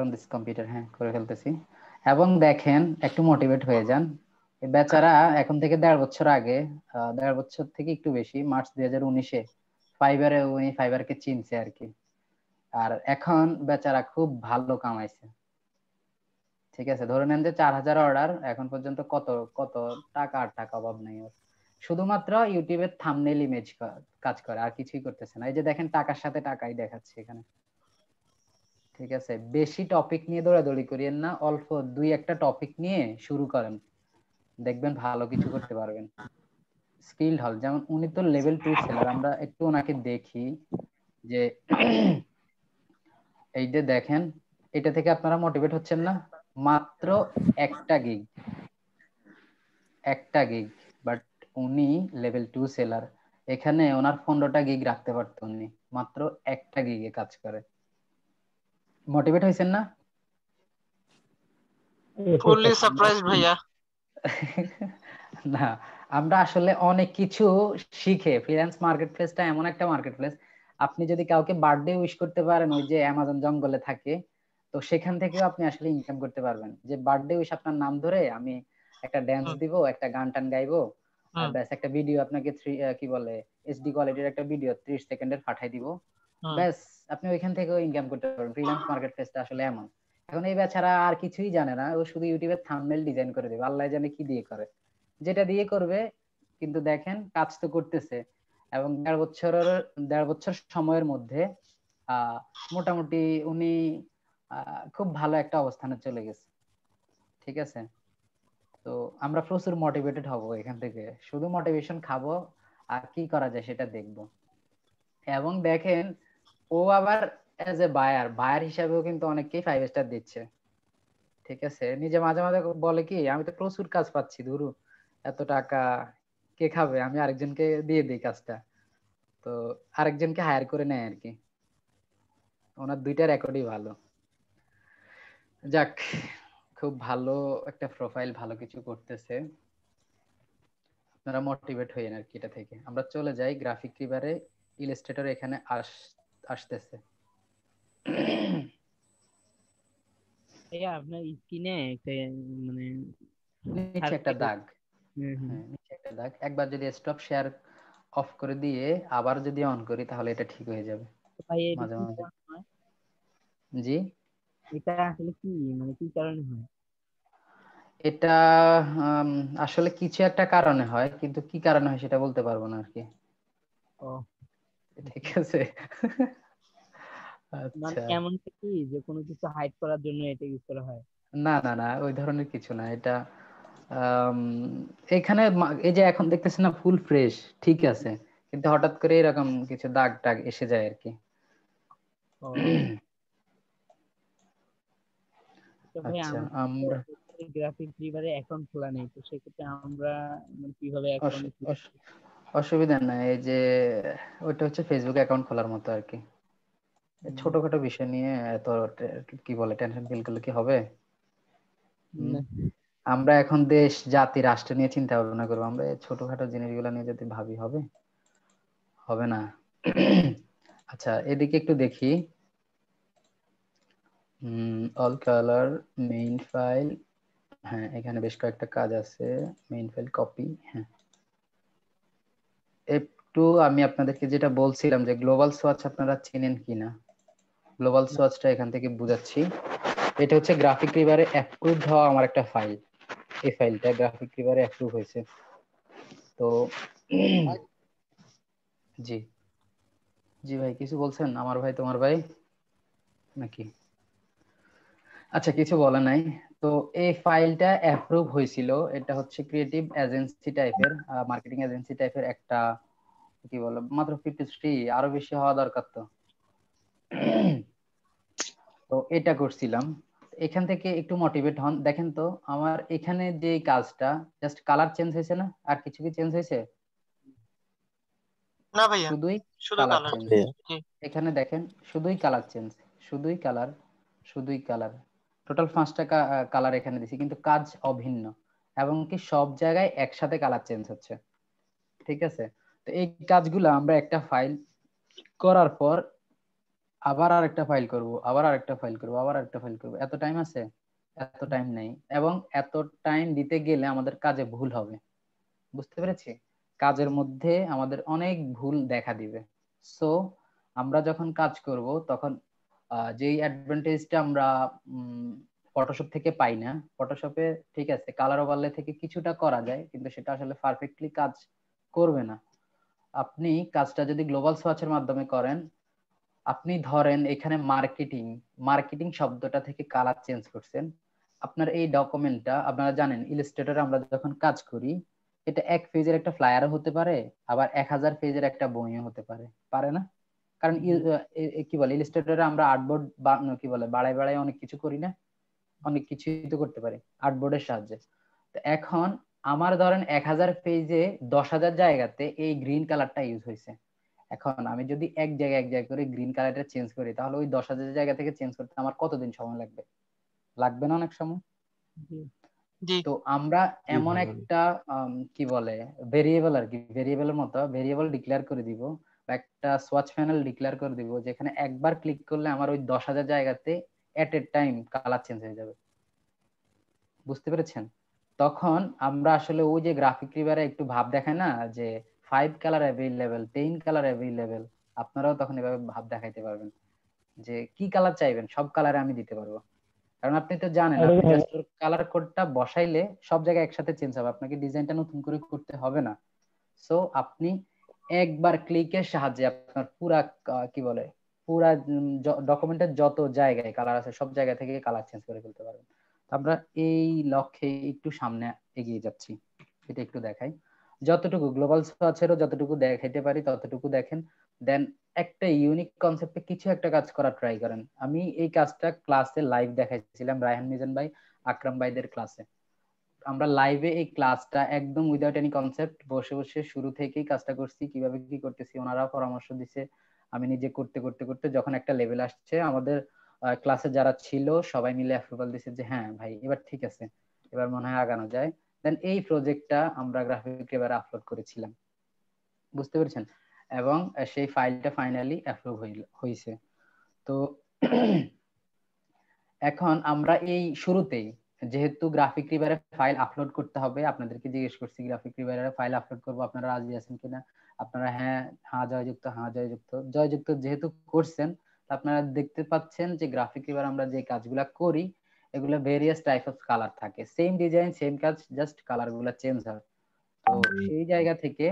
On this computer, হ্যাঁ করে ফেলতেছি। এবং দেখেন একটু মোটিভেট হয়ে যান। এই বেচারা এখন থেকে 1.5 বছর আগে, 1.5 বছর থেকে একটু বেশি, মার্চ 2019-এ ফাইবারে উনি ফাইবারকে চিনছে আর কি। আর এখন বেচারা খুব ভালো কামাইছে। ঠিক আছে, ধরে নেন যে 4,000 অর্ডার এখন পর্যন্ত, কত কত টাকা, আর টাকা অভাব নেই ওর। শুধুমাত্র ইউটিউবের থাম্বনেল ইমেজ কাজ করে, আর কিছুই করতেছে না। এই যে দেখেন টাকার সাথে টাকাই দেখাচ্ছে এখানে। ঠিক আছে, বেশি টপিক নিয়ে দৌড়াদৌড়ি করিয়েন না, অল্প 2-1টা টপিক নিয়ে শুরু করেন, দেখবেন ভালো কিছু করতে পারবেন। স্কিলড হল, যেমন উনি তো লেভেল 2 সেলার, আমরা একটু ওনাকে দেখি যে এই যে দেখেন, এটা থেকে আপনারা মোটিভেট হচ্ছেন না? মাত্র একটা গিগ, একটা গিগ, বাট উনি লেভেল 2 সেলার। এখানে ওনার 15টা গিগ রাখতে পারতো উনি, মাত্র একটা গিগে কাজ করে। মোটিভেট হয়েছেন না? ফুললি সারপ্রাইজ ভাইয়া। না, আমরা আসলে অনেক কিছু শিখে, ফ্রিল্যান্স মার্কেট প্লেসটা এমন একটা মার্কেট প্লেস, আপনি যদি কাউকে বার্থডে উইশ করতে পারেন, ওই যে অ্যামাজন জঙ্গলে থাকে, তো সেখান থেকেও আপনি আসলে ইনকাম করতে পারবেন। যে বার্থডে উইশ আপনার নাম ধরে আমি একটা ড্যান্স দিব, একটা গান টান গাইবো, আর ব্যাস একটা ভিডিও আপনাকে কি বলে এইচডি কোয়ালিটির একটা ভিডিও 30 সেকেন্ডের পাঠাই দিব, ব্যাস আপনি ওইখান থেকেও ইনকাম করতে পারবেন। ফ্রিল্যান্স মার্কেট প্লেসটা আসলে এমন। এখন এই বেচারা আর কিছুই জানে না, ও শুধু ইউটিউবে থাম্বনেল ডিজাইন করে দেবে, আল্লাহ জানে কি দিয়ে করে, যেটা দিয়ে করবে। কিন্তু দেখেন কাজ তো করতেছে, এবং 1.5 বছর সময়ের মধ্যে মোটামুটি উনি খুব ভালো একটা অবস্থানে চলে গেছে। ঠিক আছে, তো আমরা প্রচুর মোটিভেটেড হব এখান থেকে, শুধু মোটিভেশন খাবো আর কি করা যায় সেটা দেখবো। এবং দেখেন ও আবার এজ এ বায়ার, বায়ার হিসাবেও কিন্তু অনেককেই 5 স্টার দিচ্ছে। ঠিক আছে, নিজে মাঝে মাঝে বলে কি, আমি তো প্রচুর কাজ পাচ্ছি, ধুরু এত টাকা কে খাবে, আমি আরেকজনকে দিয়ে দিই কাজটা। তো আরেকজনকে হায়ার করে নেয় আর কি। ওনার 2টা রেকর্ডই ভালো। যাক, খুব ভালো একটা প্রোফাইল, ভালো কিছু করতেছে। আপনারা মোটিভেট হইেন আর কি। এটা থেকে আমরা চলে যাই গ্রাফিক রিভারে। ইলাস্ট্রেটর এখানে আসতেছে। ভাইয়া আপনার স্ক্রিনে একটা মানে নিচে একটা সার্কেল। দাগ, হ্যাঁ নিচে একটা দাগ, একবার যদি স্টপ শেয়ার অফ করে দিয়ে আবার যদি অন করি তাহলে এটা ঠিক হয়ে যাবে ভাই এটা মাঝে কি মাঝে। কারণে হয়? জি, এটা আসলে কি মানে কি কারণে হয়? এটা আম, আসলে কিছু একটা কারণে হয়, কিন্তু কি কারণে হয় সেটা বলতে পারবো না আর কি। ও ঠিক আচ্ছা। আছে। মানে আচ্ছা, এমন কি যে কোনো কিছু হাইড করার জন্য এটা ইউজ করা হয়? না না না, ওই ধরনের কিছু না এটা। আম, এখানে এই যে এখন দেখতেছেন না ফুল ফ্রেশ, ঠিক আছে, কিন্তু হঠাৎ করে এরকম কিছু দাগ টাগ এসে যায় আর কি। ও তো ভাই আচ্ছা, আমাদের আমরা গ্রাফিক রিভারে অ্যাকাউন্ট খোলা নেই, তো সেক্ষেত্রে আমরা মানে কিভাবে অস- অ্যাকাউন্ট? অস- অসুবিধা নাই, এই যে ওইটা হচ্ছে ফেসবুক অ্যাকাউন্ট খোলার মতো আর কি। ছোটখাটো বিষয় নিয়ে এত কি বলে টেনশন ফিল করলে কি হবে? হুম? আমরা এখন দেশ জাতি রাষ্ট্র নিয়ে চিন্তা ভাবনা করবো, আমরা এই ছোটখাটো জিনিসগুলো নিয়ে যদি ভাবি, হবে? হবে না। আচ্ছা, এদিকে একটু দেখি। অল কালার, মেইন ফাইল, হ্যাঁ এখানে বেশ কয়েকটা কাজ আছে। মেইন ফাইল কপি, হ্যাঁ। একটু আমি আপনাদেরকে যেটা বলছিলাম যে গ্লোবাল সোয়াচ আপনারা চেনেন কিনা, গ্লোবাল সোয়াচটা এখান থেকে বুঝাচ্ছি। এটা হচ্ছে গ্রাফিক রিভারে অ্যাপ্রুভড হওয়া আমার একটা ফাইল। এই ফাইলটা গ্রাফিক রিভারে অ্যাপ্রুভ হয়েছে। তো জি, জি ভাই কিছু বলছেন, আমার ভাই তোমার ভাই নাকি? আচ্ছা, কিছু বলা নাই। তো এই ফাইলটা অ্যাপ্রুভ হয়েছিল, এটা হচ্ছে ক্রিয়েটিভ এজেন্সি টাইপের, মার্কেটিং এজেন্সি টাইপের একটা, কি বলে, মাত্র 53, আরো বেশি হওয়া দরকার তো। তো এটা করছিলাম। এখান থেকে একটু মোটিভেট হন, দেখেন তো আমার এখানে যে কাজটা, জাস্ট কালার চেঞ্জ হয়েছে না, আর কিছু কি চেঞ্জ হয়েছে? না ভাইয়া, শুধুই শুধু কালার কালার। চেঞ্জ। জি। এখানে দেখেন শুধুই কালার চেঞ্জ, শুধুই কালার, শুধুই কালার। টোটাল 5টা কালার এখানে দিছি, কিন্তু কাজ অভিন্ন, এবং কি সব জায়গায় একসাথে কালার চেঞ্জ হচ্ছে। ঠিক আছে, তো এই কাজগুলো আমরা একটা ফাইল করার পর আবার আরেকটা ফাইল করব, আবার আরেকটা ফাইল করব, আবার আরেকটা ফাইল করব। এত টাইম আছে? এত টাইম নেই। এবং এত টাইম দিতে গেলে আমাদের কাজে ভুল হবে। বুঝতে পেরেছি? কাজের মধ্যে আমাদের অনেক ভুল দেখা দিবে। সো আমরা যখন কাজ করব তখন যেই অ্যাডভান্টেজটা আমরা ফটোশপ থেকে পাই না, ফটোশপে ঠিক আছে কালার ওভারলে থেকে কিছুটা করা যায়, কিন্তু সেটা আসলে পারফেক্টলি কাজ করবে না। আপনি কাজটা যদি গ্লোবাল সোয়াচের মাধ্যমে করেন, আপনি ধরেন এখানে মার্কেটিং, মার্কেটিং শব্দটা থেকে কালার চেঞ্জ করছেন। আপনার এই ডকুমেন্টটা, আপনারা জানেন ইলাস্ট্রেটরে আমরা যখন কাজ করি, এটা 1 পেজের একটা ফ্লায়ারও হতে পারে, আবার 1000 পেজের একটা বইও হতে পারে, পারে না? কারণ কি বলে ইলাস্ট্রেটরে আমরা আর্টবোর্ড কি বলে বাড়াই বাড়াই অনেক কিছু করি না, অনেক কিছুই তো করতে পারি আর্টবোর্ডের সাহায্যে। তো এখন আমার ধরেন 1000 পেজে 10,000 জায়গাতে এই গ্রিন কালারটা ইউজ হয়েছে। এখন আমি যদি এক জায়গায় করে গ্রিন কালারটা চেঞ্জ করি, তাহলে ওই 10,000 জায়গা থেকে চেঞ্জ করতে আমার কতদিন সময় লাগবে? লাগবে না অনেক সময়? জি তো আমরা এমন একটা কি বলে ভেরিয়েবল আর কি, ভেরিয়েবলের মতো ভেরিয়েবল ডিক্লেয়ার করে দিব, বা একটা সোয়াচ প্যানেল ডিক্লেয়ার করে দিব, যেখানে একবার ক্লিক করলে আমার ওই 10,000 জায়গাতে এট এ টাইম কালার চেঞ্জ হয়ে যাবে। বুঝতে পেরেছেন? তখন আমরা আসলে ওই যে গ্রাফিক রিভারে একটু ভাব দেখায় না যে 5 কালার অ্যাভেইলেবল, 10 কালার অ্যাভেইলেবল, আপনারাও তখন এভাবে ভাব দেখাইতে পারবেন যে কি কালার চাইবেন, সব কালারে আমি দিতে পারবো। কারণ আপনি তো জানেন, আপনি জাস্ট কালার কোডটা বসাইলে সব জায়গায় একসাথে চেঞ্জ হবে, আপনাকে ডিজাইনটা নতুন করে করতে হবে না। সো আপনি একবার ক্লিকের সাহায্যে আপনার পুরা কি বলে পুরা ডকুমেন্টের যত জায়গায় কালার আছে সব জায়গা থেকে কালার চেঞ্জ করে ফেলতে পারবেন। আমরা এই লক্ষ্যে একটু সামনে এগিয়ে যাচ্ছি, এটা একটু দেখাই। যতটুকু গ্লোবাল সোয়াচেরও যতটুকু দেখাইতে পারি ততটুকু দেখেন। দেন একটা ইউনিক কনসেপ্টে কিছু একটা কাজ করা ট্রাই করেন। আমি এই কাজটা ক্লাসে লাইভ দেখাইছিলাম রায়হান মিজান ভাই, আকরাম ভাইদের ক্লাসে। আমরা লাইভে এই ক্লাসটা একদম উইদাউট এনি কনসেপ্ট বসে বসে শুরু থেকেই কাজটা করছি, কিভাবে কি করতেছি ওনারা পরামর্শ দিছে, আমি নিজে করতে করতে করতে যখন একটা লেভেল আসছে, আমাদের ক্লাসে যারা ছিল সবাই মিলে অ্যাপ্রুভাল দিছে যে হ্যাঁ ভাই এবার ঠিক আছে, এবার মনে হয় আগানো যায়। দেন এই প্রজেক্টটা আমরা গ্রাফিক এবার আপলোড করেছিলাম। বুঝতে পেরেছেন? এবং সেই ফাইলটা ফাইনালি অ্যাপ্রুভ হয়েছে। তো এখন আমরা এই শুরুতেই যেহেতু গ্রাফিক রিভারে ফাইল আপলোড করতে হবে, আপনাদেরকে জিজ্ঞেস করছি গ্রাফিক রিভারে ফাইল আপলোড করব, আপনারা রাজি আছেন কিনা? আপনারা হ্যাঁ হ্যাঁ জয়যুক্ত, হ্যাঁ জয়যুক্ত, জয়যুক্ত যেহেতু করছেন, আপনারা দেখতে পাচ্ছেন যে গ্রাফিক রিভার আমরা যে কাজগুলা করি এগুলো ভেরিয়াস টাইপ অফ কালার থাকে, সেম ডিজাইন সেম কাজ, জাস্ট কালার গুলা চেঞ্জ হয়। তো সেই জায়গা থেকে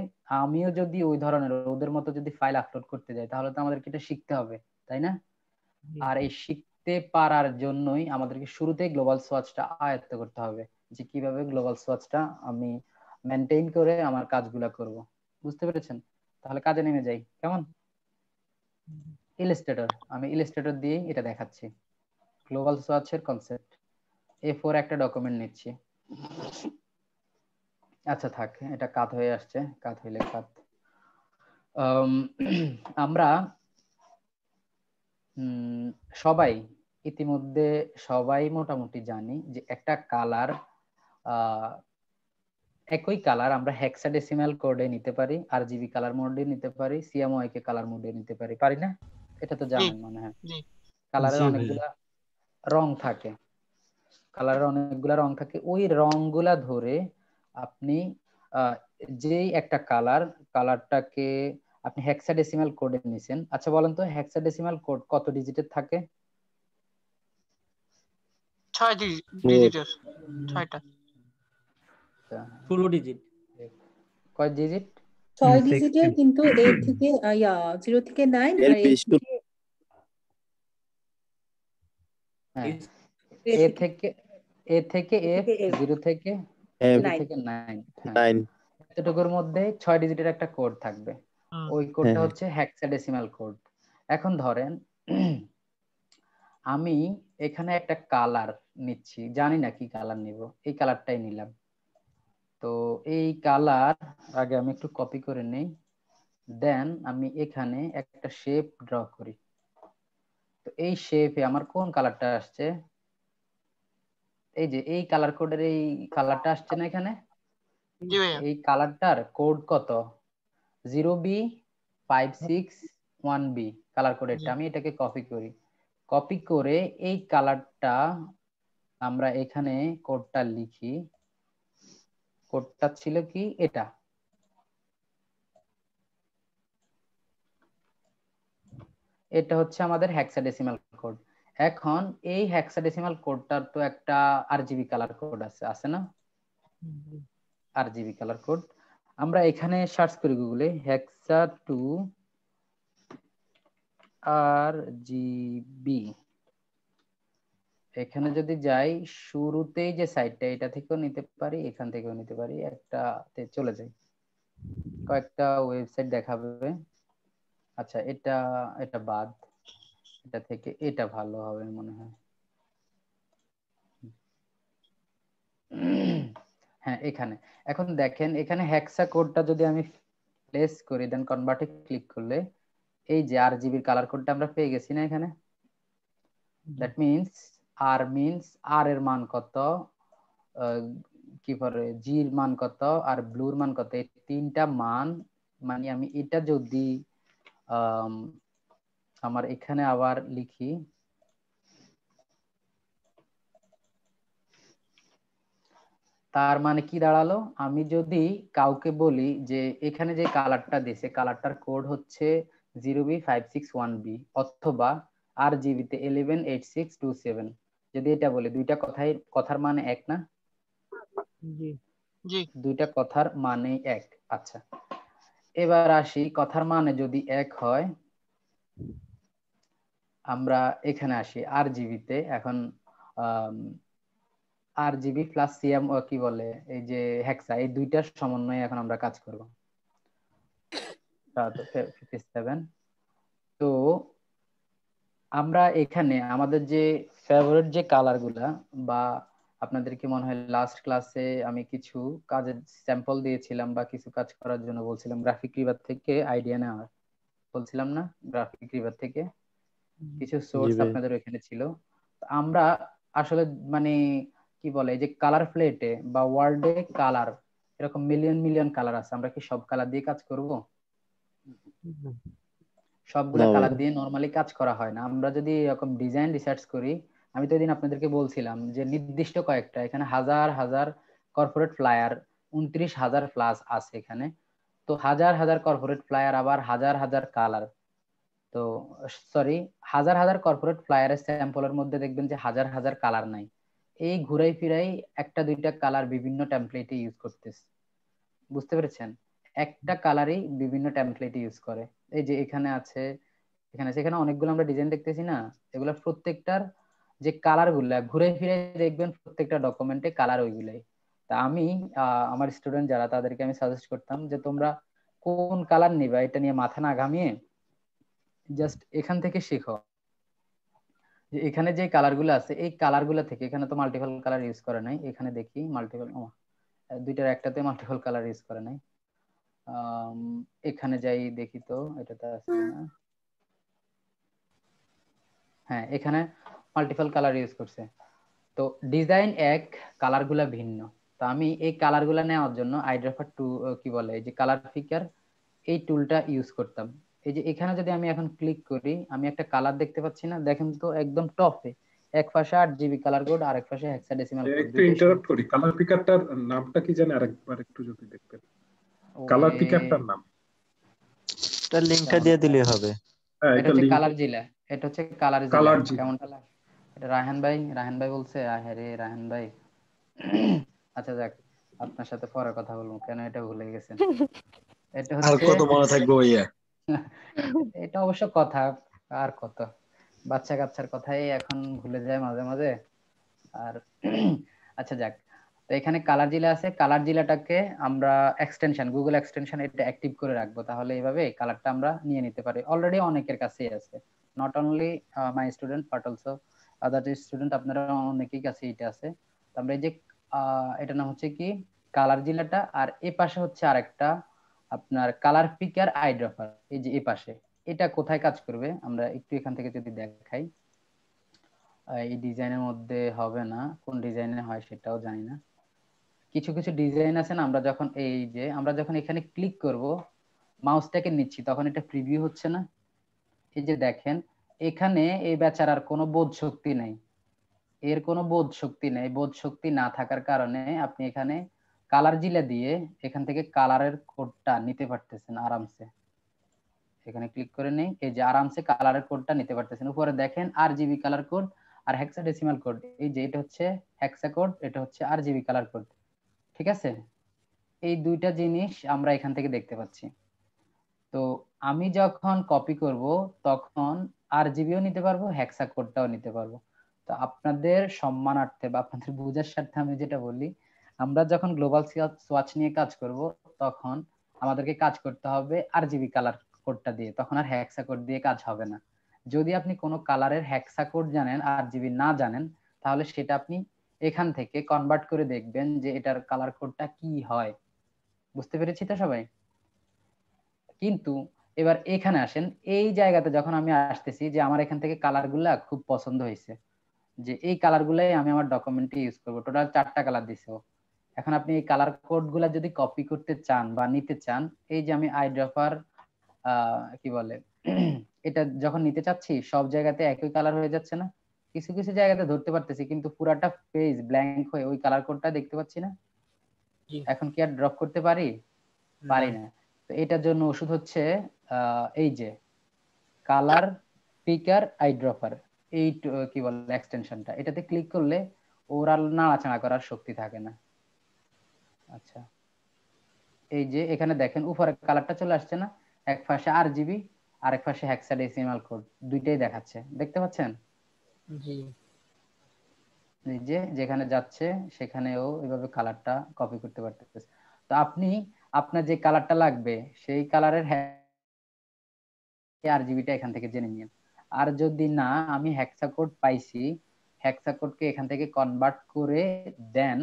আমিও যদি ওই ধরনের ওদের মতো যদি ফাইল আপলোড করতে যাই, তাহলে তো আমাদেরকে এটা শিখতে হবে, তাই না? আর এই শিখতে পারার জন্যই আমাদেরকে শুরুতে গ্লোবাল সোয়াচটা আয়ত্ত করতে হবে, যে কিভাবে গ্লোবাল সোয়াচটা আমি মেনটেন করে আমার কাজগুলা করব। বুঝতে পেরেছেন? তাহলে কাজে নেমে যাই, কেমন? ইলাস্ট্রেটর, আমি ইলাস্ট্রেটর দিয়ে এটা দেখাচ্ছি। গ্লোবাল সোয়াচের কনসেপ্ট A4 একটা ডকুমেন্ট নিচ্ছি। আচ্ছা থাক, এটা কাট হয়ে আসছে, কাট হইলে কাট। আমরা সবাই ইতিমধ্যে সবাই মোটামুটি জানি যে একটা কালার, একই কালার আমরা হেক্সাডেসিমাল কোডে নিতে পারি, আরজিবি কালার মোডে নিতে পারি, সিএমওয়াইকে কালার মোডে নিতে পারি, পারি না? এটা তো জি জানেন মনে হয়। জি কালারের জি ভাইয়া। অনেকগুলা রং থাকে, কালারের অনেকগুলা রং থাকে, ওই রংগুলা ধরে আপনি আহ, যেই একটা কালার, কালারটাকে আপনি হেক্সাডেসিমাল কোডে নিছেন। আচ্ছা বলেন তো হেক্সাডেসিমাল কোড কত ডিজিটের থাকে? 6 ডিজিটের, 6টা। 16 ডিজিট। কয় ডিজিট? 6 ডিজিটের, কিন্তু 8 থেকে 0 থেকে 9 আর 8 থেকে হ্যাঁ, A এ থেকে এফ, F 0 থেকে 9 থেকে 9, হ্যাঁ 9। এতটুকুর মধ্যে 6 ডিজিটের একটা কোড থাকবে। ওই কোডটা হচ্ছে হেক্সাডেসিমাল কোড। এখন ধরেন আমি এখানে একটা কালার নিচ্ছি, জানি না কি কালার নিব, এই কালারটাই নিলাম। তো এই কালার আগে আমি একটু কপি করে নেই, দেন আমি এখানে একটা শেপ ড্র করি। তো এই শেপে আমার কোন কালারটা আসছে? এই যে এই কালার কোডের এই কালারটা আসছে না এখানে? জি ভাইয়া। এই কালারটার কোড কত? 0B56 1B কালার কোডেরটা, আমি এটাকে কপি করি। কপি করে এই কালারটা আমরা এখানে কোডটা লিখি। কোডটা ছিল কি এটা, এটা হচ্ছে আমাদের হেক্সাডেসিমাল কোড। এখন এই হেক্সাডেসিমাল কোডটার তো একটা আরজিবি কালার কোড আছে না? আরজিবি কালার কোড আমরা এখানে সার্চ করি গুগলে হেক্সা 2 আরজিবি। এখানে যদি যাই, শুরুতেই যে সাইটটা, এটা থেকেও নিতে পারি, এখান থেকেও নিতে পারি, একটাতে চলে যাই, কয়েকটা ওয়েবসাইট দেখাবে। আচ্ছা, এটা এটা বাদ, এটা থেকে এটা ভালো হবে মনে হয়। হ্যাঁ, এখানে এখন দেখেন, এখানে হেক্সা কোডটা যদি আমি প্লেস করি, দেন কনভার্টে ক্লিক করলে এই যে আরজিবির কালার কোডটা আমরা পেয়ে গেছি না এখানে। দ্যাট মিন্স আর এর মান কত, কি করে জির মান কত, আর ব্লুর মান কত, এই তিনটা মান। মানে আমি এটা যদি আমার এখানে আবার লিখি, তার মানে কি দাঁড়ালো, আমি যদি কাউকে বলি যে এখানে যে কালারটা দিয়েছে, কালারটার কোড হচ্ছে 0B561B অথবা RGB তে 118627, যদি এটা বলি, দুইটা কথার মানে এক না? জি জি দুইটা কথার মানে এক। আচ্ছা, এবার আসি, কথার মানে যদি এক হয়, আমরা এখানে আসি RGB তে। এখন RGB প্লাস সিএম কি বলে, এই যে হেক্সা, এই দুইটার সমন্বয়ে এখন আমরা কাজ করব। 57। তো আমরা এখানে আমাদের যে ফেভারিট যে কালার গুলা, বা আপনাদেরকে মনে হয় লাস্ট ক্লাসে আমি কিছু কাজের স্যাম্পল দিয়েছিলাম বা কিছু কাজ করার জন্য বলছিলাম গ্রাফিক রিভার থেকে আইডিয়া নেওয়ার, বলছিলাম না? গ্রাফিক রিভার থেকে কিছু সোর্স আপনাদের ওখানে ছিল। আমরা আসলে মানে কি বলে, যে কালার প্লেটে বা ওয়ার্ল্ডে কালার এরকম মিলিয়ন মিলিয়ন কালার আছে, আমরা কি সব কালার দিয়ে কাজ করব? সবগুলা কালার দিয়ে নরমালি কাজ করা হয় না। আমরা যদি এরকম ডিজাইন রিসার্চ করি, আমি তো এদিন আপনাদেরকে বলছিলাম যে নির্দিষ্ট কয়েকটা, এখানে হাজার হাজার কর্পোরেট ফ্লায়ার, 29,000 প্লাস আছে এখানে। তো হাজার হাজার কর্পোরেট ফ্লায়ার, আবার হাজার হাজার কালার। তো সরি, হাজার হাজার কর্পোরেট ফ্লায়ারের স্যাম্পলের মধ্যে দেখবেন যে হাজার হাজার কালার নাই। এই ঘুরাই ফিরাই একটা দুইটা কালার বিভিন্ন টেমপ্লেটে ইউজ করতেছে, বুঝতে পেরেছেন? একটা কালারই বিভিন্ন টেমপ্লেটে ইউজ করে। এই যে এখানে আছে, এখানে আছে, এখানে অনেকগুলো আমরা ডিজাইন দেখতেছি না, এগুলা প্রত্যেকটার যে কালার গুলা ঘুরে ফিরে দেখবেন প্রত্যেকটা ডকুমেন্টে কালার ওইগুলাই। তা আমি আমার স্টুডেন্ট যারা, তাদেরকে আমি সাজেস্ট করতাম যে তোমরা কোন কালার নিবা এটা নিয়ে মাথা না ঘামিয়ে জাস্ট এখান থেকে শেখো, যে এখানে যে কালার গুলো আছে এই কালার গুলা থেকে, এখানে তো মাল্টিপল কালার ইউজ করে নাই, এখানে দেখি মাল্টিপল, দুইটার একটাতে মাল্টিপল কালার ইউজ করে নাই। এখানে যাই দেখি তো এটাতে আছে কিনা। হ্যাঁ, এখানে মাল্টিপল কালার ইউজ করছে। তো ডিজাইন এক, কালার গুলা ভিন্ন। তো আমি এই কালার গুলা নেওয়ার জন্য আইড্রাফার টু কি বলে, এই যে কালার পিকার, এই টুলটা ইউজ করতাম। এই যে এখানে যদি আমি এখন ক্লিক করি, আমি একটা কালার দেখতে পাচ্ছি না? দেখেন তো একদম টপে, এক পাশে 8GB কালার কোড, আরেক পাশে হেক্সাডেসিমাল কোড, একটু দুইটাই ইন্টারাপ্ট করি, কালার পিকারটার নামটা কি জানেন? আরেকবার একটু যদি দেখতেন কালার পিকারটার নাম। তার লিংকটা দিয়ে দিলেই হবে। হ্যাঁ, এটা এটা হচ্ছে লিংক। কালার জিলা, এটা হচ্ছে কালার জিলা। কালার জি। কেমন কালার? এটা রায়হান ভাই বলছে, আরে রায়হান ভাই। আচ্ছা যাক, আপনার সাথে পরে কথা বলবো, কেন এটা ভুলে গেছেন। এটা আর হচ্ছে কত মনে থাকবে ভাইয়া? এটা অবশ্য কথা, আর কত বাচ্চা কাচ্চার কথাই এখন ভুলে যায় মাঝে মাঝে। আর আচ্ছা যাক, তো এখানে কালার জিলা আছে, কালার জিলাটাকে আমরা এক্সটেনশন, গুগল এক্সটেনশন এটা অ্যাক্টিভ করে রাখবো, তাহলে এইভাবে কালারটা আমরা নিয়ে নিতে পারি। অলরেডি অনেকের কাছেই আছে, not only my student but also other student, আপনারা অনেকেই কাছে এটা আছে। তো আমরা এই যে এটা নাম হচ্ছে কি কালার জিলাটা, আর এ পাশে হচ্ছে আরেকটা আপনার কালার পিকার আইড্রপার, এই যে এ পাশে। এটা কোথায় কাজ করবে আমরা একটু এখান থেকে যদি দেখাই, এই ডিজাইনের মধ্যে হবে না, কোন ডিজাইনে হয় সেটাও জানি না। কিছু কিছু ডিজাইন আছে না, আমরা যখন এই যে আমরা যখন এখানে ক্লিক করব, মাউসটাকে নিচ্ছি, তখন এটা প্রিভিউ হচ্ছে না, এই যে দেখেন এখানে এই বেচারার কোনো বোধ শক্তি নাই, এর কোনো বোধ শক্তি নেই। বোধ শক্তি না থাকার কারণে আপনি এখানে কালার জিলা দিয়ে এখান থেকে কালারের কোডটা নিতে পারতেছেন আরামসে। এখানে ক্লিক করে নেই, এই যে আরামসে কালারের কোডটা নিতে পারতেছেন। উপরে দেখেন আরজিবি কালার কোড আর হেক্সাডেসিমাল কোড। এই যে এটা হচ্ছে হেক্সা কোড, এটা হচ্ছে আরজিবি কালার কোড। ঠিক আছে, এই দুইটা জিনিস আমরা এখান থেকে দেখতে পাচ্ছি। তো আমি যখন কপি করব তখন আরজিবিও নিতে পারবো, হেক্সা কোডটাও নিতে পারবো। তো আপনাদের সম্মানার্থে বা আপনাদের বোঝার স্বার্থে আমি যেটা বলি, আমরা যখন গ্লোবাল সোয়াচ নিয়ে কাজ করব তখন আমাদেরকে কাজ করতে হবে আরজিবি কালার কোডটা দিয়ে, তখন আর হেক্সা কোড দিয়ে কাজ হবে না। যদি আপনি কোনো কালারের হেক্সা কোড জানেন আরজিবি না জানেন, তাহলে সেটা আপনি এখান থেকে কনভার্ট করে দেখবেন যে এটার কালার কোডটা কি হয়। বুঝতে পেরেছি তো সবাই? কিন্তু এবার এখানে আসেন, এই জায়গাতে যখন আমি আসতেছি যে আমার এখান থেকে কালার গুলা খুব পছন্দ হয়েছে, যে এই কালার গুলাই আমি আমার ডকুমেন্টে ইউজ করবো, টোটাল 4টা কালার দিছে। এখন আপনি এই কালার কোড গুলা যদি কপি করতে চান বা নিতে চান, এই যে আমি আইড্রপার কি বলে এটা যখন নিতে চাচ্ছি সব জায়গাতে একই কালার হয়ে যাচ্ছে না, কিছু কিছু জায়গাতে ধরতে পারতেছি কিন্তু পুরাটা পেজ ব্ল্যাঙ্ক হয়ে ওই কালার কোডটা দেখতে পাচ্ছি না। এখন কি আর ড্রপ করতে পারি? পারি না। তো এটার জন্য ওষুধ হচ্ছে এই যে কালার পিকার আইড্রপার, এই কি বলে এক্সটেনশনটা, এটাতে ক্লিক করলে ওর আর নাড়াচাড়া করার শক্তি থাকে না। আচ্ছা, এই যে এখানে দেখেন উপরে কালারটা চলে আসছে না, এক পাশে আরজিবি আর এক পাশে হেক্সাডেসিমাল কোড, দুইটাই দেখাচ্ছে, দেখতে পাচ্ছেন? জি। এই যে যেখানে যাচ্ছে সেখানেও এভাবে কালারটা কপি করতে পারতেছে। তো আপনি আপনার যে কালারটা লাগবে সেই কালারের আরজিবিটা এখান থেকে জেনে নিন। আর যদি না আমি হেক্সা কোড পাইছি, হেক্সা কোডকে এখান থেকে কনভার্ট করে দেন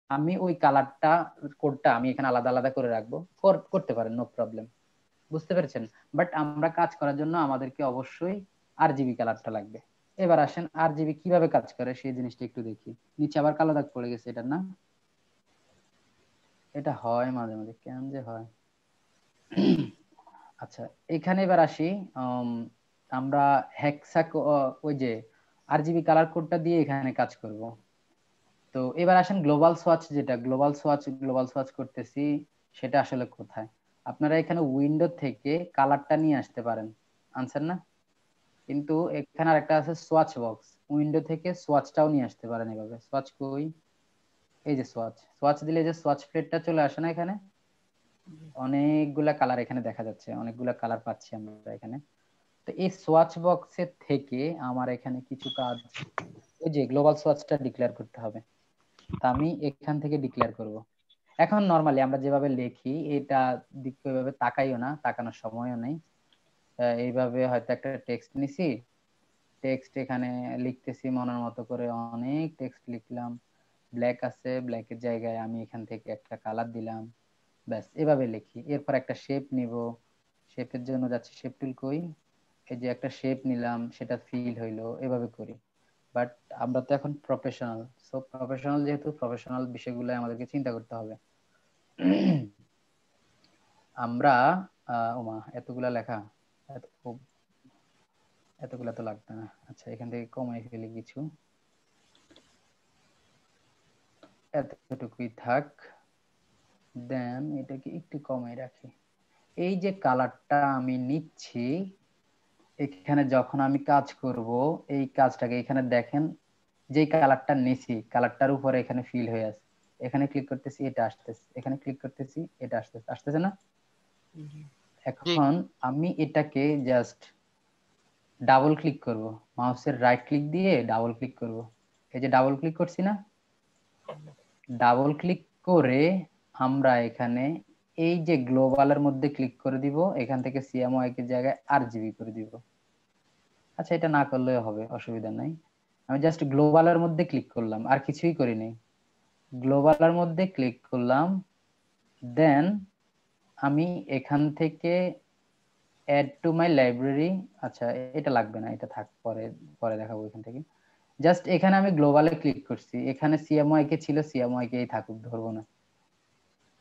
আমি ওই কালারটা কোডটা আমি এখানে আলাদা আলাদা করে রাখবো, করতে পারেন, নো প্রবলেম। বুঝতে পেরেছেন? বাট আমরা কাজ করার জন্য আমাদেরকে অবশ্যই আরজিবি কালারটা লাগবে। এবার আসেন আরজিবি কিভাবে কাজ করে সেই জিনিসটা একটু দেখি। নিচে আবার কালো দাগ পড়ে গেছে, এটা না, এটা হয় মাঝে মাঝে, কেন যে হয়। আচ্ছা, এখানে এবার আসি। আমরা হেক্সা ওই যে আরজিবি কালার কোডটা দিয়ে এখানে কাজ করব। তো এবার আসেন গ্লোবাল সোয়াচ, যেটা গ্লোবাল সোয়াচ করতেছি সেটা আসলে কোথায়? আপনারা এখানে উইন্ডো থেকে কালারটা নিয়ে আসতে পারেন, আনসার না? কিন্তু এখানে আরেকটা আছে সোয়াচ বক্স, উইন্ডো থেকে সোয়াচটাও নিয়ে আসতে পারেন। এভাবে সোয়াচ কই, এই যে সোয়াচ দিলে যে সোয়াচ প্লেটটা চলে আসে না, এখানে অনেকগুলা কালার এখানে দেখা যাচ্ছে, অনেকগুলা কালার পাচ্ছি আমরা এখানে। তো এই সোয়াচ বক্সের থেকে আমার এখানে কিছু কাজ, ওই যে গ্লোবাল সোয়াচটা ডিক্লেয়ার করতে হবে। তা আমি এখান থেকে ডিক্লেয়ার করব। এখন নরমালি আমরা যেভাবে লিখি এটা দিকে ওইভাবে তাকাইও না, তাকানোর সময়ও নেই। এইভাবে হয়তো একটা টেক্সট নিছি, টেক্সট এখানে লিখতেছি মনের মতো করে, অনেক টেক্সট লিখলাম, ব্ল্যাক আছে, ব্ল্যাকের জায়গায় আমি এখান থেকে একটা কালার দিলাম, ব্যাস এভাবে লিখি। এরপর একটা শেপ নিব, শেপের জন্য যাচ্ছি, শেপ টুল কই, এই যে একটা শেপ নিলাম, সেটা ফিল হইলো, এভাবে করি। বাট আমরা তো এখন প্রফেশনাল, সো প্রফেশনাল যেহেতু, প্রফেশনাল বিষয়গুলো আমাদেরকে চিন্তা করতে হবে। আমরা ওমা এতগুলা লেখা, এতগুলা তো লাগবে না। আচ্ছা, এখান থেকে কমাই ফেলি কিছু, এতটুকুই থাক, দেন এটাকে একটু কমাই রাখি। এই যে কালারটা আমি নিচ্ছি, এখানে যখন আমি কাজ করব এই কাজটাকে এখানে দেখেন, যে কালারটা নিছি কালারটার উপরে এখানে ফিল হয়ে আছে, এখানে ক্লিক করতেছি এটা আসতেছে, এখানে ক্লিক করতেছি এটা আসতেছে, আসতেছে না? এখন আমি এটাকে জাস্ট ডাবল ক্লিক করব, মাউসের রাইট ক্লিক দিয়ে ডাবল ক্লিক করব। এই যে ডাবল ক্লিক করছি না, ডাবল ক্লিক করে আমরা এখানে এই যে গ্লোবালের মধ্যে ক্লিক করে দিব, এখান থেকে সিএমওয়াই এর জায়গায় আরজিবি করে দিব। আচ্ছা, এটা না করলেও হবে, অসুবিধা নাই। আমি জাস্ট গ্লোবালের মধ্যে ক্লিক করলাম, আর কিছুই করিনি, গ্লোবালের মধ্যে ক্লিক করলাম। দেন আমি এখান থেকে অ্যাড টু মাই লাইব্রেরি, আচ্ছা এটা লাগবে না, এটা থাক, পরে পরে দেখাবো। এখান থেকে জাস্ট এখানে আমি গ্লোবালে ক্লিক করছি, এখানে সিএমওয়াই কে ছিল, সিএমওয়াই কেই থাকুক, ধরবো না।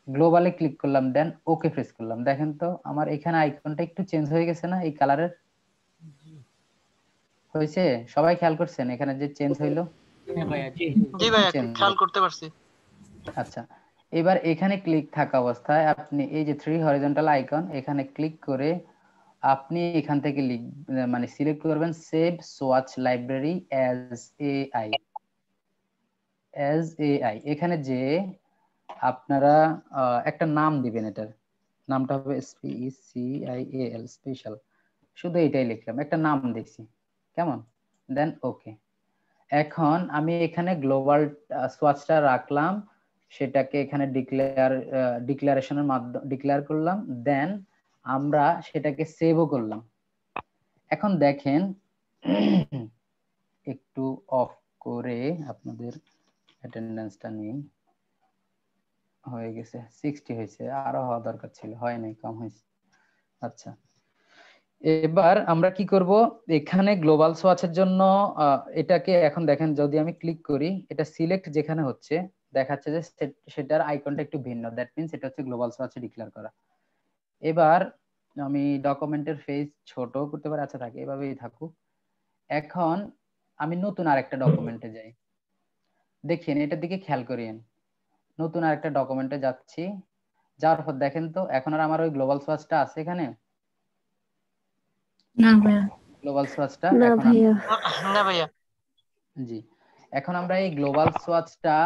গ্লোবালে ক্লিক করলাম, দেন ওকে প্রেস করলাম। দেখেন তো আমার এখানে আইকনটা একটু চেঞ্জ হয়ে গেছে না এই কালারের? হয়েছে? সবাই খেয়াল করছেন এখানে যে চেঞ্জ হইলো? হ্যাঁ ভাইয়া, জি জি ভাইয়া চেঞ্জ খেয়াল করতে পারছি। আচ্ছা, এবার এখানে ক্লিক থাকা অবস্থায় আপনি এই যে 3 হরিজন্টাল আইকন এখানে ক্লিক করে আপনি এখান থেকে মানে সিলেক্ট করবেন save swatch library as AI. এখানে যে আপনারা একটা নাম দিবেন, এটার নামটা হবে SPECIAL স্পেশাল, শুধু এটাই লিখলাম, একটা নাম দিছি, কেমন? দেন ওকে। এখন আমি এখানে গ্লোবাল সোয়াচটা রাখলাম, সেটাকে এখানে ডিক্লারেশনের মাধ্যমে ডিক্লেয়ার করলাম, দেন আমরা সেটাকে সেভও করলাম। এখন দেখেন একটু অফ করে আপনাদের অ্যাটেন্ডেন্সটা নেই, হয়ে গেছে 60 হয়েছে, আরো হওয়া দরকার ছিল, হয় নাই, কম হয়েছে। আচ্ছা, এবার আমরা কি করব, এখানে গ্লোবাল সোয়াচের জন্য এটাকে এখন দেখেন যদি আমি ক্লিক করি, এটা সিলেক্ট যেখানে হচ্ছে দেখাচ্ছে যে সেটার আইকনটা একটু ভিন্ন, দ্যাট মিন্স এটা হচ্ছে গ্লোবাল সোয়াচে ডিক্লেয়ার করা। এবার আমি ডকুমেন্টের ফেজ ছোট করতে পারি, আচ্ছা থাকে এভাবেই থাকুক। এখন আমি নতুন আরেকটা ডকুমেন্টে যাই, দেখেন এটার দিকে খেয়াল করিয়েন, নতুন আরেকটা ডকুমেন্টে যাচ্ছি, যাওয়ার পর দেখেন তো এখন আর আমার ওই গ্লোবাল সোয়াচটা আছে এখানে? না ভাইয়া। গ্লোবাল সোয়াচটা না এখন ভাইয়া। না ভাইয়া। জি, এখন আমরা এই গ্লোবাল সোয়াচটা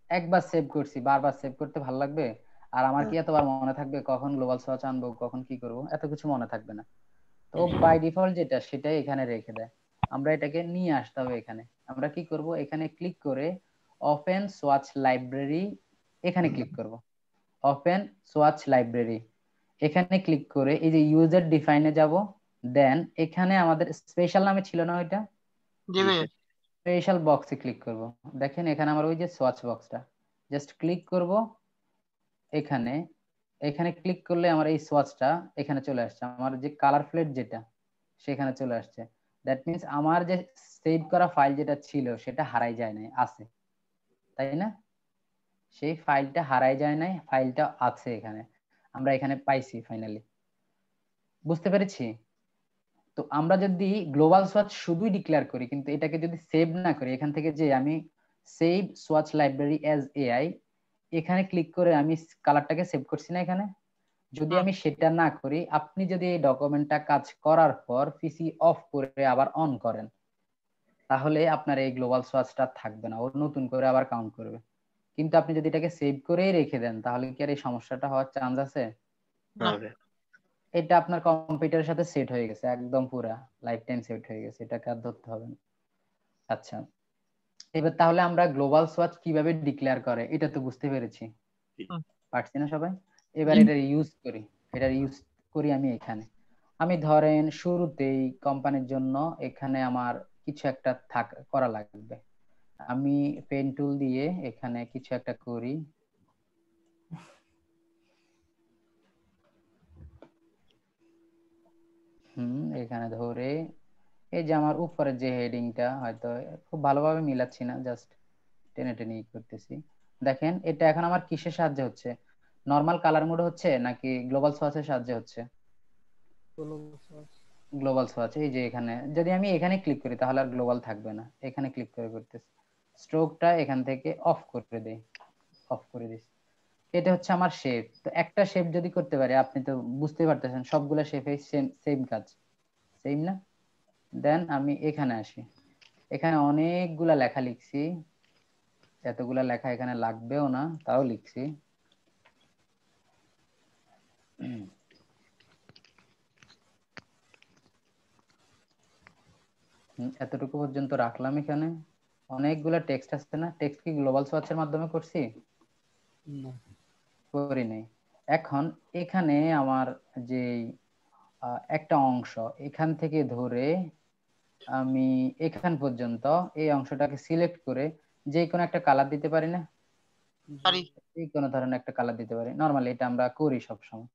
একবার সেভ করছি, বারবার সেভ করতে ভালো লাগবে? আর আমার কি এতবার মনে থাকবে কখন গ্লোবাল সোয়াচ আনবো, কখন কি করব, এত কিছু মনে থাকবে না। তো বাই ডিফল্ট যেটা সেটাই এখানে রেখে দেয়, আমরা এটাকে নিয়ে আসতে হবে এখানে। আমরা কি করব, এখানে ক্লিক করে ওপেন সোয়াচ লাইব্রেরি, এখানে ক্লিক করব, ওপেন সোয়াচ লাইব্রেরি, এখানে ক্লিক করে এই যে ইউজার ডিফাইনে যাব, দেন এখানে আমাদের স্পেশাল নামে ছিল না ওইটা, জি ভাইয়া। স্পেশাল বক্সে ক্লিক করব। দেখেন এখানে আমার ওই যে সোয়াচ বক্সটা, জাস্ট ক্লিক করব এখানে, এখানে ক্লিক করলে আমার এই সোয়াচটা এখানে চলে আসছে, আমার যে কালার ফ্লেট যেটা সেখানে চলে আসছে। দ্যাট মিন্স আমার যে সেভ করা ফাইল যেটা ছিল সেটা হারাই যায় নাই, আছে, তাই না? সেই ফাইলটা হারাই যায় নাই, ফাইলটা আছে এখানে, আমরা এখানে পাইছি ফাইনালি। বুঝতে পেরেছি? তো আমরা যদি গ্লোবাল সোয়াচ শুধুই ডিক্লেয়ার করি কিন্তু এটাকে যদি সেভ না করি, এখান থেকে যে আমি save swatch library as AI এখানে ক্লিক করে আমি কালারটাকে সেভ করছি না এখানে, যদি আমি সেটা না করি, আপনি যদি এই ডকুমেন্টটা কাজ করার পর পিসি অফ করে আবার অন করেন, তাহলে আপনার এই গ্লোবাল সোয়াচটা থাকবে না, ও নতুন করে আবার কাউন্ট করবে। কিন্তু আপনি যদি এটাকে সেভ করেই রেখে দেন তাহলে কি আর এই সমস্যাটা হওয়ার চান্স আছে? এটা আপনার কম্পিউটারের সাথে সেট হয়ে গেছে, একদম পুরা লাইফ টাইম সেট হয়ে গেছে, এটাকে আর ধরতে হবে না। আচ্ছা, এবার তাহলে আমরা গ্লোবাল সোয়াচ কিভাবে ডিক্লেয়ার করে এটা তো বুঝতে পেরেছি, পারছি না সবাই? এবার এটা ইউজ করি, এটা ইউজ করি আমি এখানে। আমি ধরেন শুরুতেই কোম্পানির জন্য এখানে আমার কিছু একটা করা লাগবে, আমি পেন টুল দিয়ে এখানে কিছু একটা করি, এখানে ধরে এই যে আমার উপরের যে হেডিংটা হয়তো খুব ভালোভাবে মিলাচ্ছি না, জাস্ট টেনে টেনে করতেছি। দেখেন এটা এখন আমার কিসের সাহায্যে হচ্ছে, নরমাল কালার মোড হচ্ছে নাকি গ্লোবাল সোয়াচের সাহায্যে হচ্ছে? Global swatch. এই যে এখানে যদি আমি এখানে ক্লিক করি তাহলে আর গ্লোবাল থাকবে না, এখানে ক্লিক করে করতেছি, স্ট্রোকটা এখান থেকে অফ করে দেই, অফ করে দিছি। এটা হচ্ছে আমার শেপ। তো একটা শেপ যদি করতে পারি, আপনি তো বুঝতে পারতেছেন সবগুলা শেপে সেম সেম কাজ, সেম না? দেন আমি এখানে আসি, এখানে অনেকগুলা লেখা লিখছি, এতগুলা লেখা এখানে লাগবেও না, তাও লিখছি। এতটুকু পর্যন্ত রাখলাম, এখানে অনেকগুলা টেক্সট আছে না, টেক্সট কি গ্লোবাল সোয়াচের মাধ্যমে করছি? করি নাই। এখন এখানে আমার যে একটা অংশ এখান থেকে ধরে আমি এখান পর্যন্ত এই অংশটাকে সিলেক্ট করে যে কোনো একটা কালার দিতে পারি না? যে কোনো ধরনের একটা কালার দিতে পারি, নরমালি এটা আমরা করি সব সময়।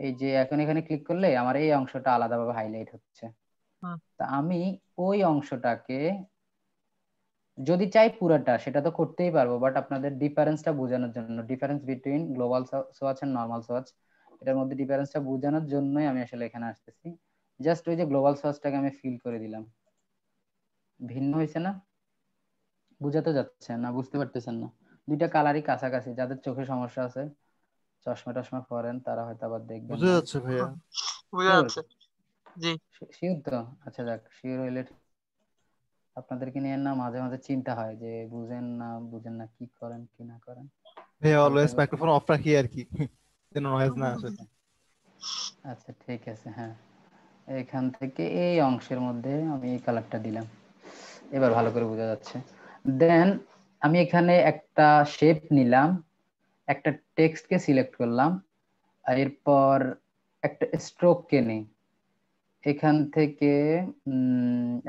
এই যে এখন এখানে ক্লিক করলে আমার এই অংশটা আলাদাভাবে হাইলাইট হচ্ছে। তা আমি ওই অংশটাকে যদি চাই পুরোটা সেটা তো করতেই পারবো, বাট আপনাদের ডিফারেন্সটা বোঝানোর জন্য, difference between global swatch and normal swatch, এটার মধ্যে ডিফারেন্সটা বোঝানোর জন্যই আমি আসলে এখানে আসতেছি। জাস্ট ওই যে গ্লোবাল সোয়াচটাকে আমি ফিল করে দিলাম, ভিন্ন হয়েছে না? বুঝাতে যাচ্ছে না, বুঝতে পারতেছেন না? দুইটা কালারই কাছাকাছি। যাদের চোখে সমস্যা আছে, চশমা টশমা পরেন, তারা হয়তো আবার দেখবেন বুঝা না। যাচ্ছে ভাইয়া। বুঝা যাচ্ছে। জি শিওর তো? আচ্ছা যাক, শিওর হইলে আপনাদেরকে নিয়ে না মাঝে মাঝে চিন্তা হয় যে বুঝেন না কি করেন কি না করেন। ভাইয়া হালকা অলওয়েজ করে মাইক্রোফোন অফ রাখি আর কি, যেন নয়েজ না আসে। আচ্ছা আচ্ছা, ঠিক আছে। হ্যাঁ, এখান থেকে এই অংশের মধ্যে আমি এই কালারটা দিলাম, এবার ভালো করে বোঝা যাচ্ছে। দেন আমি এখানে একটা শেপ নিলাম, একটা টেক্সটকে সিলেক্ট করলাম, আর এরপর একটা স্ট্রোককে নিই। এখান থেকে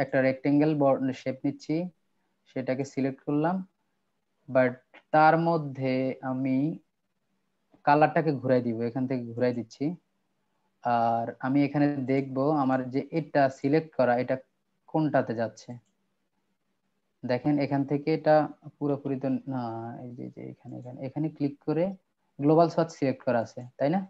একটা রেক্টেঙ্গেল শেপ নিচ্ছি, সেটাকে সিলেক্ট করলাম, বাট তার মধ্যে আমি কালারটাকে ঘুরাই দিব, এখান থেকে ঘুরাই দিচ্ছি। আর আমি এখানে দেখব আমার যে এটা সিলেক্ট করা, এটা কোনটাতে যাচ্ছে। দেখেন এখান থেকে এটা পুরোপুরি তো না, এই যে যে এখানে এখানে এখানে ক্লিক করে গ্লোবাল সোয়াচ সিলেক্ট করা আছে, তাই না?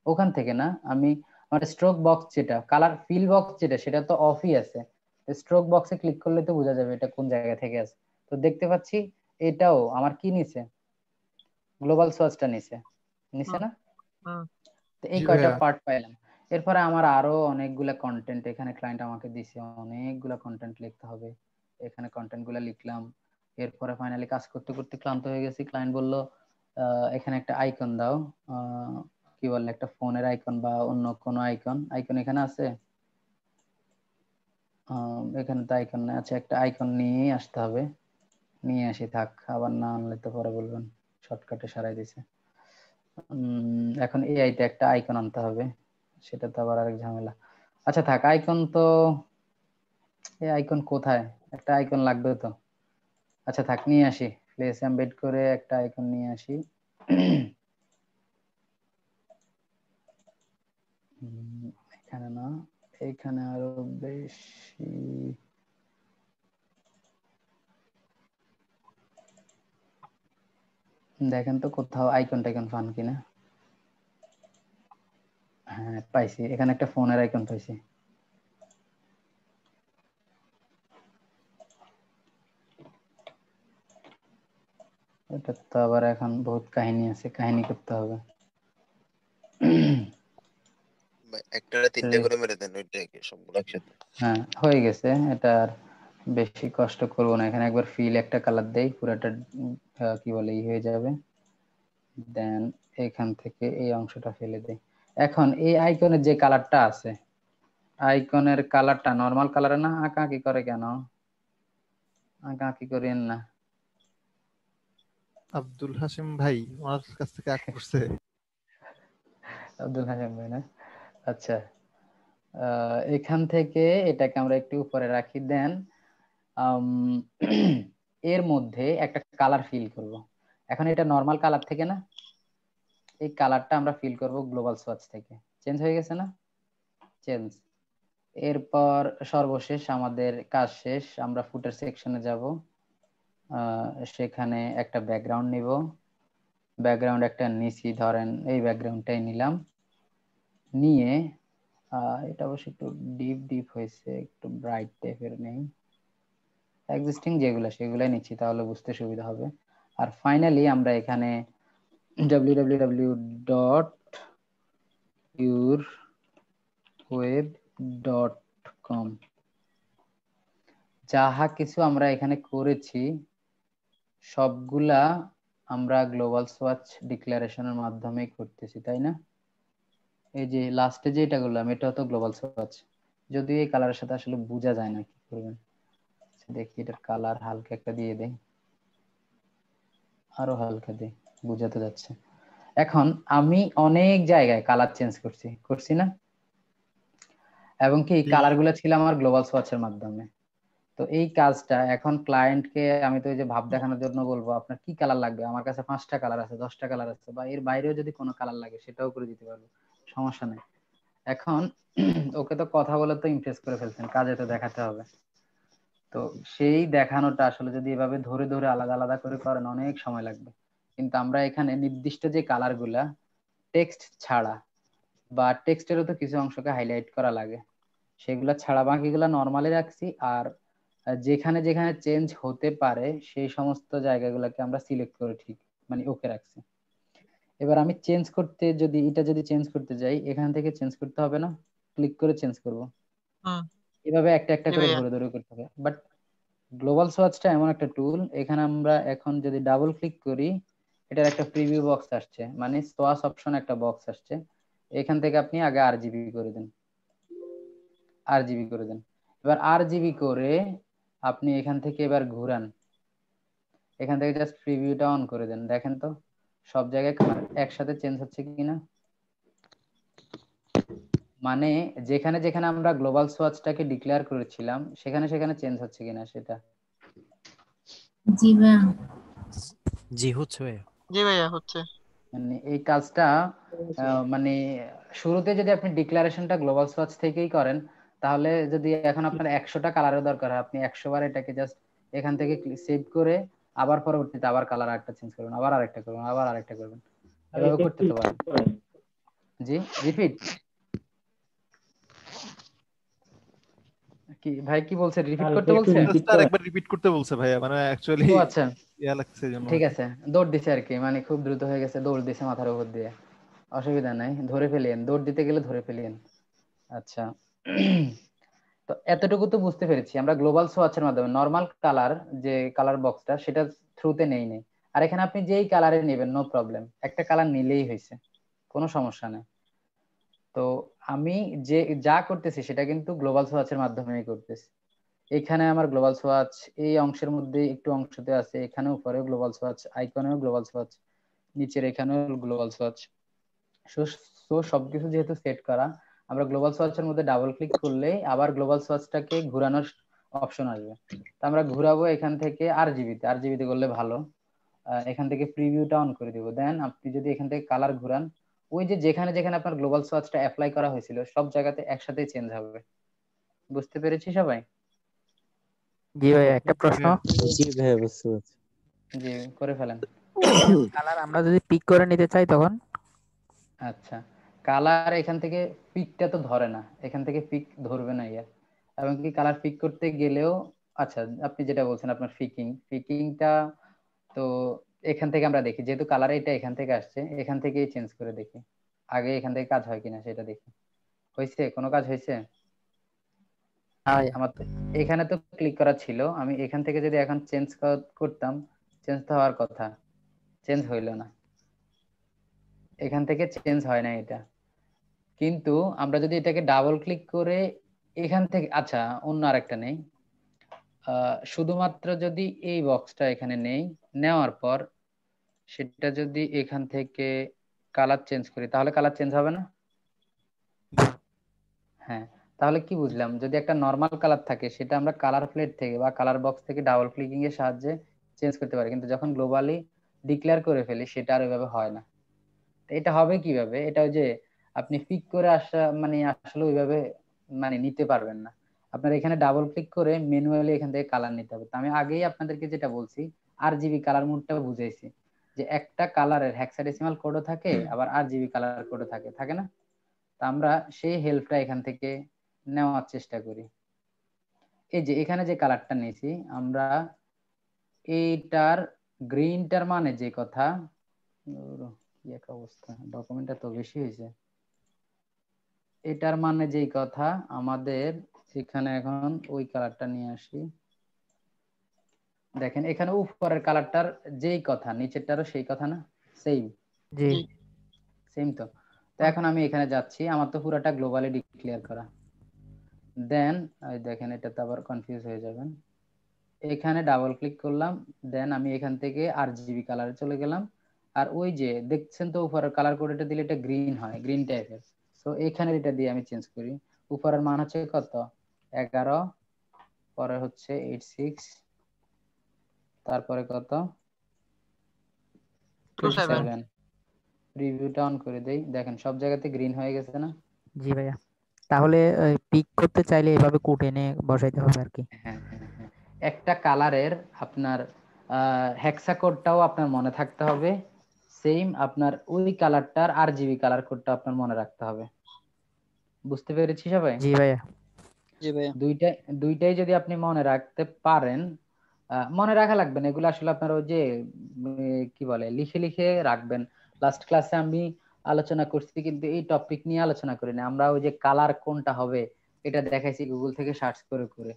ওখান থেকে না, আমি আমার স্ট্রোক বক্স যেটা, কালার ফিল বক্স যেটা, সেটা তো অফই আছে। স্ট্রোক বক্সে ক্লিক করলে তো বোঝা যাবে এটা কোন জায়গা থেকে আছে। তো দেখতে পাচ্ছি এটাও আমার কি নিছে, গ্লোবাল সোয়াচটা নিছে, নিছে হুম না? হুম তো এই জি কয়টা ভাইয়া। পার্ট পাইলাম। এরপরে আমার আরো অনেকগুলা কন্টেন্ট এখানে ক্লায়েন্ট আমাকে দিছে, অনেকগুলা কন্টেন্ট লিখতে হবে। এখানে কন্টেন্ট গুলা লিখলাম। এরপরে ফাইনালি কাজ করতে করতে ক্লান্ত হয়ে গেছি। ক্লায়েন্ট বলল এখানে একটা আইকন দাও, আহ, কি বলে, একটা ফোনের আইকন বা অন্য কোনো আইকন। আইকন এখানে আছে? এখানে তো আইকন না। আচ্ছা, একটা আইকন নিয়ে আসতে হবে। নিয়ে আসি, থাক, আবার না আনলে তো পরে বলবেন শর্টকাটে সারাই দিছে। এখন এআইতে একটা আইকন আনতে হবে, সেটা তো আবার আরেক ঝামেলা। আচ্ছা থাক, আইকন তো, এই আইকন কোথায়, একটা আইকন লাগবে তো। আচ্ছা থাক, নিয়ে আসি, প্লেস এমবেড করে একটা আইকন নিয়ে আসি। এখানে না, এইখানে আরো বেশি। দেখেন তো কোথাও আইকন টাইকন পান কিনা। হ্যাঁ পাইছি, এখানে একটা ফোনের আইকন পাইছি। এটা তো আবার এখন বহুত কাহিনী আছে, কাহিনী করতে হবে। একটা তিনটা করে মেরে দেন, ওইটা সবগুলো একসাথে। হ্যাঁ হয়ে গেছে, এটা আর বেশি কষ্ট করবো না। এখানে একবার ফিল একটা কালার দেই, পুরাটা কি বলে ই হয়ে যাবে। দেন এখান থেকে এই অংশটা ফেলে দেই। এখন এই আইকনের যে কালারটা আছে, আইকনের কালারটা নরমাল কালারে না, আঁকা কি করে কেন? আঁকা কি করেন না? আব্দুল হাসিম ভাই ওনার কাছ থেকে আগ করছে। আব্দুল হাসিম ভাই না? আচ্ছা, এখান থেকে এটাকে আমরা একটু উপরে রাখি। দেন এর মধ্যে একটা কালার ফিল করব। এখন এটা নরমাল কালার থেকে না, এই কালারটা আমরা ফিল করব গ্লোবাল সোয়াচ থেকে। চেঞ্জ হয়ে গেছে না? চেঞ্জ। এরপর সর্বশেষ আমাদের কাজ শেষ, আমরা ফুটার সেকশনে যাব। সেখানে একটা ব্যাকগ্রাউন্ড নিব। ব্যাকগ্রাউন্ড একটা নিচি, ধরেন এই ব্যাকগ্রাউন্ডটাই নিলাম। নিয়ে এটা অবশ্য একটু ডিপ ডিপ হয়েছে, একটু ব্রাইট টাইপের নেই। এক্সিস্টিং যেগুলো সেগুলাই নিচ্ছি, তাহলে বুঝতে সুবিধা হবে। আর ফাইনালি আমরা এখানে www.yourweb.com যাহা কিছু আমরা এখানে করেছি সবগুলা আমরা গ্লোবাল সোয়াচ ডিক্লারেশনের মাধ্যমে করতেছি, তাই না? এই যে লাস্টে যেটা করলাম এটা তো গ্লোবাল সোয়াচ, যদিও এই কালারের সাথে আসলে বোঝা যায় না, কি করবেন। দেখি এটার কালার হালকা একটা দিয়ে দেই, আরো হালকা দিই, বোঝাতে যাচ্ছে। এখন আমি অনেক জায়গায় কালার চেঞ্জ করছি, করছি না? এবং কি কালার গুলো ছিল আমার গ্লোবাল সোয়াচের মাধ্যমে। তো এই কাজটা এখন ক্লায়েন্টকে আমি তো এই যে ভাব দেখানোর জন্য বলবো আপনার কি কালার লাগবে, আমার কাছে 5টা কালার আছে, 10টা কালার আছে, বা এর বাইরেও যদি কোনো কালার লাগে সেটাও করে দিতে পারবো, সমস্যা নেই। এখন ওকে তো কথা বলে তো ইমপ্রেস করে ফেলছেন, কাজে তো দেখাতে হবে। তো সেই দেখানোটা আসলে যদি এভাবে ধরে ধরে আলাদা আলাদা করে করেন অনেক সময় লাগবে। কিন্তু আমরা এখানে নির্দিষ্ট যে কালার গুলা টেক্সট ছাড়া, বা টেক্সটেরও তো কিছু অংশকে হাইলাইট করা লাগে, সেগুলা ছাড়া বাকিগুলা নর্মালি রাখছি। আর যেখানে যেখানে চেঞ্জ হতে পারে সেই সমস্ত জায়গাগুলোকে আমরা সিলেক্ট করে ঠিক মানে ওকে রাখছি। এবার আমি চেঞ্জ করতে যদি চেঞ্জ করতে যাই, এখান থেকে চেঞ্জ করতে হবে না, ক্লিক করে চেঞ্জ করব। এভাবে একটা একটা জি করে ভাইয়া। ধরে ধরে করতে হবে। বাট গ্লোবাল সোয়াচটা এমন একটা টুল, এখানে আমরা এখন যদি ডাবল ক্লিক করি, এটার একটা প্রিভিউ বক্স আসছে, মানে সোয়াচ অপশন একটা বক্স আসছে। এখান থেকে আপনি আগে আরজিবি করে দেন, আরজিবি করে দেন। এবার আরজিবি করে আপনি এখান থেকে এবার ঘুরান, এখান থেকে জাস্ট প্রিভিউটা অন করে দেন। দেখেন তো সব জায়গায় কালার একসাথে চেঞ্জ হচ্ছে কিনা, মানে যেখানে যেখানে আমরা গ্লোবাল সোয়াচটাকে ডিক্লেয়ার করেছিলাম সেখানে সেখানে চেঞ্জ হচ্ছে কিনা সেটা। জি ভাইয়া। জি হচ্ছে ভাইয়া। জি ভাইয়া হচ্ছে। মানে এই কাজটা মানে শুরুতে যদি আপনি ডিক্লারেশনটা গ্লোবাল সোয়াচ থেকেই করেন, তাহলে যদি এখন আপনার 100টা কালারের দরকার হয়, আপনি 100 বার এটাকে জাস্ট এখান থেকে সেভ করে আবার পরবর্তীতে আবার কালার আরেকটা চেঞ্জ করবেন, আবার আরেকটা করবেন, আবার আরেকটা করবেন, এভাবে করতে তো পারেন। জি রিপিট কি ভাই কি বলছে, রিপিট করতে বলছে? আরেকবার রিপিট করতে বলছে ভাইয়া, মানে অ্যাকচুয়ালি ও আচ্ছা ইয়া লাগছে জন্য। ঠিক আছে, দৌড় দিছে আর কি, মানে খুব দ্রুত হয়ে গেছে, দৌড় দিছে মাথার উপর দিয়ে, অসুবিধা নাই, ধরে ফেলিয়েন, দৌড় দিতে গেলে ধরে ফেলিয়েন। আচ্ছা তো এতটুকু তো বুঝতে পেরেছি, আমরা গ্লোবাল সোয়াচের মাধ্যমে নরমাল কালার যে কালার বক্সটা সেটা থ্রুতে নেই। আর এখানে আপনি যেই কালারে নেবেন নো প্রবলেম, একটা কালার নিলেই হয়েছে, কোনো সমস্যা নেই। তো আমি যে যা করতেছি সেটা কিন্তু গ্লোবাল সোয়াচের মাধ্যমেই করতেছি। এখানে আমার গ্লোবাল সোয়াচ এই অংশের মধ্যে একটু অংশতে আছে, এখানে উপরেও গ্লোবাল সোয়াচ, আইকনেও গ্লোবাল সোয়াচ, নিচের এখানেও গ্লোবাল সোয়াচ। সো সবকিছু যেহেতু সেট করা, আমরা গ্লোবাল সোয়াচের মধ্যে ডাবল ক্লিক করলে আবার গ্লোবাল সোয়াচটাকে ঘোরানোর অপশন আসবে। তো আমরা ঘুরাবো এখান থেকে আরজিবিতে করলে ভালো। এখান থেকে প্রিভিউটা অন করে দিব। দেন আপনি যদি এখান থেকে কালার ঘুরান, ওই যে যেখানে যেখানে আপনার গ্লোবাল সোয়াচটা অ্যাপ্লাই করা হয়েছিল সব জায়গাতে একসাথে চেঞ্জ হবে। বুঝতে পেরেছি সবাই? জি ভাই, একটা প্রশ্ন। জি ভাইয়া বুঝতে পারছি। জি করে ফেলেন। কালার আমরা যদি পিক করে নিতে চাই তখন? আচ্ছা কালার এখান থেকে পিকটা তো ধরে না, এখান থেকে পিক ধরবে না ইয়ার, এবং কি কালার পিক করতে গেলেও, আচ্ছা আপনি যেটা বলছেন আপনার পিকিংটা তো এখান থেকে আমরা দেখি, যেহেতু কালার এটা এখান থেকে আসছে, এখান থেকেই চেঞ্জ করে দেখি, আগে এখান থেকে কাজ হয় কিনা সেটা দেখি। হয়েছে, কোনো কাজ হয়েছে? আমার তো এখানে তো ক্লিক করা ছিল, আমি এখান থেকে যদি এখন চেঞ্জ করতাম, চেঞ্জ তো হওয়ার কথা, চেঞ্জ হইলো না, এখান থেকে চেঞ্জ হয় না এটা। কিন্তু আমরা যদি এটাকে ডাবল ক্লিক করে এখান থেকে, আচ্ছা অন্য আরেকটা নেই, শুধুমাত্র যদি এই বক্সটা এখানে নেই, নেওয়ার পর সেটা যদি এখান থেকে কালার চেঞ্জ করি, তাহলে কালার চেঞ্জ হবে না? হ্যাঁ, তাহলে কি বুঝলাম, যদি একটা নর্মাল কালার থাকে সেটা আমরা কালার প্লেট থেকে বা কালার বক্স থেকে ডাবল ক্লিকিং এর সাহায্যে চেঞ্জ করতে পারি, কিন্তু যখন গ্লোবালি ডিক্লেয়ার করে ফেলি সেটা আর ওইভাবে হয় না। তো এটা হবে কিভাবে, এটা ওই যে আপনি পিক করে আসা মানে আসলে ওইভাবে মানে নিতে পারবেন না, আপনার এখানে ডাবল ক্লিক করে ম্যানুয়ালি এখান থেকে কালার নিতে হবে। তো আমি আগেই আপনাদেরকে যেটা বলছি আরজিবি কালার মোডটা বুঝাইছি, যে একটা কালারের হেক্সাডেসিমাল কোডও থাকে আবার আরজিবি কালার কোডও থাকে, থাকে না? তা আমরা সেই হেল্পটা এখান থেকে নেওয়ার চেষ্টা করি। এই যে এখানে যে কালারটা নিয়েছি আমরা, এইটার গ্রিনটার মানে যে কথা, কি এক অবস্থা, ডকুমেন্টটা তো বেশি হয়েছে, এটার মানে যেই কথা আমাদের এখানে এখন ওই কালারটা নিয়ে আসি। দেখেন এখানে উপরের কালারটার যেই কথা নিচেরটারও সেই কথা না, সেম জি সেম। তো এখন আমি এখানে যাচ্ছি, আমার তো পুরোটা গ্লোবালি ডিক্লেয়ার করা। দেন দেখেন এটা তো আবার কনফিউজ হয়ে যাবেন, এখানে ডাবল ক্লিক করলাম, দেন আমি এখান থেকে আরজিবি কালারে চলে গেলাম, আর ওই যে দেখছেন তো উপরের কালার কোড, এটা দিলে এটা গ্রিন হয়, গ্রিন টাইপের। সো এখানে এটা দিয়ে আমি চেঞ্জ করি, উপরের মান হচ্ছে কত 11, পরে হচ্ছে 86, তারপরে কত 27, রিভিউটা অন করে দেই, দেখেন সব জায়গাতে গ্রিন হয়ে গেছে না? জি ভাইয়া, তাহলে পিক করতে চাইলে এভাবে কোড এনে বসাইতে হবে আর কি। হ্যাঁ হ্যাঁ হ্যাঁ, একটা কালারের আপনার হেক্সা কোডটাও আপনার মনে থাকতে হবে, সেম আপনার ওই কালারটার আরজিবি কালার কোডটা আপনার মনে রাখতে হবে। বুঝতে পেরেছি সবাই? জি ভাইয়া। জি ভাইয়া। দুইটাই যদি আপনি মনে রাখতে পারেন, মনে রাখা লাগবে না এগুলো আসলে আপনার ওই যে কি বলে লিখে লিখে রাখবেন। লাস্ট ক্লাসে আমি আলোচনা করছি কিন্তু এই টপিক নিয়ে আলোচনা করিনি, আমরা ওই যে কালার কোনটা হবে এটা দেখাইছি গুগল থেকে সার্চ করে করে।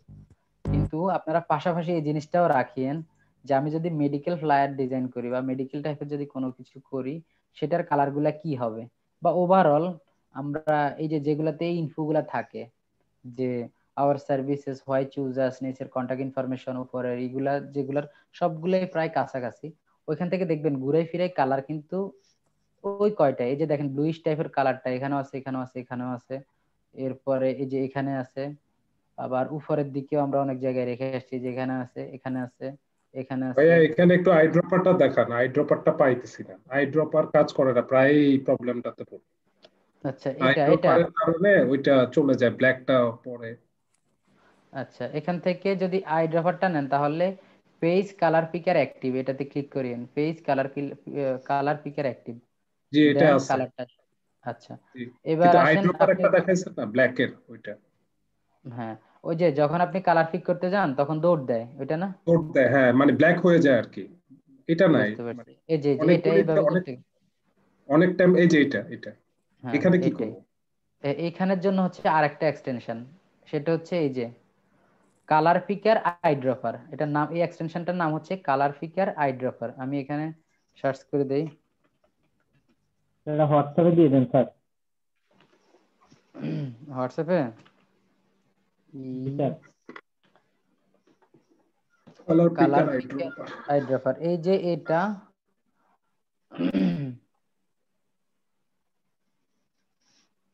কিন্তু আপনারা পাশাপাশি এই জিনিসটাও রাখিয়েন যে আমি যদি মেডিকেল ফ্লায়ার ডিজাইন করি বা মেডিকেল টাইপের যদি কোনো কিছু করি সেটার কালার গুলা কি হবে, বা ওভারঅল আমরা এই যে যেগুলাতে এই ইনফোগুলা থাকে যে আওয়ার সার্ভিসেস হোয়াই চুজ আস, নিচের কন্টাক্ট ইনফরমেশন উপরের এইগুলা যেগুলার সবগুলাই প্রায় কাছাকাছি। ওইখান থেকে দেখবেন ঘুরে ফিরে কালার কিন্তু ওই কয়টা, এই যে দেখেন ব্লুইশ টাইপের কালারটা এখানেও আছে এখানেও আছে এখানেও আছে, এরপরে এই যে এখানে আছে, আবার উপরের দিকেও আমরা অনেক জায়গায় রেখে আসছি যে এখানে আছে এখানে আছে এখানে আছে। ভাইয়া এখানে একটু আইড্রপারটা দেখান, আইড্রপারটা পাইতেছি না, আইড্রপার কাজ করে না, প্রায় এই প্রবলেমটাতে পড়ে। আচ্ছা এটা আইড্রপারের কারণে ওইটা চলে যায়, ব্ল্যাকটা পরে। আচ্ছা এখান থেকে যদি আই ড্রপারটা নেন তাহলে পেজ কালার পিকার অ্যাক্টিভ এটাতে ক্লিক করেন, পেজ কালার পিকার অ্যাক্টিভ জি এটা দেন আছে। কালারটা। আচ্ছা জি, এবার কিন্তু আসেন আইড্রপার আপনি, একটা দেখাইছে না ব্ল্যাকের ওইটা। হ্যাঁ ওই যে যখন আপনি কালার পিক করতে যান তখন দৌড় দেয় ওইটা না? কোড দেয়, হ্যাঁ মানে ব্ল্যাক হয়ে যায় আর কি। এটা নাই বুঝতে পারছি, মানে এই যে এটা অনেকগুলো এইভাবে অনেক করতে, অনেক টাইম। এই যে এটা হ্যাঁ এখানে কি এটাই। করব? এইখানের জন্য হচ্ছে আরেকটা এক্সটেনশন, সেটা হচ্ছে এই যে কালার পিকার আই ড্রপার, এটার নাম, এই এক্সটেনশনটার নাম হচ্ছে কালার পিকার আই ড্রপার। আমি এখানে সার্চ করে দেই, এটা হোয়াটসঅ্যাপে দিয়ে দেন স্যার। হোয়াটসঅ্যাপে sir colour পিকার colour পিকার eyedropper. I dropper, এই যে এটা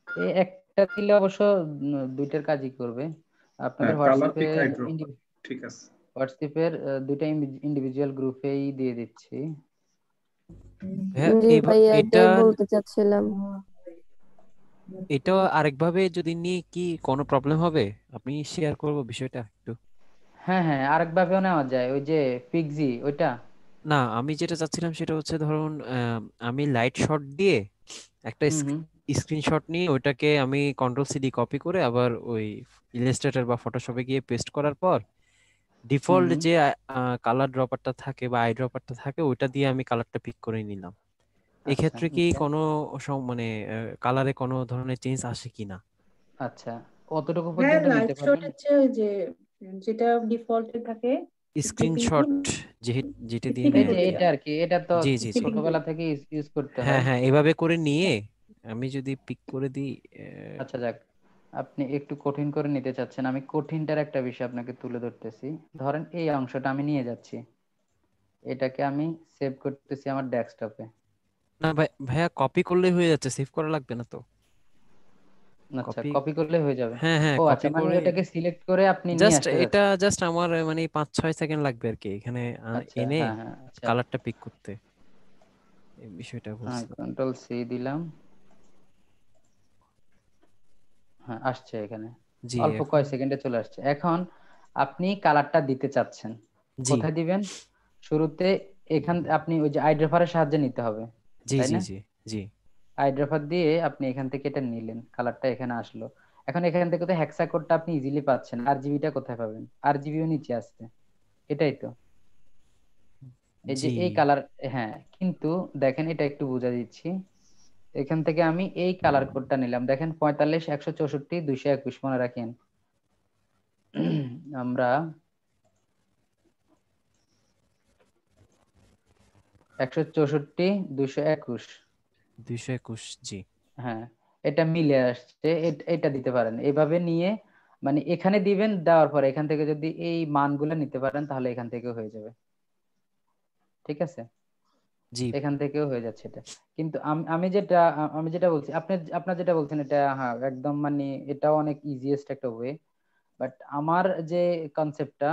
এই একটা দিলে অবশ্য দুইটার কাজই করবে। আপনাদের হ্যাঁ কালার হোয়াটসঅ্যাপে পিক আইড্রপার, ঠিক আছে। হোয়াটসঅ্যাপের দুইটা ইন্ডিভিজুয়াল গ্রুপেই দিয়ে দিচ্ছি। হ্যাঁ জি ভাইয়া এটা এটাই বলতে চাচ্ছিলাম। এটা আরেকভাবে যদি নিয়ে কি কোনো প্রবলেম হবে? আপনি শেয়ার করব বিষয়টা একটু। হ্যাঁ হ্যাঁ আরেকভাবেও নেওয়া যায়, ওই যে পিক্সি ওইটা। না, আমি যেটা চাচ্ছিলাম সেটা হচ্ছে ধরুন আমি লাইট শট দিয়ে একটা হুম স্ক্রিনশট নিয়ে ওইটাকে আমি কন্ট্রোল-সি কপি করে আবার ওই ইলাস্ট্রেটর বা ফটোশপে গিয়ে পেস্ট করার পর ডিফল্ট হুম যে কালার ড্রপারটা থাকে বা আই ড্রপারটা থাকে ওইটা দিয়ে আমি কালারটা পিক করে নিলাম। আচ্ছা এক্ষেত্রে কি কোনো মানে কালারে কোনো ধরনের চেঞ্জ আসে কিনা? আচ্ছা অতটুকু হ্যাঁ পর্যন্ত লাইট নিতে শট পারবেন। হচ্ছে ওই যে যেটা ডিফল্টে থাকে, কিন্তু স্ক্রিনশট যেটা দিয়ে সিপি এই নেয় যে আর কি। এটা আর কি, এটা তো জি জি জি সিপিং টুল। ছোটবেলা থেকে ইউজ করতে হ্যাঁ হয়। হ্যাঁ, এভাবে করে নিয়ে আমি যদি পিক করে দিই আচ্ছা যাক, আপনি একটু কঠিন করে নিতে চাচ্ছেন, আমি কঠিনটার একটা বিষয় আপনাকে তুলে ধরতেছি। ধরেন এই অংশটা আমি নিয়ে যাচ্ছি, এটাকে আমি সেভ করতেছি আমার ডেস্কটপে। না ভাইয়া কপি করলেই হয়ে যাচ্ছে, সেভ করা লাগবে না তো? আচ্ছা কপি, কপি করলে হয়ে যাবে। হ্যাঁ হ্যাঁ ও আচ্ছা কপি মানে করে ওটাকে সিলেক্ট করে আপনি নিয়ে জাস্ট আসতে এটা যাচ্ছেন। জাস্ট আমার মানে 5-6 সেকেন্ড লাগবে আর কি এখানে আচ্ছা এনে হ্যাঁ হ্যাঁ আচ্ছা, কালারটা পিক করতে, এই বিষয়টা হ্যাঁ বলছিলাম। কন্ট্রোল-সি দিলাম, হ্যাঁ আসছে এখানে, জি অল্প এখন কয়েক সেকেন্ডে চলে আসছে। এখন আপনি কালারটা দিতে চাচ্ছেন, জি কোথায় দিবেন? শুরুতে এখান আপনি ওই যে আই ড্রপারের সাহায্যে নিতে হবে, জি তাই জি না? জি জি আই ড্রপার দিয়ে আপনি এখান থেকে এটা নিলেন, কালারটা এখানে আসলো। এখন এখান থেকে তো হেক্সা কোডটা আপনি ইজিলি পাচ্ছেন, আরজিবিটা কোথায় পাবেন? আরজিবিও নিচে আসছে, এটাই তো এই যে জি এই কালার। হ্যাঁ কিন্তু দেখেন এটা একটু বুঝা দিচ্ছি, এখান থেকে আমি এই কালার কোডটা নিলাম, দেখেন 45 164 221 মনে রাখেন। আমরা 164 221, 221 জি হ্যাঁ এটা মিলে আসছে, এটা দিতে পারেন এইভাবে নিয়ে, মানে এখানে দিবেন, দেওয়ার পরে এখান থেকে যদি এই মানগুলো নিতে পারেন তাহলে এখান থেকে হয়ে যাবে, ঠিক আছে? জি এখান থেকেও হয়ে যাচ্ছে এটা। কিন্তু আমি যেটা বলছি, আপনার যেটা বলছেন এটা হ্যাঁ একদম মানে এটাও অনেক ইজিয়েস্ট একটা ওয়ে, বাট আমার যে কনসেপ্টটা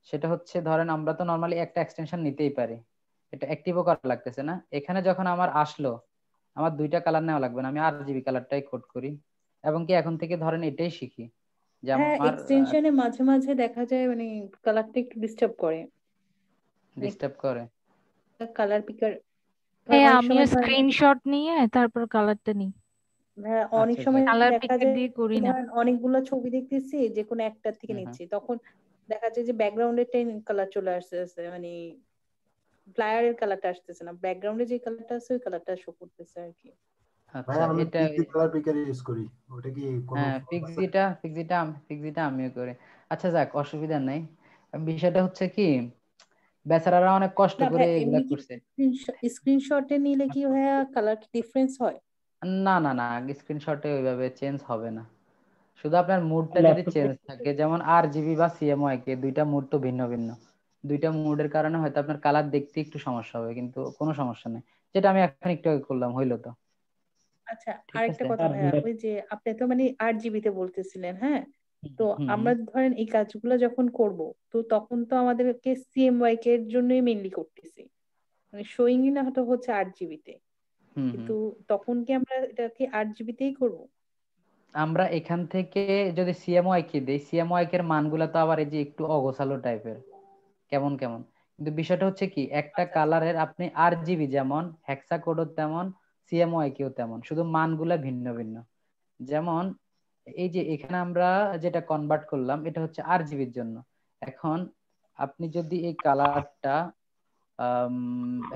সেটা হচ্ছে ধরেন আমরা তো নরমালি একটা এক্সটেনশন নিতেই পারি, এটা অ্যাক্টিভও করা লাগতেছে না। এখানে যখন আমার আসলো আমার দুইটা কালার নেওয়া লাগবে না, আমি আরজিবি কালারটাই কোড করি, এবং কি এখন থেকে ধরেন এটাই শিখি যে হ্যাঁ আমার এক্সটেনশনে মাঝে মাঝে দেখা যায় মানে কালারটা একটু ডিস্টার্ব করে, মানে ডিস্টার্ব করে। কালার পিকার হ্যাঁ অনেক আমিও সময় ধরেন। স্ক্রিনশট নিয়ে তারপর কালারটা নিই। হ্যাঁ, অনেক আচ্ছা সময় যাক। কালার দেখা পিকার যায় দিয়ে করি না। ধরেন অনেকগুলো ছবি দেখতেছি, যে কোনো একটার থেকে হুম হুম নিচ্ছি, তখন দেখা যায় যে ব্যাকগ্রাউন্ডের কালার চলে আসতেছে, মানে ফ্লায়ারের কালারটা আসতেছে না, ব্যাকগ্রাউন্ডে যে কালারটা আছে ওই কালারটা শো করতেছে আর কি। ভাই আচ্ছা আমি এটা পিক্সি কালার পিকার ইউজ করি, ওটা কি কোনো হ্যাঁ প্রবলেম আছে? পিক্সিটা আমিও করি। আচ্ছা যাক, অসুবিধা নাই। বিষয়টা হচ্ছে কি, বেচারারা অনেক কষ্ট না করে ভাই, এগুলা এমনি কি করছে। স্ক্রিনশটে নিলে কি ভাইয়া কালার কি ডিফারেন্স হয়? না না না, স্ক্রিনশটে ওইভাবে চেঞ্জ হবে না। শুধু আপনার মুডটা যদি ল্যাপটপে চেঞ্জ থাকে, যেমন RGB বা CMYK দুইটা মুড তো ভিন্ন ভিন্ন, দুইটা মুডের কারণে হয়তো আপনার কালার দেখতে একটু সমস্যা হবে, কিন্তু কোনো সমস্যা নেই। যেটা আমি এখন একটু আগে করলাম, হইলো তো। আচ্ছা, ঠিক আরেকটা আছে। কথা আর ভাইয়া, ওই যে আপনি তো মানে 8 GB তে বলতেছিলেন, হ্যাঁ, তো হুম আমরা ধরেন এই কাজগুলো যখন করব, তো তখন তো আমাদেরকে CMYK এর জন্যই মেইনলি করতেছি, মানে শোয়িং না হয়তো হচ্ছে 8 GB তে, হুম হুম কিন্তু তখন কি আমরা এটাকে 8 GB তেই করবো? আমরা এখান থেকে যদি CMYK দেই, CMYK এর মানগুলা তো আবার এই যে একটু অগোছালো টাইপের, কেমন কেমন। কিন্তু বিষয়টা হচ্ছে কি, একটা আচ্ছা কালারের আপনি RGB যেমন, হেক্সা কোডও তেমন, CMYKও তেমন, শুধু মানগুলা ভিন্ন ভিন্ন। যেমন এই যে এখানে আমরা যেটা কনভার্ট করলাম, এটা হচ্ছে RGBর জন্য। এখন আপনি যদি এই কালারটা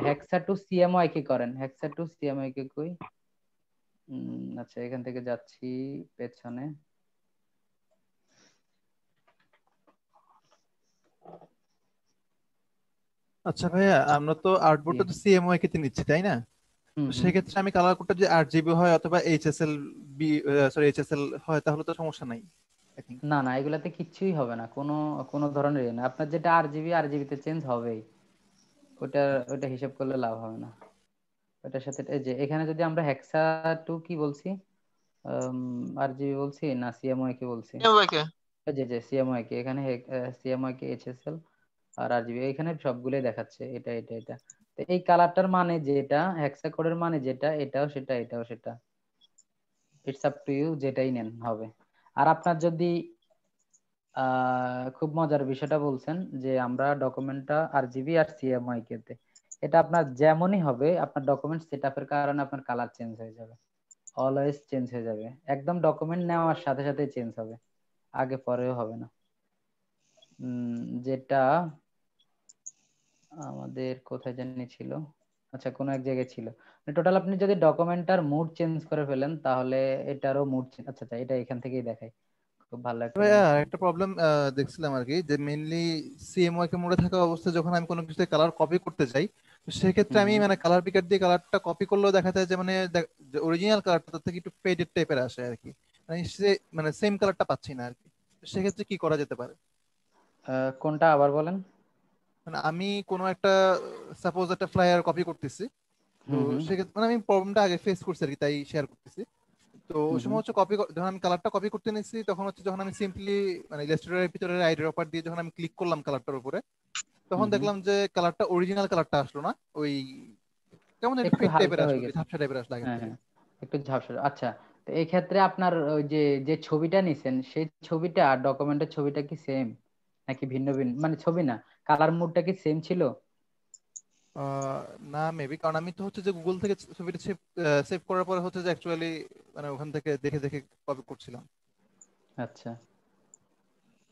হেক্সা টু CMYK করেন, হেক্সা টু CMYK কই, আচ্ছা এখান থেকে যাচ্ছি পেছনে। আচ্ছা ভাইয়া, আমরা তো জি। আর্টবোর্ডটা তো CMYK তে নিচ্ছি তাই না? হুম তো হুম সেক্ষেত্রে আমি কালার কোডটা যে 8 GB হয় অথবা HSL HSL হয় তাহলে তো সমস্যা নাই আই থিঙ্ক। না না, এগুলাতে কিচ্ছুই হবে না, কোনো কোনো ধরনের না। আপনার যেটা RGB তে চেঞ্জ হবেই, ওটা ওটা হিসাব করলে লাভ হবে না। ওটার সাথে এই যে এখানে যদি আমরা হেক্সা টু কি বলছি, RGB বলছি না CMYK বলছি, CMYK এই যে CMYK এখানে, CMYK HSL আর RGB এখানে সবগুলোই দেখাচ্ছে, এটা এটা এটা। তো এই কালারটার মানে যেটা, হেক্সা কোডের মানে যেটা, এটাও সেটা এটাও সেটা, ইটস আপ টু ইউ, যেটাই নেন হবে। আর আপনার যদি খুব মজার বিষয়টা বলছেন যে আমরা ডকুমেন্টটা RGB আর CMYK তে, এটা আপনার যেমনই হবে, আপনার ডকুমেন্ট সেটআপের কারণে আপনার কালার চেঞ্জ হয়ে যাবে, অলওয়েজ চেঞ্জ হয়ে যাবে, একদম ডকুমেন্ট নেওয়ার সাথে সাথে চেঞ্জ হবে, আগে পরেও হবে না। যেটা আমাদের কোথায় জানি ছিল, আচ্ছা কোনো এক জায়গায় ছিল, টোটাল আপনি যদি ডকুমেন্টটার মুড চেঞ্জ করে ফেলেন তাহলে এটারও মুড, আচ্ছা আচ্ছা এটা এখান থেকেই দেখাই, খুব ভালো একটা ভাইয়া জিনিস একটা বলছেন। প্রবলেম দেখছিলাম আর কি, যে মেইনলি CMYK মোডে থাকা অবস্থায় যখন আমি কোনো কিছু কালার কপি করতে যাই, তো সেক্ষেত্রে হুম আমি হুম মানে কালার পিকার দিয়ে কালারটা কপি করলেও দেখা যায় যে মানে অরিজিনাল কালারটা তার থেকে একটু ফেডেড টাইপের আসে আর কি, মানে সে মানে সেম কালারটা পাচ্ছি না আর কি। তো সেক্ষেত্রে কি করা যেতে পারে? কোনটা আবার বলেন। মানে আমি কোনো একটা সাপোজ একটা ফ্লায়ার কপি করতেছি, তো হুম হুম সেক্ষেত্রে মানে আমি প্রবলেমটা আগে ফেস করছি আর কি, তাই শেয়ার করতেছি। তো ওই হুম হুম সময় হচ্ছে যখন আমি কালারটা কপি করতে নিচ্ছি, তখন হচ্ছে যখন আমি সিম্পলি মানে ইলাস্ট্রেটরের ভিতরে রাইট ড্রপার দিয়ে যখন আমি ক্লিক করলাম কালারটার উপরে, তখন হুম হুম দেখলাম যে কালারটা অরিজিনাল কালারটা আসলো না, ওই কেমন একটু একটু ফেড টাইপের হালকা আসলো, হয়ে যে গেছে। ঝাপসা টাইপের আসলো আগের হ্যাঁ থেকে। হ্যাঁ, একটু ঝাপসা। আচ্ছা, তো এই ক্ষেত্রে আপনার ওই যে যে ছবিটা নিছেন, সেই ছবিটা আর ডকুমেন্টের ছবিটা কি সেম নাকি ভিন্ন ভিন্ন, মানে ছবি না, কালার মুডটা কি সেম ছিল? আহ, না মেবি, কারণ আমি তো হচ্ছে যে গুগল থেকে ছবিটা সেভ সেভ করার পরে হচ্ছে যে অ্যাকচুয়ালি মানে ওখান থেকে দেখে দেখে কপি করছিলাম। আচ্ছা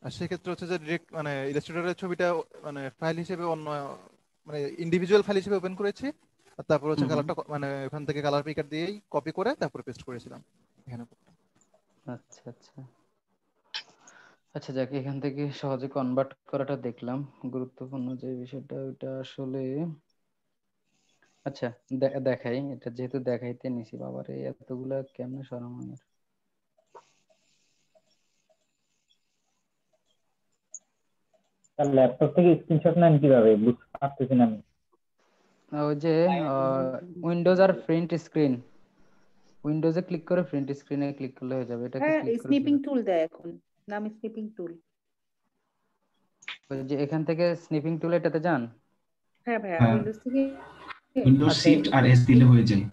আর সেক্ষেত্রে হচ্ছে যে ডিরেক্ট মানে ইলাস্ট্রেটরের ছবিটা মানে ফাইল হিসেবে অন্য মানে ইন্ডিভিজুয়াল ফাইল হিসেবে ওপেন করেছি, আর তারপর হুম হচ্ছে হুম কালারটা মানে ওখান থেকে কালার পিকার দিয়েই কপি করে তারপরে পেস্ট করেছিলাম এখানে। আচ্ছা আচ্ছা আচ্ছা যাক, এখান থেকে সহজে কনভার্ট করাটা দেখলাম, গুরুত্বপূর্ণ যে বিষয়টা ওইটা আসলে। আচ্ছা দেখাই, এটা যেহেতু দেখাইতে নিছি, বাবারে এতগুলা কেমনে সরাম আমার। তার ল্যাপটপ থেকে স্ক্রিনশট নেন কিভাবে বুঝতে পারতেছি না আমি। ওই যে উইন্ডোজ আর প্রিন্ট স্ক্রিন, উইন্ডোজে ক্লিক করে প্রিন্ট স্ক্রিনে ক্লিক করলে হয়ে যাবে, এটাকে হ্যাঁ, ক্লিক করে স্নিপিং কিভাবে, টুল দেয় এখন, নাম স্নিপিং টুল। ওই যে এখান থেকে স্নিপিং টুল, এটাতে যান। হ্যাঁ ভাইয়া, হ্যাঁ, উইন্ডোজ থেকে। উইন্ডোজ আচ্ছা শিফট আর এস দিলে হয়ে যায়।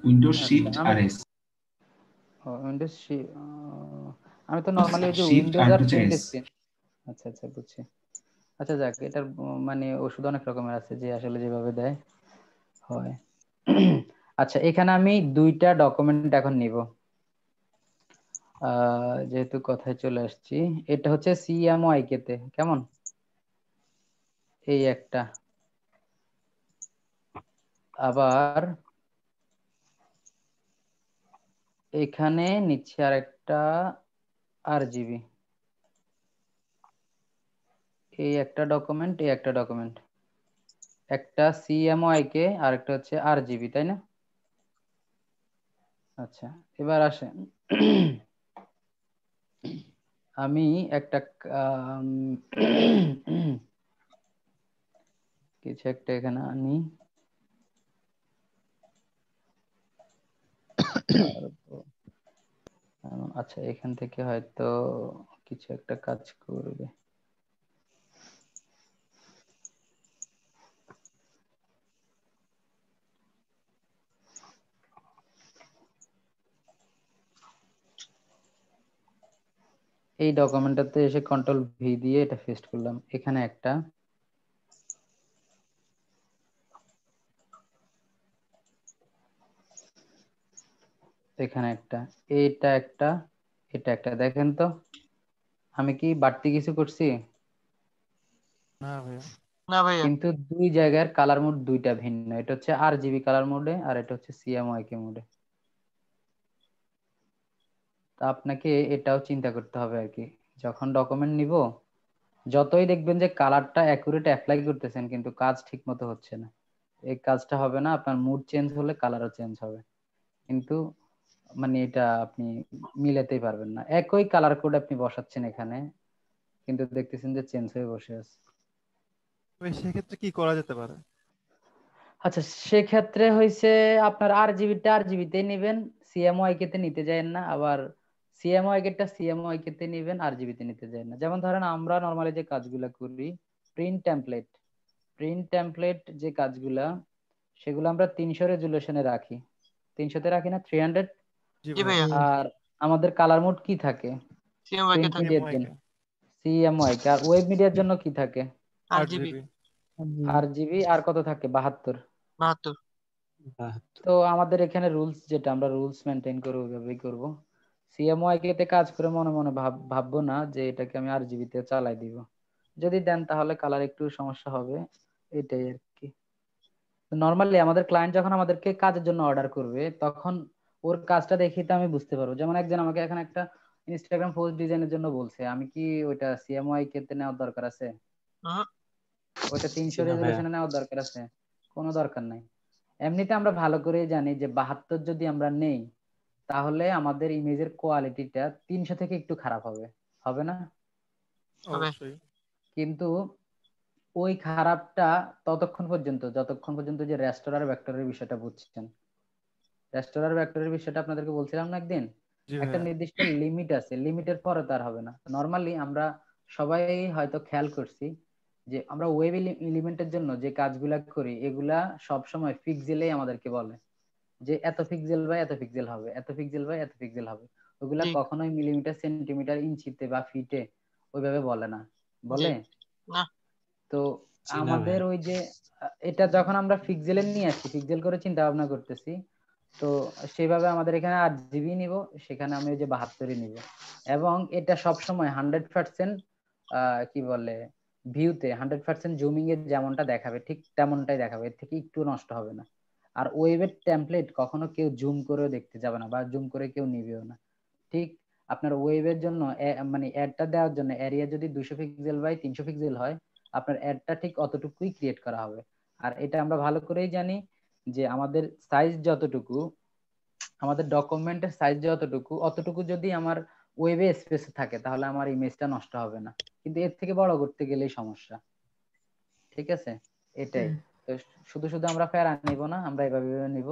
উইন্ডোজ আচ্ছা শিফট আমি আর এস, উইন্ডোজ, আমি তো নরমালি ওই যে শিফট উইন্ডোজ আর আর হচ্ছে প্রিন্ট এস। স্ক্রিন। আচ্ছা আচ্ছা বুঝছি। আচ্ছা যাক, এটার মানে ওষুধ অনেক রকমের আছে, যে আসলে যেভাবে দেয় হয়। আচ্ছা এখানে আমি দুইটা ডকুমেন্ট এখন নিব, যেহেতু কথায় চলে আসছি, এটা হচ্ছে সিএমওআইকে তে কেমন, এই একটা। আবার এখানে নিচ্ছে আর একটা আরজিবি, এই একটা ডকুমেন্ট, এই একটা ডকুমেন্ট, একটা সিএমওআইকে আর একটা হচ্ছে আরজিবি, তাই না? আচ্ছা, এবার আসেন আমি একটা আম, কিছু একটা এখানে আনি। আচ্ছা, এখান থেকে হয়তো কিছু একটা কাজ করবে। এই ডকুমেন্টটাতে এসে কন্ট্রোল ভি দিয়ে এটা পেস্ট করলাম, এখানে একটা, এখানে একটা, এটা একটা, এটা একটা। দেখেন তো আমি কি বাড়তি কিছু করছি? না ভাইয়া। না ভাইয়া। কিন্তু দুই জায়গার কালার মোড দুইটা ভিন্ন, এটা হচ্ছে আরজিবি কালার মোডে আর এটা হচ্ছে সিএমওয়াইকে মোডে। তা আপনাকে এটাও চিন্তা করতে হবে আর কি, যখন ডকুমেন্ট নিব যতই দেখবেন যে কালারটা অ্যাকুরেট অ্যাপ্লাই করতেছেন কিন্তু কাজ ঠিক মতো হচ্ছে না, এই কাজটা হবে না। আপনার মুড চেঞ্জ হলে কালারও চেঞ্জ হবে, কিন্তু মানে এটা আপনি মিলাতেই পারবেন না। একই কালার কোড আপনি বসাচ্ছেন এখানে, কিন্তু দেখতেছেন যে চেঞ্জ হয়ে বসে আছে। সেক্ষেত্রে কি করা যেতে পারে? আচ্ছা, সেক্ষেত্রে হইছে আপনার আরজিবিটা আরজিবিতে নেবেন, সিএমওয়াইকে তে নিতে যাবেন না। আবার সিএমওয়াইকে সিএমওয়াইকে তে নেবেন, আরজিবিতে নিতে যাবেন না। যেমন ধরেন আমরা নরমালি যে কাজগুলো করি, প্রিন্ট টেমপ্লেট, প্রিন্ট টেমপ্লেট যে কাজগুলা সেগুলো আমরা 300 রেজুলেশনে রাখি, 300-তে রাখি না, 300। জি ভাইয়া। আর আমাদের কালার মোড কি থাকে সিএমওয়াইকে প্রিন্ট থাকে মিডিয়ার জন্য? সিএমওয়াইকে। আর ওয়েব মিডিয়ার জন্য কি থাকে? আরজিবি। আরজিবি। আর কত থাকে? 72। 72। তো আমাদের এখানে রুলস যেটা, আমরা রুলস মেনটেন করে ওইভাবেই করবো। সিএমওয়াইকে তে কাজ করে মনে মনে ভাববো না যে এটাকে আমি আরজিবি তে চালাই দিব। যদি দেন তাহলে কালার একটু সমস্যা হবে, এটাই আর কি। নরমালি আমাদের ক্লায়েন্ট যখন আমাদেরকে কাজের জন্য অর্ডার করবে তখন ওর কাজটা দেখে তো আমি বুঝতে পারবো। যেমন একজন আমাকে এখানে একটা ইনস্টাগ্রাম পোস্ট ডিজাইনের জন্য বলছে, আমি কি ওইটা সিএমওয়াইকে তে নেওয়ার দরকার আছে? ওইটা 300 রেজুলেশনে নেওয়ার দরকার আছে? কোনো দরকার নাই। এমনিতে আমরা ভালো করেই জানি যে 72 যদি আমরা নেই তাহলে আমাদের ইমেজের কোয়ালিটিটা 300 থেকে একটু খারাপ হবে, হবে না? অবশ্যই। কিন্তু ওই খারাপটা ততক্ষণ পর্যন্ত যতক্ষণ পর্যন্ত যে রেস্টোরার ভেক্টরের বিষয়টা বুঝছেন। রেস্টোরার ভেক্টরের বিষয়টা আপনাদেরকে বলছিলাম না একদিন, একটা নির্দিষ্ট লিমিট আছে, লিমিটের পরে তার হবে না। নরমালি আমরা সবাই হয়তো খেয়াল করছি যে আমরা ওয়েব এলিমেন্টের জন্য যে কাজগুলা করি এগুলা সব সময় পিক্সেলেই আমাদেরকে বলে যে এত পিক্সেল বাই এত পিক্সেল হবে, এত পিক্সেল বাই এত পিক্সেল হবে। ওগুলা কখনোই মিলিমিটার, সেন্টিমিটার, ইঞ্চিতে বা ফিটে ওইভাবে বলে না, বলে না। তো আমাদের ওই যে এটা যখন আমরা পিক্সেলে নিয়ে আসি, পিক্সেল করে চিন্তা ভাবনা করতেছি, তো সেভাবে আমাদের এখানে 8 জিবি নিব, সেখানে আমি ওই যে 72 নিব। এবং এটা সব সময় 100% কি বলে ভিউতে 100% জুমিং এ যেমনটা দেখাবে ঠিক তেমনটাই দেখাবে, এর থেকে একটু নষ্ট হবে না। আর ওয়েবের টেমপ্লেট কখনো কেউ জুম করেও দেখতে যাবে না বা জুম করে কেউ নিবেও না। ঠিক আপনার ওয়েবের জন্য মানে অ্যাডটা দেওয়ার জন্য এরিয়া যদি 200 পিক্সেল বাই 300 পিক্সেল হয়, আপনার অ্যাডটা ঠিক অতটুকুই ক্রিয়েট করা হবে। আর এটা আমরা ভালো করেই জানি যে আমাদের সাইজ যতটুকু, আমাদের ডকুমেন্টের সাইজ যতটুকু, অতটুকু যদি আমার ওয়েবে স্পেস থাকে তাহলে আমার ইমেজটা নষ্ট হবে না। কিন্তু এর থেকে বড় করতে গেলেই সমস্যা। ঠিক আছে, এটাই। তো শুধু শুধু আমরা প্যারা নিব না, আমরা এভাবে নিব।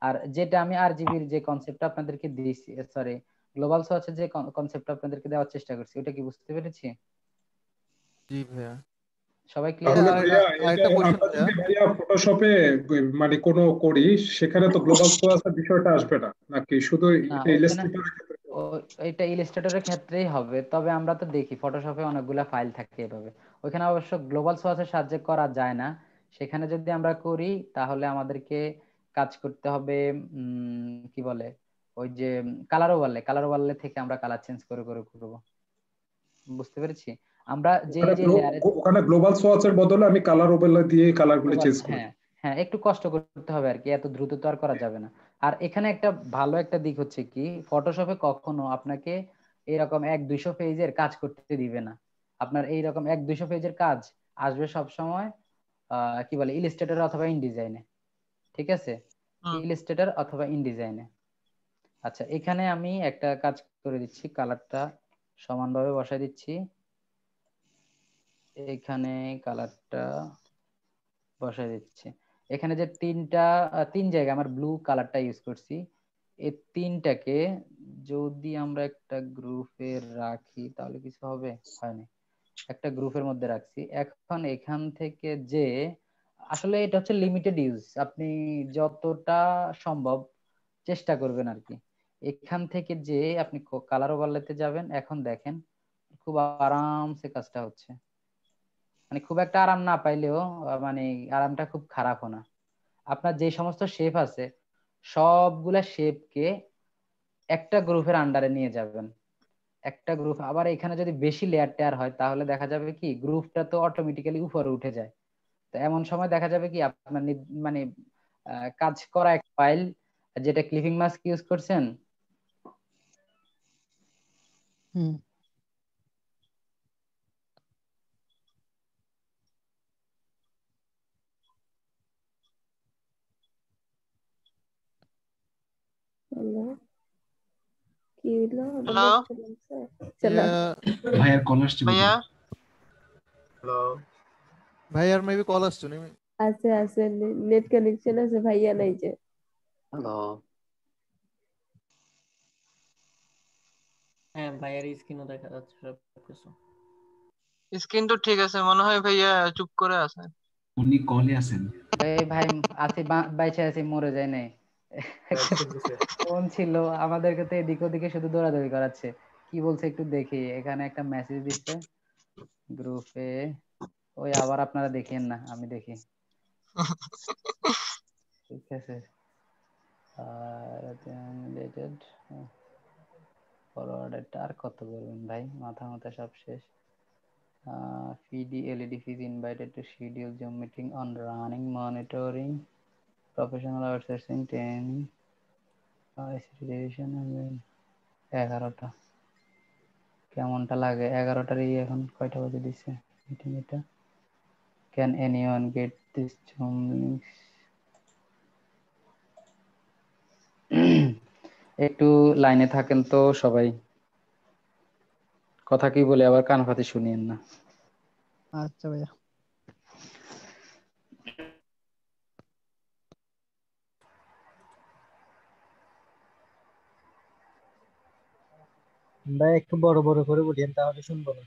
আর যেটা আমি আরজিবির যে কনসেপ্টটা আপনাদেরকে দিয়েছি, সরি গ্লোবাল সার্চের যে কনসেপ্টটা আপনাদেরকে দেওয়ার চেষ্টা করছি, ওটা কি বুঝতে পেরেছি? জি ভাইয়া। সবাই ক্লিয়ার? তাহলে ভাইয়া এটা আমরা যদি ভাইয়া ফটোশপে মানে কোনো করি সেখানে তো গ্লোবাল সোয়াসের বিষয়টা আসবে না নাকি শুধু না, এটা ইলাস্ট্রেটরের ক্ষেত্রে? এটা ইলাস্ট্রেটরের ক্ষেত্রেই হবে, তবে আমরা তো দেখি ফটোশপে অনেকগুলা ফাইল থাকে এভাবে, ওখানে অবশ্য গ্লোবাল সোয়াসের সাহায্যে করা যায় না। সেখানে যদি আমরা করি তাহলে আমাদেরকে কাজ করতে হবে কি বলে ওই যে কালার ওভারলে থেকে আমরা কালার চেঞ্জ করে করে করব। বুঝতে পেরেছি? আমরা যে যে লেয়ারে ওখানে গ্লোবাল সোয়াচের বদলে আমি কালার ওভারলে দিয়ে কালারগুলি চেঞ্জ করি। হ্যাঁ হ্যাঁ, একটু কষ্ট করতে হবে আর কি, এত দ্রুত তো আর করা যাবে না। আর এখানে একটা ভালো একটা দিক হচ্ছে কি, ফটোশপে কখনো আপনাকে এরকম 1-200 পেজের কাজ করতে দিবে না। আপনার এইরকম 1-200 পেজের কাজ আসবে সব সময় কি বলে ইলাস্ট্রেটর অথবা ইনডিজাইনে। ঠিক আছে, ইলাস্ট্রেটর অথবা ইনডিজাইনে। আচ্ছা, এখানে আমি একটা কাজ করে দিচ্ছি, কালারটা সমানভাবে বসাই দিচ্ছি। এখানে কালারটা বসাই দিচ্ছি। এখানে যে তিন জায়গায় আমার ব্লু কালারটা ইউজ করছি, এই তিনটাকে যদি আমরা একটা গ্রুপে রাখি তাহলে কিছু হবে, হয়নি। একটা গ্রুপের মধ্যে রাখছি। এখন এখান থেকে যে আসলে এটা হচ্ছে লিমিটেড ইউজ, আপনি যতটা সম্ভব চেষ্টা করবেন আর কি। এখান থেকে যে আপনি কালার ওভারলেতে যাবেন, এখন দেখেন খুব আরামসে কাজটা হচ্ছে। মানে খুব একটা আরাম না পাইলেও মানে আরামটা খুব খারাপও না। আপনার যে সমস্ত শেপ আছে সবগুলা শেপকে একটা গ্রুপের আন্ডারে নিয়ে যাবেন। একটা গ্রুপ আবার এখানে যদি বেশি লেয়ার টেয়ার হয় তাহলে দেখা যাবে কি গ্রুপটা তো অটোমেটিক্যালি উপরে উঠে যায়। তো এমন সময় দেখা যাবে কি আপনার মানে কাজ করা এক ফাইল যেটা ক্লিপিং মাস্ক ইউজ করছেন, কি হইলো? হ্যালো ভাইয়ার কল আসছে ভাইয়া। হ্যালো ভাইয়ার মেবি কল আসছে নি। আছে আছে নেট কানেকশন আছে, ভাইয়া নাই যে। হ্যালো হ্যাঁ ভাইয়ার স্ক্রিনও দেখা যাচ্ছে সবকিছু। স্ক্রিন তো ঠিক আছে, মনে হয় ভাইয়া চুপ করে আছে। উনি কলে আছেন। এই ভাই আছি, বাইচে আছি, মরে যায় নাই। ফোন ছিল আমাদেরকে তো এদিক ওদিকে শুধু দৌড়াদৌড়ি করাচ্ছে। কি বলছে একটু দেখি। এখানে একটা মেসেজ দিচ্ছে গ্রুপে, ওই আবার আপনারা দেখেন না, আমি দেখি। ঠিক আছে, ফরওয়ার্ডেরটা আর কত করবেন ভাই, মাথা সব শেষ। PD LED is invited to schedule Zoom meeting on running, monitoring, professional outsourcing, training, ICT division, 11টা। কেমনটা লাগে 11টার এখন কয়টা বাজে দিছে মিটিং এটা? Can anyone get this Zoom links? একটু লাইনে থাকেন তো সবাই, কথা কি বলে আবার কান পাতি শুনিয়েন না। আচ্ছা ভাইয়া। ভাই একটু বড় বড় করে বলেন, তাহলে শুনবো না।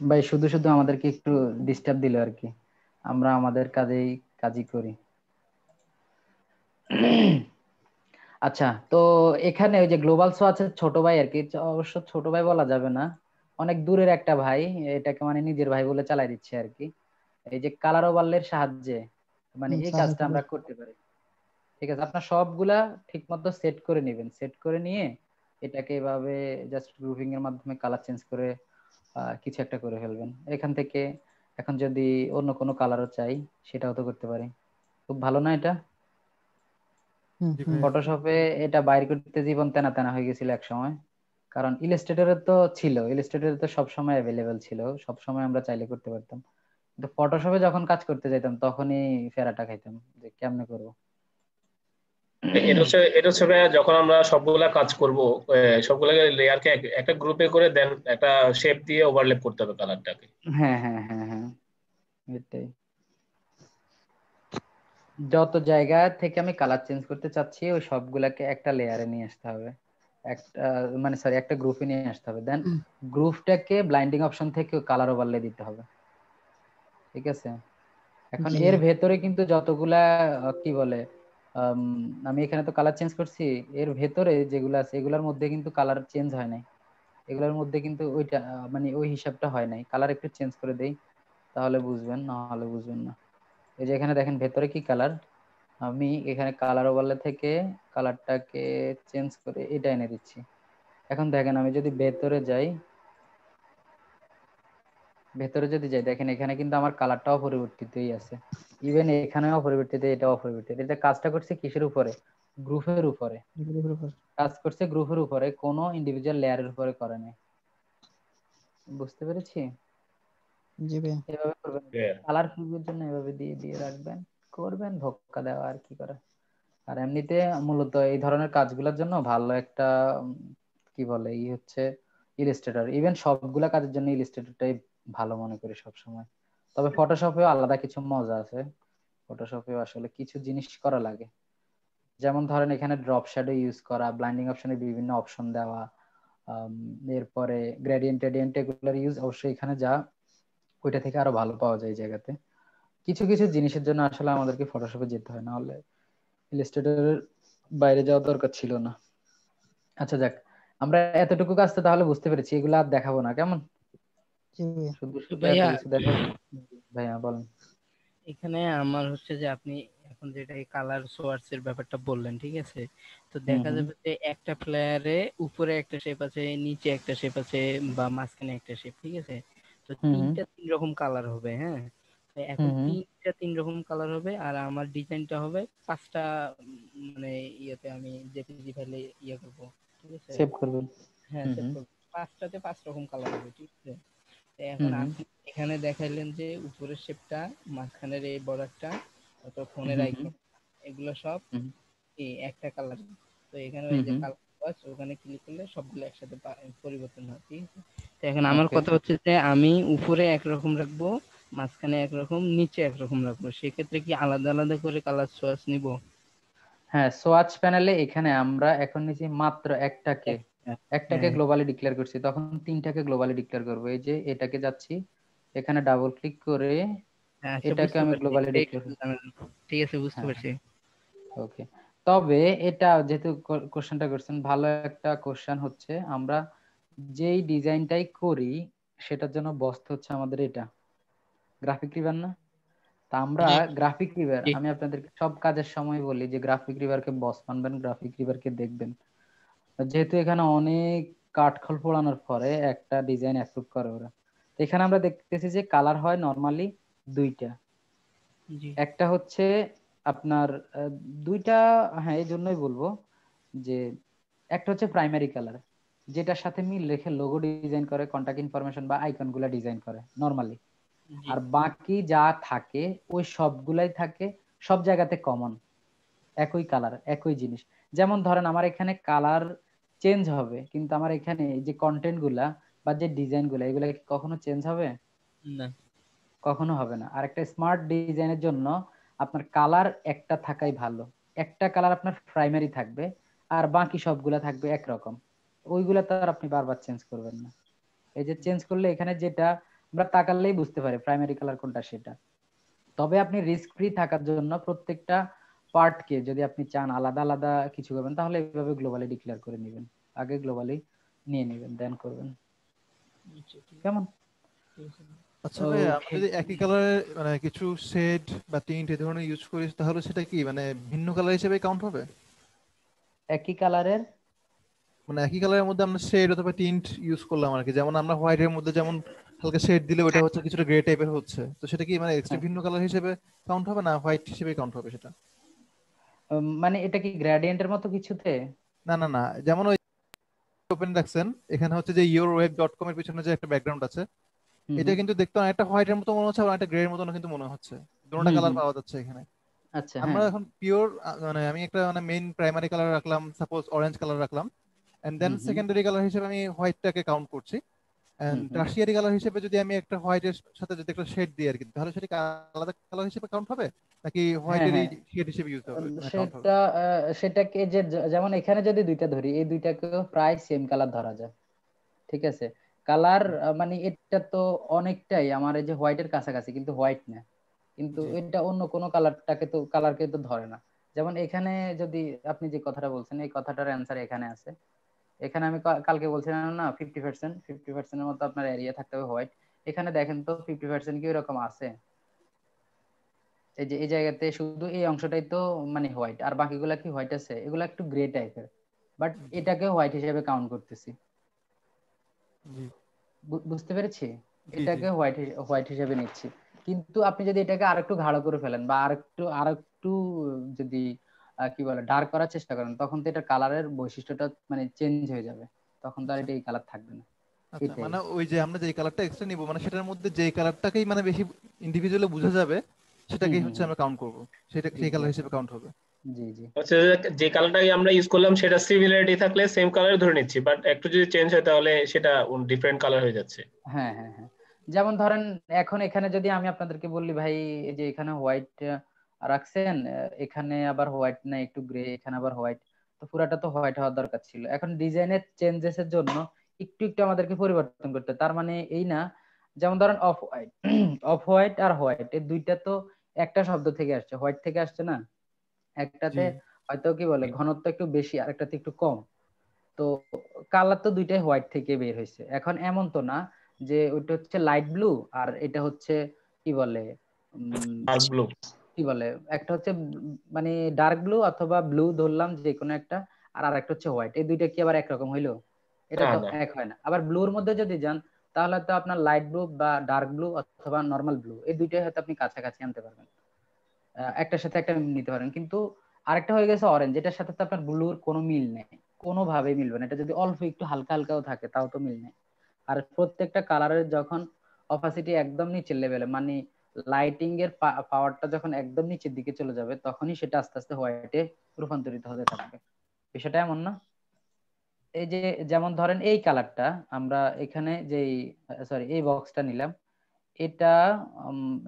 ভাই শুধু শুধু আমাদেরকে একটু ডিস্টার্ব দিল আর কি, আমরা আমাদের কাজই করি। আচ্ছা, তো এখানে ওই যে গ্লোবাল সোয়াচের ছোট ভাই আর কি, অবশ্য ছোট ভাই বলা যাবে না, অনেক দূরের একটা ভাই, এটাকে মানে নিজের ভাই বলে চালাই দিচ্ছে আর কি। এই যে কালার ওভারলের সাহায্যে মানে এই কাজটা আমরা করতে পারি। ঠিক আছে, আপনার সবগুলা ঠিক মতো সেট করে নেবেন, সেট করে নিয়ে এটাকে এভাবে জাস্ট গ্রুপিং এর মাধ্যমে কালার চেঞ্জ করে কিছু একটা করে ফেলবেন এখান থেকে। এখন যদি অন্য কোনো কালারও চাই সেটাও তো করতে পারি। খুব ভালো না এটা? ফটোশপে এটা বাইর করতে জীবন তেনা তেনা হয়ে গেছিল এক সময়, কারণ ইলাস্ট্রেটরে তো ছিল, ইলাস্ট্রেটরে তো সবসময় অ্যাভেলেবেল ছিল, সবসময় আমরা চাইলে করতে পারতাম। কিন্তু ফটোশপে যখন কাজ করতে যাইতাম তখনই ফেরাটা খাইতাম যে কেমনে করবো। এটা হচ্ছে ভাইয়া, যখন আমরা সবগুলা কাজ করব, সবগুলা লেয়ারকে একটা গ্রুপে করে দেন একটা শেপ দিয়ে ওভারল্যাপ করতে হবে কালারটাকে। হ্যাঁ হ্যাঁ হ্যাঁ হ্যাঁ, এটাই। যত জায়গা থেকে আমি কালার চেঞ্জ করতে চাচ্ছি ওই সবগুলাকে একটা লেয়ারে নিয়ে আসতে হবে, একটা মানে সরি একটা গ্রুপে নিয়ে আসতে হবে। দেন গ্রুপটাকে ব্লাইন্ডিং অপশন থেকে কালার ওভারলে দিতে হবে, ঠিক আছে? এখন জি এর ভেতরে কিন্তু যতগুলা কি বলে আমি এখানে তো কালার চেঞ্জ করছি, এর ভেতরে যেগুলো আছে এগুলোর মধ্যে কিন্তু কালার চেঞ্জ হয় নাই, এগুলোর মধ্যে কিন্তু ওইটা মানে ওই হিসাবটা হয় নাই। কালার একটু চেঞ্জ করে দেই তাহলে বুঝবেন, না হলে বুঝবেন না। এই যে এখানে দেখেন ভেতরে কি কালার, আমি এখানে কালার ওভারলে থেকে কালারটাকে চেঞ্জ করে এটা এনে দিচ্ছি। এখন দেখেন আমি যদি ভেতরে যাই, ভেতরে যদি যাই দেখেন এখানে কিন্তু আমার কালারটাও পরিবর্তিতই আছে, ইভেন এখানেও পরিবর্তিত, এটাও পরিবর্তিত। এটা কাজটা করছে কিসের উপরে? গ্রুপের উপরে গ্রুপের উপর। কাজ করছে, গ্রুপের উপরে, কোনো ইন্ডিভিজুয়াল লেয়ারের উপরে করে নাই। বুঝতে পেরেছি? জি ভাইয়া। এভাবে করবেন, কালার ফিউজের জন্য এভাবে দিয়ে দিয়ে রাখবেন, করবেন ধক্কা দেওয়া আর কি করে। আর এমনিতে মূলত এই ধরনের কাজগুলোর জন্য ভালো একটা কি বলে ই হচ্ছে ইলাস্ট্রেটর। ইভেন সবগুলা কাজের জন্য ইলাস্ট্রেটরটাই ভালো মনে করি সব সময়। তবে ফটোশপেও আলাদা কিছু মজা আছে, ফটোশপেও আসলে কিছু জিনিস করা লাগে। যেমন ধরেন এখানে ড্রপ শ্যাডো ইউজ করা, ব্লাইন্ডিং অপশনে বিভিন্ন অপশন দেওয়া, এরপরে গ্রেডিয়েন্ট টেডিয়েন্ট এগুলোর ইউজ অবশ্যই এখানে যা ওইটা থেকে আরো ভালো পাওয়া যায় এই জায়গাতে। কিছু কিছু জিনিসের জন্য আসলে আমাদেরকে ফটোশপে যেতে হয়, না হলে ইলাস্ট্রেটরের বাইরে যাওয়ার দরকার ছিল না। আচ্ছা যাক, আমরা এতটুকু কাজ তো তাহলে বুঝতে পেরেছি, এগুলো আর দেখাবো না, কেমন? জি ভাইয়া। শুধু তো শুধু এত ভাইয়া কিছু দেখাবো। ভাইয়া বলেন। এখানে আমার হচ্ছে যে আপনি এখন যেটা এই কালার সোয়ার্স এর ব্যাপারটা বললেন, ঠিক আছে? তো দেখা যাবে যে একটা প্লেয়ারে উপরে একটা শেপ আছে, নিচে একটা শেপ আছে, বা মাঝখানে একটা শেপ, ঠিক আছে? তো তিনটা তিন রকম কালার হবে, হ্যাঁ? তো এখন তিনটা তিন রকম কালার হবে, আর আমার ডিজাইনটা হবে পাঁচটা মানে ইয়েতে আমি জেপিজি ফাইলে ইয়ে করবো, ঠিক আছে? সেভ করবেন। হ্যাঁ সেভ করবো, পাঁচটাতে পাঁচ রকম কালার হবে, ঠিক আছে? তো এখন আপনি এখানে দেখাইলেন যে উপরের শেপটা, মাঝখানের এই বর্ডারটা, তারপর ফোনের আইকন, এগুলো সব একটা কালার। তো এখানে ওই যে কালার ওয়াচ ওখানে ক্লিক করলে সবগুলো একসাথে পরিবর্তন হয়, ঠিক আছে? তো এখন আমার কথা হচ্ছে যে আমি উপরে একরকম রাখবো, মাঝখানে একরকম, নিচে একরকম রাখবো, সেক্ষেত্রে কি আলাদা আলাদা করে কালার সোয়াচ নিব? হ্যাঁ, সোয়াচ প্যানেলে এখানে আমরা এখন নিচে মাত্র একটাকে গ্লোবালি ডিক্লেয়ার করছি, তখন তিনটাকে গ্লোবালি ডিক্লেয়ার করব। এই যে এটাকে যাচ্ছি, এখানে ডাবল ক্লিক করে এটাকে আমি গ্লোবালি ডিক্লেয়ার করব। ঠিক আছে, বুঝতে পারছি। ওকে, তবে এটা যেহেতু কোশ্চেনটা করছেন, ভালো একটা কোশ্চেন হচ্ছে, আমরা যেই ডিজাইনটাই করি সেটার জন্য বস্তু হচ্ছে আমাদের এটা গ্রাফিক রিভার না? তা আমরা গ্রাফিক রিভার, আমি আপনাদেরকে সব কাজের সময় বলি যে গ্রাফিক রিভারকে বস মানবেন, গ্রাফিক রিভারকে দেখবেন। যেহেতু এখানে অনেক কাঠখোল পোড়ানোর পরে একটা ডিজাইন অ্যাপ্রুভ করে ওরা। এখানে আমরা দেখতেছি যে কালার হয় নরমালি দুইটা, একটা হচ্ছে আপনার দুইটা, হ্যাঁ এই জন্যই বলবো যে একটা হচ্ছে প্রাইমারি কালার, যেটার সাথে মিল রেখে লোগো ডিজাইন করে, কন্টাক্ট ইনফরমেশন বা আইকন গুলা ডিজাইন করে নরমালি। আর বাকি যা থাকে ওই সবগুলাই থাকে সব জায়গাতে কমন, একই কালার একই জিনিস। যেমন ধরেন আমার এখানে কালার চেঞ্জ হবে, কিন্তু আমার এখানে যে কন্টেন্ট গুলা বা যে ডিজাইন গুলা এগুলা কি কখনো চেঞ্জ হবে? না, কখনো হবে না। আর একটা স্মার্ট ডিজাইনের জন্য আপনার কালার একটা থাকাই ভালো, একটা কালার আপনার প্রাইমারি থাকবে আর বাকি সবগুলা থাকবে একরকম, ওইগুলা তো আর আপনি বারবার চেঞ্জ করবেন না। এই যে চেঞ্জ করলে এখানে যেটা আমরা তাকালেই বুঝতে পারি প্রাইমারি কালার কোনটা সেটা। তবে আপনি রিস্ক ফ্রি থাকার জন্য প্রত্যেকটা পার্টকে যদি আপনি চান আলাদা আলাদা কিছু করবেন, তাহলে এইভাবে গ্লোবালি ডিক্লেয়ার করে নেবেন, আগে গ্লোবালি নিয়ে নেবেন দেন করবেন, কেমন? আচ্ছা ভাই, আমরা যদি একই কালারের মানে কিছু শেড বা টিন্ট এই ধরনের ইউজ করি, তাহলে সেটা কি মানে ভিন্ন কালার হিসেবে কাউন্ট হবে? একই কালারের মানে একই কালারের মধ্যে আমরা শেড অথবা টিন্ট ইউজ করলাম আর কি, যেমন আমরা হোয়াইটের মধ্যে যেমন হালকা শেড দিলে ওটা হচ্ছে কিছুটা গ্রে টাইপের হচ্ছে, তো সেটা কি মানে এক্সট্রা ভিন্ন কালার হিসেবে কাউন্ট হবে না হোয়াইট হিসেবে কাউন্ট হবে সেটা? মানে এটা কি গ্রেডিয়েন্টের মতো কিছুতে? না না না, যেমন ওই ওপেন রাখছেন, এখানে হচ্ছে যে yourweb.com এর পিছনে যে একটা ব্যাকগ্রাউন্ড আছে, এটা কিন্তু দেখতে অনেকটা হোয়াইটের মতো মনে হচ্ছে, আবার একটা গ্রে এর মতো কিন্তু মনে হচ্ছে, দুটোটা কালার পাওয়া যাচ্ছে এখানে। আচ্ছা, আমরা হ্যাঁ। এখন পিওর মানে আমি একটা মানে মেইন প্রাইমারি কালার রাখলাম, সাপোজ অরেঞ্জ কালার রাখলাম, এন্ড দেন সেকেন্ডারি কালার হিসেবে আমি হোয়াইটটাকে কাউন্ট করছি, এন্ড টারশিয়ারি কালার হিসেবে যদি আমি একটা হোয়াইটের সাথে যদি একটা শেড দিই আর কি, তাহলে সেটা কি আলাদা কালার হিসেবে কাউন্ট হবে নাকি হ্যাঁ, হোয়াইটেরই হ্যাঁ। শেড হিসেবে ইউজ হবে কাউন্ট হবে? সেটাকে যে যেমন এখানে যদি দুইটা ধরি, এই দুইটাকেও প্রায় সেম কালার ধরা যায়, ঠিক আছে। কালার মানে এটা তো অনেকটাই আমার এই যে হোয়াইটের কাছাকাছি, কিন্তু হোয়াইট না, কিন্তু এটা অন্য কোনো কালারকে তো ধরে না। যেমন এখানে যদি আপনি যে কথাটা বলছেন, এই কথাটার অ্যান্সার এখানে আছে। এখানে আমি কালকে বলছিলাম না 50% মতো আপনার এরিয়া থাকতে হবে হোয়াইট। এখানে দেখেন তো 50% কি এরকম আছে? এই যে এই জায়গাতে শুধু এই অংশটাই তো মানে হোয়াইট, আর বাকিগুলা কি হোয়াইট আছে? এগুলা একটু গ্রে টাইপের, বাট এটাকে হোয়াইট হিসেবে কাউন্ট করতেছি। বুঝতে পেরেছি? এটাকে হোয়াইট হিসেবে নিচ্ছি। কিন্তু আপনি যদি এটাকে আরেকটু গাঢ় করে ফেলেন বা আরেকটু যদি কি বলে ডার্ক করার চেষ্টা করেন, তখন তো এটা কালারের বৈশিষ্ট্যটা মানে চেঞ্জ হয়ে যাবে, তখন তো আর এটা এই কালার থাকবে না। আচ্ছা, মানে ওই যে আমরা যে কালারটা এক্সট্রা নিব, মানে সেটার মধ্যে যে কালারটাকেই মানে বেশি ইন্ডিভিজুয়ালি বোঝা যাবে সেটাকেই হচ্ছে আমরা কাউন্ট করব, সেটা সেই কালার হিসেবে কাউন্ট হবে। জি জি। হচ্ছে যে কালারটাই আমরা ইউজ করলাম সেটা সিমিলারিটি থাকলে সেম কালার ধরে নিচ্ছি, বাট একটু যদি চেঞ্জ হয় তাহলে সেটা ডিফারেন্ট কালার হয়ে যাচ্ছে। হ্যাঁ হ্যাঁ হ্যাঁ। যেমন ধরেন এখন এখানে যদি আমি আপনাদেরকে বললি ভাই এই যে এখানে হোয়াইট রাখছেন, এখানে আবার হোয়াইট না, একটু গ্রে, এখানে আবার হোয়াইট, তো পুরাটা তো হোয়াইট হওয়ার দরকার ছিল। এখন ডিজাইনের চেঞ্জেস এর জন্য একটু একটু আমাদেরকে পরিবর্তন করতে, তার মানে এই না, যেমন ধরেন অফ হোয়াইট অফ হোয়াইট আর হোয়াইট এই দুইটা তো একটা শব্দ থেকে আসছে, হোয়াইট থেকে আসছে না। একটাতে হয়তো কি বলে ঘনত্ব একটু বেশি, আর একটাতে একটু কম, তো কালার তো দুইটাই হোয়াইট থেকে বের হয়েছে। এখন এমন তো না যে ওইটা হচ্ছে লাইট ব্লু আর এটা হচ্ছে কি বলে ডার্ক ব্লু, কি বলে একটা হচ্ছে মানে ডার্ক ব্লু অথবা ব্লু ধরলাম যে কোনো একটা, আর আরেকটা হচ্ছে হোয়াইট, এই দুইটা কি আবার একরকম হইলো? এটা তো এক হয় না। আবার ব্লুর মধ্যে যদি যান তাহলে তো আপনার লাইট ব্লু বা ডার্ক ব্লু অথবা নর্মাল ব্লু এই দুইটাই হয়তো আপনি কাছাকাছি আনতে পারবেন, একটার সাথে একটা নিতে পারেন। কিন্তু আরেকটা হয়ে গেছে অরেঞ্জ, এটার সাথে তো আপনার ব্লুর কোনো মিল নেই, কোনোভাবেই মিলবে না। এটা যদি অল্প একটু হালকা হালকাও থাকে তাও তো মিল নেই। আর প্রত্যেকটা কালারের যখন অপাসিটি একদম নিচের লেভেলে, মানে লাইটিং এর পাওয়ারটা যখন একদম নিচের দিকে চলে যাবে, তখনই সেটা আস্তে আস্তে হোয়াইটে রূপান্তরিত হতে থাকবে। বিষয়টা এমন না? এই যে যেমন ধরেন এই কালারটা আমরা এখানে যে সরি এই বক্সটা নিলাম, এটা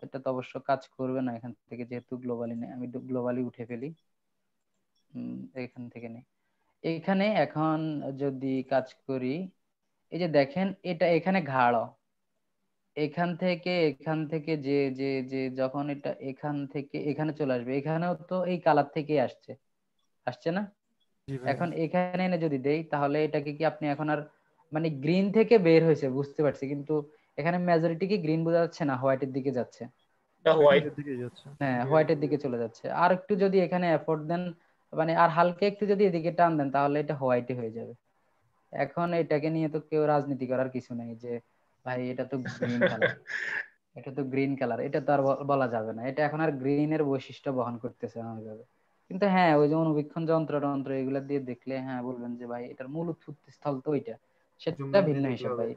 এটা তো অবশ্য কাজ করবে না এখান থেকে, যেহেতু গ্লোবালি নেই, আমি গ্লোবালি উঠে ফেলি, এখান থেকে নেই। এখানে এখন যদি কাজ করি, এই যে দেখেন এটা এখানে গাঢ়, এখান থেকে যে যে যে যখন এটা এখান থেকে এখানে চলে আসবে, এখানেও তো এই কালার থেকে আসছে, আসছে না? এখন এখানে এনে যদি দেই তাহলে এটাকে কি আপনি এখন আর মানে গ্রিন থেকে বের হয়েছে বুঝতে পারছি, কিন্তু এখানে মেজরিটি কি গ্রিন বোঝা যাচ্ছে না, হোয়াইটের দিকে যাচ্ছে। হ্যাঁ, হোয়াইটের দিকে চলে যাচ্ছে। আর একটু যদি এখানে এফোর্ট দেন, মানে আর হালকা একটু যদি এদিকে টান দেন, তাহলে এটা হোয়াইটে হয়ে যাবে। এখন এটাকে নিয়ে তো কেউ রাজনীতি করার কিছু নেই যে ভাই এটা তো গ্রিন কালার, এটা তো গ্রিন কালার, এটা তো আর বলা যাবে না, এটা এখন আর গ্রিনের বৈশিষ্ট্য বহন করতেছে না ওইভাবে। কিন্তু হ্যাঁ, ওই যে অনুবীক্ষণ যন্ত্র এগুলা দিয়ে দেখলে হ্যাঁ বলবেন যে ভাই এটার মূল উৎপত্তি স্থল তো ওইটা, সেটা ভিন্ন হিসাব ভাই।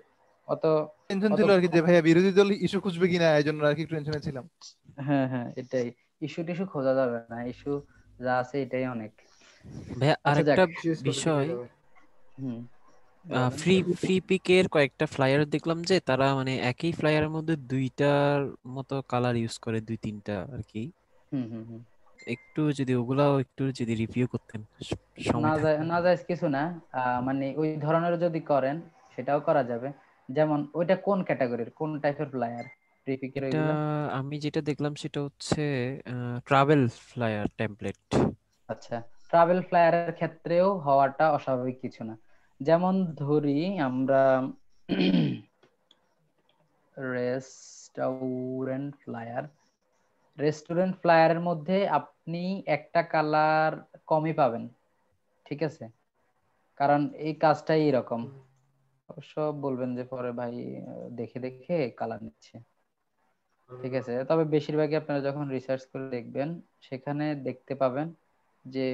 অত টেনশন ছিল আর কি যে ভাইয়া বিরোধী দল ইস্যু খুঁজবে কিনা, এই জন্য আর কি টেনশনে ছিলাম। হ্যাঁ হ্যাঁ, এটাই, ইস্যু টিস্যু খোঁজা যাবে না, ইস্যু যা আছে এটাই অনেক। ভাইয়া আরেকটা বিষয়, ফ্রি ফ্রি পিকের কয়েকটা ফ্লায়ার দেখলাম যে তারা মানে একই ফ্লায়ারের মধ্যে দুইটার মতো কালার ইউজ করে, দুই তিনটা আর কি। একটু যদি ওগুলাও একটু যদি রিভিউ করতেন না যায় কিছু না, মানে ওই ধরনের যদি করেন সেটাও করা যাবে। যেমন ওইটা কোন ক্যাটাগরির কোন টাইপের ফ্লায়ার ফ্রি পিকের এটা ওইগুলা? আমি যেটা দেখলাম সেটা হচ্ছে ট্রাভেল ফ্লায়ার টেমপ্লেট। আচ্ছা, ট্রাভেল ফ্লায়ারের ক্ষেত্রেও হওয়াটা অস্বাভাবিক কিছু না। যেমন ধরি আমরা রেস্টুরেন্ট ফ্লায়ারের মধ্যে আপনি একটা কালার কমই পাবেন, ঠিক আছে, কারণ এই কাজটাই এরকম। অবশ্য বলবেন যে পরে ভাই দেখে দেখে কালার নিচ্ছে, ঠিক আছে, তবে বেশিরভাগই আপনারা যখন রিসার্চ করে দেখবেন সেখানে দেখতে পাবেন যে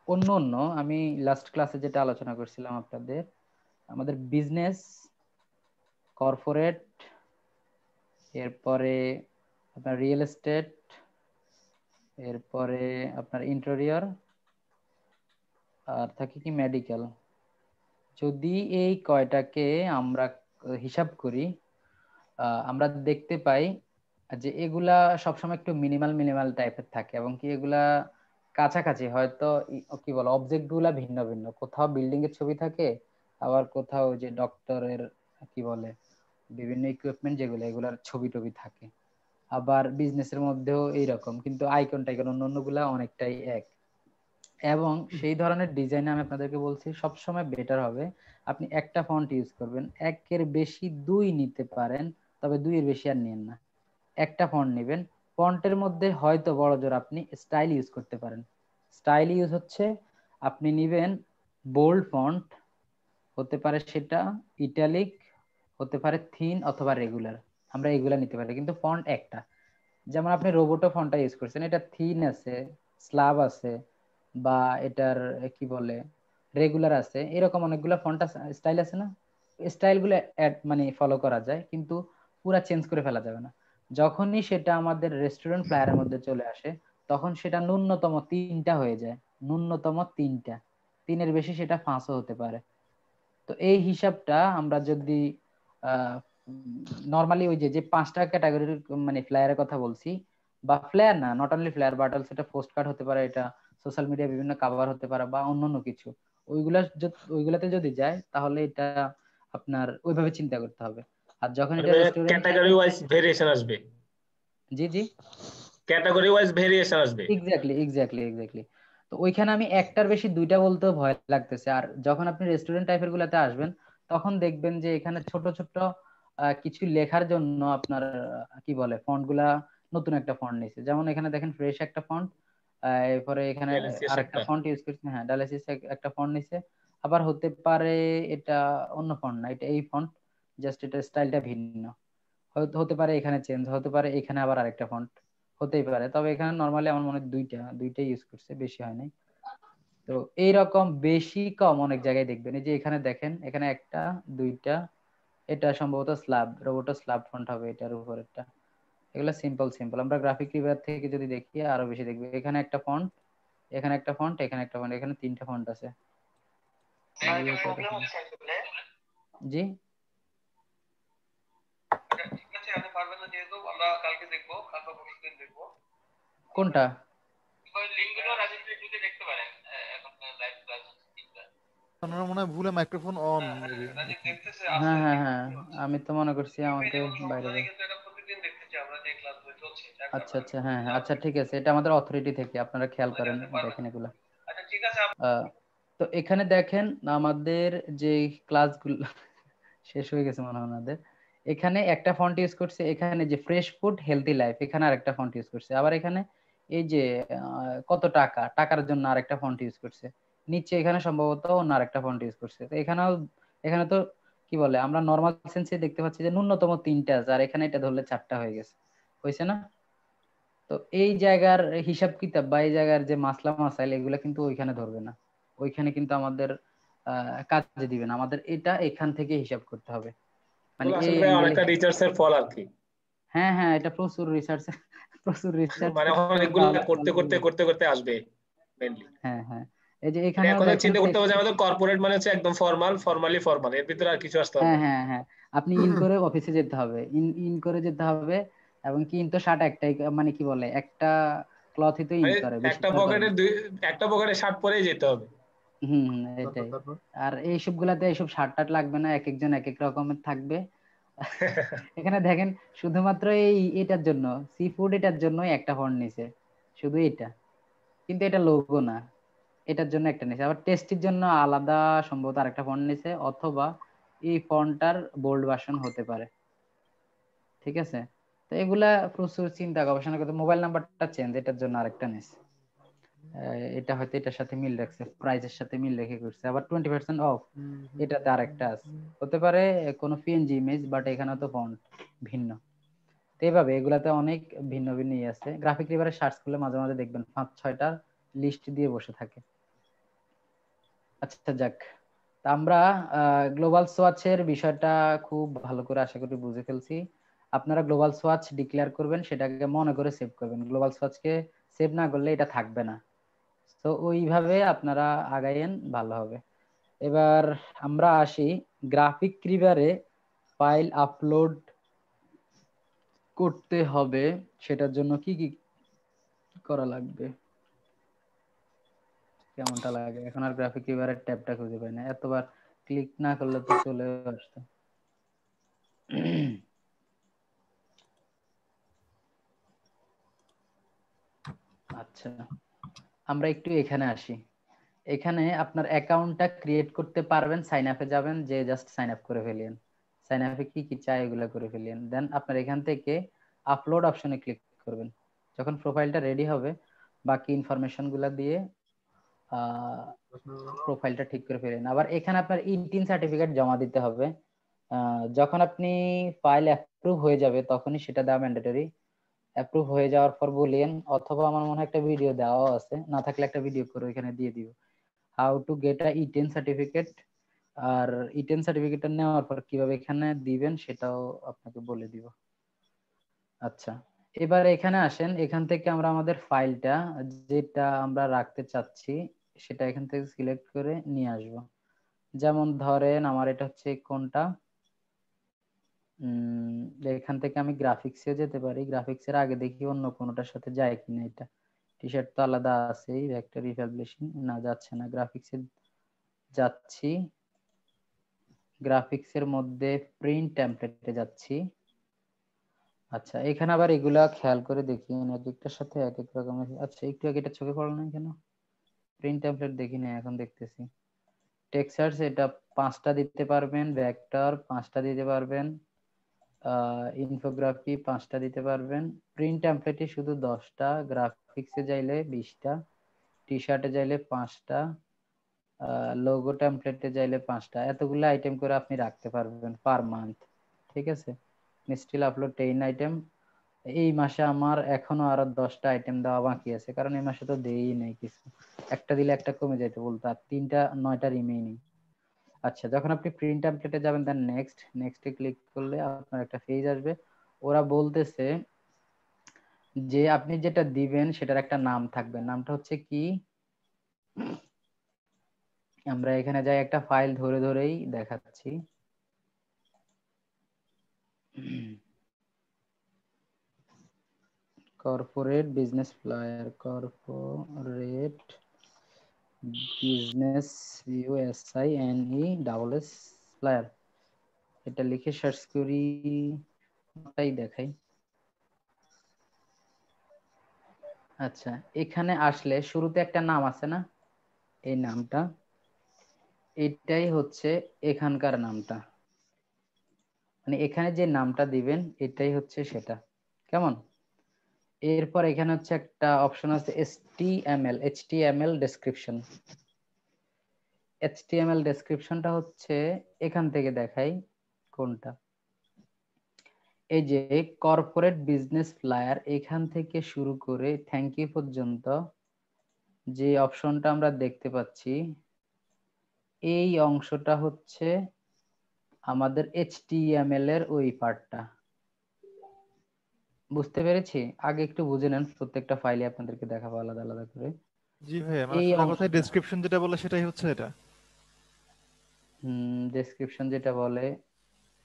অন্য অন্য আমি লাস্ট ক্লাসে যেটা আলোচনা করছিলাম আপনাদের, আমাদের বিজনেস, কর্পোরেট, এরপরে আপনার রিয়েল এস্টেট, এরপরে আপনার ইন্টেরিয়র, আর থাকে কি মেডিকেল। যদি এই কয়টাকে আমরা হিসাব করি, আমরা দেখতে পাই যে এগুলা সবসময় একটু মিনিমাল মিনিমাল টাইপের থাকে, এবং কি এগুলা কাছাকাছি, হয়তো কি বলে অবজেক্ট গুলা ভিন্ন ভিন্ন, কোথাও বিল্ডিং এর ছবি থাকে, আবার কোথাও যে ডক্টরের কি বলে বিভিন্ন ইকুইপমেন্ট যেগুলো এগুলার ছবি টবি থাকে। আবার বিজনেসের মধ্যেও এইরকম, কিন্তু আইকন টাইকন অন্য গুলা অনেকটাই এক। এবং সেই ধরনের ডিজাইন আমি আপনাদেরকে বলছি সবসময় বেটার হবে আপনি একটা ফন্ট ইউজ করবেন। একের বেশি দুই নিতে পারেন, তবে দুইয়ের বেশি আর নিয়েন না। একটা ফন্ট নেবেন, ফন্টের মধ্যে হয়তো বড় জোর আপনি স্টাইল ইউজ করতে পারেন। স্টাইল ইউজ হচ্ছে আপনি নিবেন বোল্ড ফন্ট, হতে পারে সেটা ইটালিক, হতে পারে থিন অথবা রেগুলার, আমরা এগুলা নিতে পারি, কিন্তু ফন্ট একটা। যেমন আপনি রোবোটো ফন্টটা ইউজ করছেন, এটা থিন আছে, স্ল্যাব আছে, বা এটার কি বলে রেগুলার আছে, এরকম অনেকগুলো ফন্ট স্টাইল আছে না, স্টাইল গুলো মানে ফলো করা যায়, কিন্তু পুরা চেঞ্জ করে ফেলা যাবে না। যখনই সেটা আমাদের রেস্টুরেন্ট ফ্লায়ারের মধ্যে চলে আসে, তখন সেটা ন্যূনতম 3টা হয়ে যায়, ন্যূনতম 3টা, 3-এর বেশি সেটা 5ও হতে পারে। তো এই হিসাবটা আমরা যদি নরমালি ওই যে 5টা ক্যাটাগরির মানে ফ্লায়ারের কথা বলছি, বা ফ্লায়ার না, not only flyer but also এটা পোস্ট কার্ড হতে পারে, এটা সোশ্যাল মিডিয়া বিভিন্ন কভার হতে পারে, বা অন্যান্য কিছু, ওইগুলাতে যদি যায় তাহলে এটা আপনার ওইভাবে চিন্তা করতে হবে। আর যখন এটা রেস্টুরেন্ট ক্যাটাগরি ওয়াইজ ভেরিয়েশন আসবে। জি জি, ক্যাটাগরি ওয়াইজ ভেরিয়েশন আসবে। Exactly exactly exactly. তো ওইখানে আমি একটার বেশি দুইটা বলতেও ভয় লাগতেছে। আর যখন আপনি রেস্টুরেন্ট টাইপের গুলাতে আসবেন, তখন দেখবেন যে এখানে ছোট ছোট কিছু লেখার জন্য আপনার কি বলে ফন্ট গুলা নতুন একটা ফন্ট নিছে। যেমন এখানে দেখেন ফ্রেশ একটা ফন্ট, এরপরে এখানে ডায়ালিসিস আরেকটা একটা। ফন্ট ইউজ করছে, হ্যাঁ ডায়ালিসিস একটা ফন্ট নিছে। আবার হতে পারে এটা অন্য ফন্ট না, এটা এই ফন্ট, জাস্ট এটা স্টাইলটা ভিন্ন। হয়তো হতে পারে এখানে চেঞ্জ, হতে পারে এখানে আবার আরেকটা ফন্ট, হতেই পারে। তবে এখানে নরমালি আমার মনে হয় দুইটাই ইউজ করছে, বেশি হয় নাই। তো এইরকম বেশি কম অনেক জায়গায় দেখবেন, এই যে এখানে দেখেন, এখানে একটা দুইটা, এটা সম্ভবত স্ল্যাব, রোবোটো স্ল্যাব ফন্ট হবে এটার উপরেরটা। এগুলো সিম্পল সিম্পল, আমরা গ্রাফিক রিভার থেকে যদি দেখি আরো বেশি দেখবে, এখানে একটা ফন্ট, এখানে একটা ফন্ট, এখানে একটা ফন্ট, এখানে 3টা ফন্ট আছে। জি কোনটা? আপনারা মনে হয় ভুলে মাইক্রোফোন অন মেবি। হ্যাঁ হ্যাঁ হ্যাঁ, আমি তো মনে করছি আমাকে বাইরে আচ্ছা আচ্ছা, হ্যাঁ হ্যাঁ, আচ্ছা ঠিক আছে, এটা আমাদের অথরিটি থেকে, আপনারা খেয়াল করেন দেখেন এগুলা। তো এখানে দেখেন আমাদের যে ক্লাসগুলো শেষ হয়ে গেছে মনে হয় আমাদের। এখানে একটা ফন্ট ইউজ করছে, এখানে যে ফ্রেশ ফুড হেলদি লাইফ, এখানে আরেকটা ফন্ট ইউজ করছে। আবার এখানে এই যে কত টাকা, টাকার জন্য আরেকটা ফন্ট ইউজ করছে। নিচে এখানে সম্ভবত অন্য আরেকটা ফন্ট ইউজ করছে। তো এখানে তো কি বলে আমরা নর্মাল সেন্সে দেখতে পাচ্ছি যে ন্যূনতম 3টা আছে, আর এখানে এটা ধরলে 4টা হয়ে গেছে, হয়েছে না? তো এই জায়গার হিসাব কিতাব বা এই জায়গার যে মাসলা মাসাইল এগুলা কিন্তু ওইখানে ধরবে না, ওইখানে কিন্তু আমাদের কাজে দিবে না। আমাদের এটা এখান থেকে হিসাব করতে হবে, মানে এই আসলে অ্যাঙ্গেলে। অনেকটা রিসার্চের ফল আর কি। হ্যাঁ হ্যাঁ, এটা প্রচুর রিসার্চ প্রচুর রিসার্চ মানে অনেকগুলো করতে করতে করতে করতে আসবে মেইনলি। হ্যাঁ হ্যাঁ, এই যে মানে এখানেও এখন দেখেন চিন্তা করতে হবে যে আমাদের কর্পোরেট মানে হচ্ছে একদম ফর্মালি ফর্মাল, এর ভিতরে আর কিছু আসতে হবে হ্যাঁ না। হ্যাঁ হ্যাঁ, আপনি ইন করে অফিসে যেতে হবে, ইন ইন করে যেতে হবে। এবং কি ইন তো শার্ট একটাই, মানে কি বলে একটা ক্লথই তো ইন মানে করে, বেশি একটা তো আর করে পকেটে না। একটা পকেটে শার্ট পরেই যেতে হবে। এটাই। আর এইসব গুলাতে এইসব শার্ট টার্ট লাগবে না, এক একজন এক এক রকমের থাকবে। এখানে দেখেন শুধুমাত্র এটার জন্য, সি ফুড এটার জন্য একটা ফন্ট নিছে, শুধু এটা, কিন্তু এটা লোগো না, এটার জন্য একটা নিছে। আবার টেস্টির জন্য আলাদা সম্ভবত আরেকটা ফন্ট নিছে, অথবা এই ফন্টটার বোল্ড ভার্সন হতে পারে। ঠিক আছে, তো এগুলা প্রচুর চিন্তা গবেষণা করতে। মোবাইল নাম্বারটা চেঞ্জ, এটার জন্য আরেকটা নিছে, এটা হয়তো এটার সাথে মিল রাখছে, প্রাইসের সাথে মিল রেখে করছে। আবার 20% অফ, এটাতে আরেকটা আছে, হতে পারে কোনো পিএনজি ইমেজ, বাট এখানে তো ফন্ট ভিন্ন। তো এইভাবে এগুলাতে অনেক ভিন্ন ভিন্ন আছে। গ্রাফিক রিভারে সার্চ করলে মাঝে মাঝে দেখবেন 5-6টা লিস্ট দিয়ে বসে থাকে। আচ্ছা যাক, তা আমরা গ্লোবাল সোয়াচের বিষয়টা খুব ভালো করে আশা করি বুঝে ফেলছি। আপনারা গ্লোবাল সোয়াচ ডিক্লেয়ার করবেন, সেটাকে মনে করে সেভ করবেন। গ্লোবাল সোয়াচকে সেভ না করলে এটা থাকবে না। তো ওইভাবে আপনারা আগাইয়েন, ভালো হবে। এবার আমরা আসি গ্রাফিক রিডারে ফাইল আপলোড করতে হবে, সেটার জন্য কি কি করা লাগবে। কেমনটা লাগে এখন? আর গ্রাফিক রিডারের ট্যাবটা খুঁজে পাই না, এতবার ক্লিক না করলে তো চলে আসতো। আচ্ছা, আমরা একটু এখানে আসি। এখানে আপনার অ্যাকাউন্টটা ক্রিয়েট করতে পারবেন, সাইন আপে যাবেন, যে জাস্ট সাইন আপ করে ফেলেন। সাইন আপে কি কি চাই এগুলো করে ফেলেন, দেন আপনার এখান থেকে আপলোড অপশনে ক্লিক করবেন। যখন প্রোফাইলটা রেডি হবে, বাকি ইনফরমেশন গুলা দিয়ে প্রোফাইলটা ঠিক করে ফেলেন। আবার এখানে আপনার ই-3 সার্টিফিকেট জমা দিতে হবে। যখন আপনি ফাইল অ্যাপ্রুভ হয়ে যাবে তখনই সেটা দেওয়া ম্যান্ডেটরি। অ্যাপ্রুভ হয়ে যাওয়ার পর বলিয়েন, অথবা আমার মনে হয় একটা ভিডিও দেওয়া আছে, না থাকলে একটা ভিডিও করে এখানে দিয়ে দিব, হাউ টু গেট আ ই-10 সার্টিফিকেট। আর ই-10 সার্টিফিকেটটা নেওয়ার পর কিভাবে এখানে দিবেন সেটাও আপনাকে বলে দিব। আচ্ছা, এবার এখানে আসেন। এখান থেকে আমরা আমাদের ফাইলটা যেটা আমরা রাখতে চাচ্ছি সেটা এখান থেকে সিলেক্ট করে নিয়ে আসব। যেমন ধরেন আমার এটা হচ্ছে কোনটা, এখান থেকে আমি গ্রাফিক্সে যেতে পারি। গ্রাফিক্সের আগে দেখি অন্য কোনোটার সাথে যায় কিনা। এটা টি শার্ট তো আলাদা আছেই, ভেক্টর রিপাবলিশিং না, যাচ্ছে না। গ্রাফিক্সে যাচ্ছি, গ্রাফিক্সের মধ্যে প্রিন্ট টেমপ্লেটে যাচ্ছি। আচ্ছা, এখানে আবার এগুলা খেয়াল করে দেখি, এক একটার সাথে এক এক রকমের। আচ্ছা, একটু আগে এটা চোখে পড়লো না কেন? প্রিন্ট টেমপ্লেট দেখি না, এখন দেখতেছি। টেক্সচার্স এটা 5টা দিতে পারবেন, ভেক্টর 5টা দিতে পারবেন, ইনফোগ্রাফি 5টা দিতে পারবেন। প্রিন্ট টেমপ্লেটে শুধু 10টা, গ্রাফিক্সে যাইলে 20টা, টি শার্টে যাইলে 5টা, লোগো টেমপ্লেটে যাইলে 5টা। এতগুলো আইটেম করে আপনি রাখতে পারবেন পার মান্থ। ঠিক আছে, স্টিল আপলোড 10 আইটেম। এই মাসে আমার এখনো আরো 10টা আইটেম দেওয়া বাকি আছে, কারণ এই মাসে তো দেই নাই কিছু। একটা দিলে একটা কমে যাইতে বলতো, আর 9টা রিমেইনিং। আচ্ছা, যখন আপনি প্রিন্ট টেমপ্লেটে যাবেন, দেন নেক্সটে ক্লিক করলে আপনার একটা পেজ আসবে। ওরা বলতেছে যে আপনি যেটা দিবেন সেটার একটা নাম থাকবে। নামটা হচ্ছে কি, আমরা এখানে যাই, একটা ফাইল ধরে ধরেই দেখাচ্ছি। Corporate business flyer, corporate business USINESS flyer, এটা লিখে সার্চ করি, তাই দেখাই। আচ্ছা, এখানে আসলে শুরুতে একটা নাম আছে না, এই নামটা, এটাই হচ্ছে এখানকার নামটা। মানে এখানে যে নামটা দিবেন এটাই হচ্ছে সেটা। কেমন? এরপর এখানে হচ্ছে একটা অপশন আছে HTML ডেসক্রিপশন। HTML ডেসক্রিপশনটা হচ্ছে এখান থেকে দেখাই কোনটা, এই যে কর্পোরেট বিজনেস ফ্লায়ার, এখান থেকে শুরু করে থ্যাংক ইউ পর্যন্ত যে অপশনটা আমরা দেখতে পাচ্ছি, এই অংশটা হচ্ছে আমাদের HTML এর ওই পার্টটা। বুঝতে পেরেছি? আগে একটু বুঝে নেন, প্রত্যেকটা ফাইলে আপনাদেরকে দেখাবো আলাদা আলাদা করে। জি ভাই, মানে এই সোজা কথায় অংশটা, ডেসক্রিপশন যেটা বলে সেটাই হচ্ছে এটা। ডেসক্রিপশন যেটা বলে,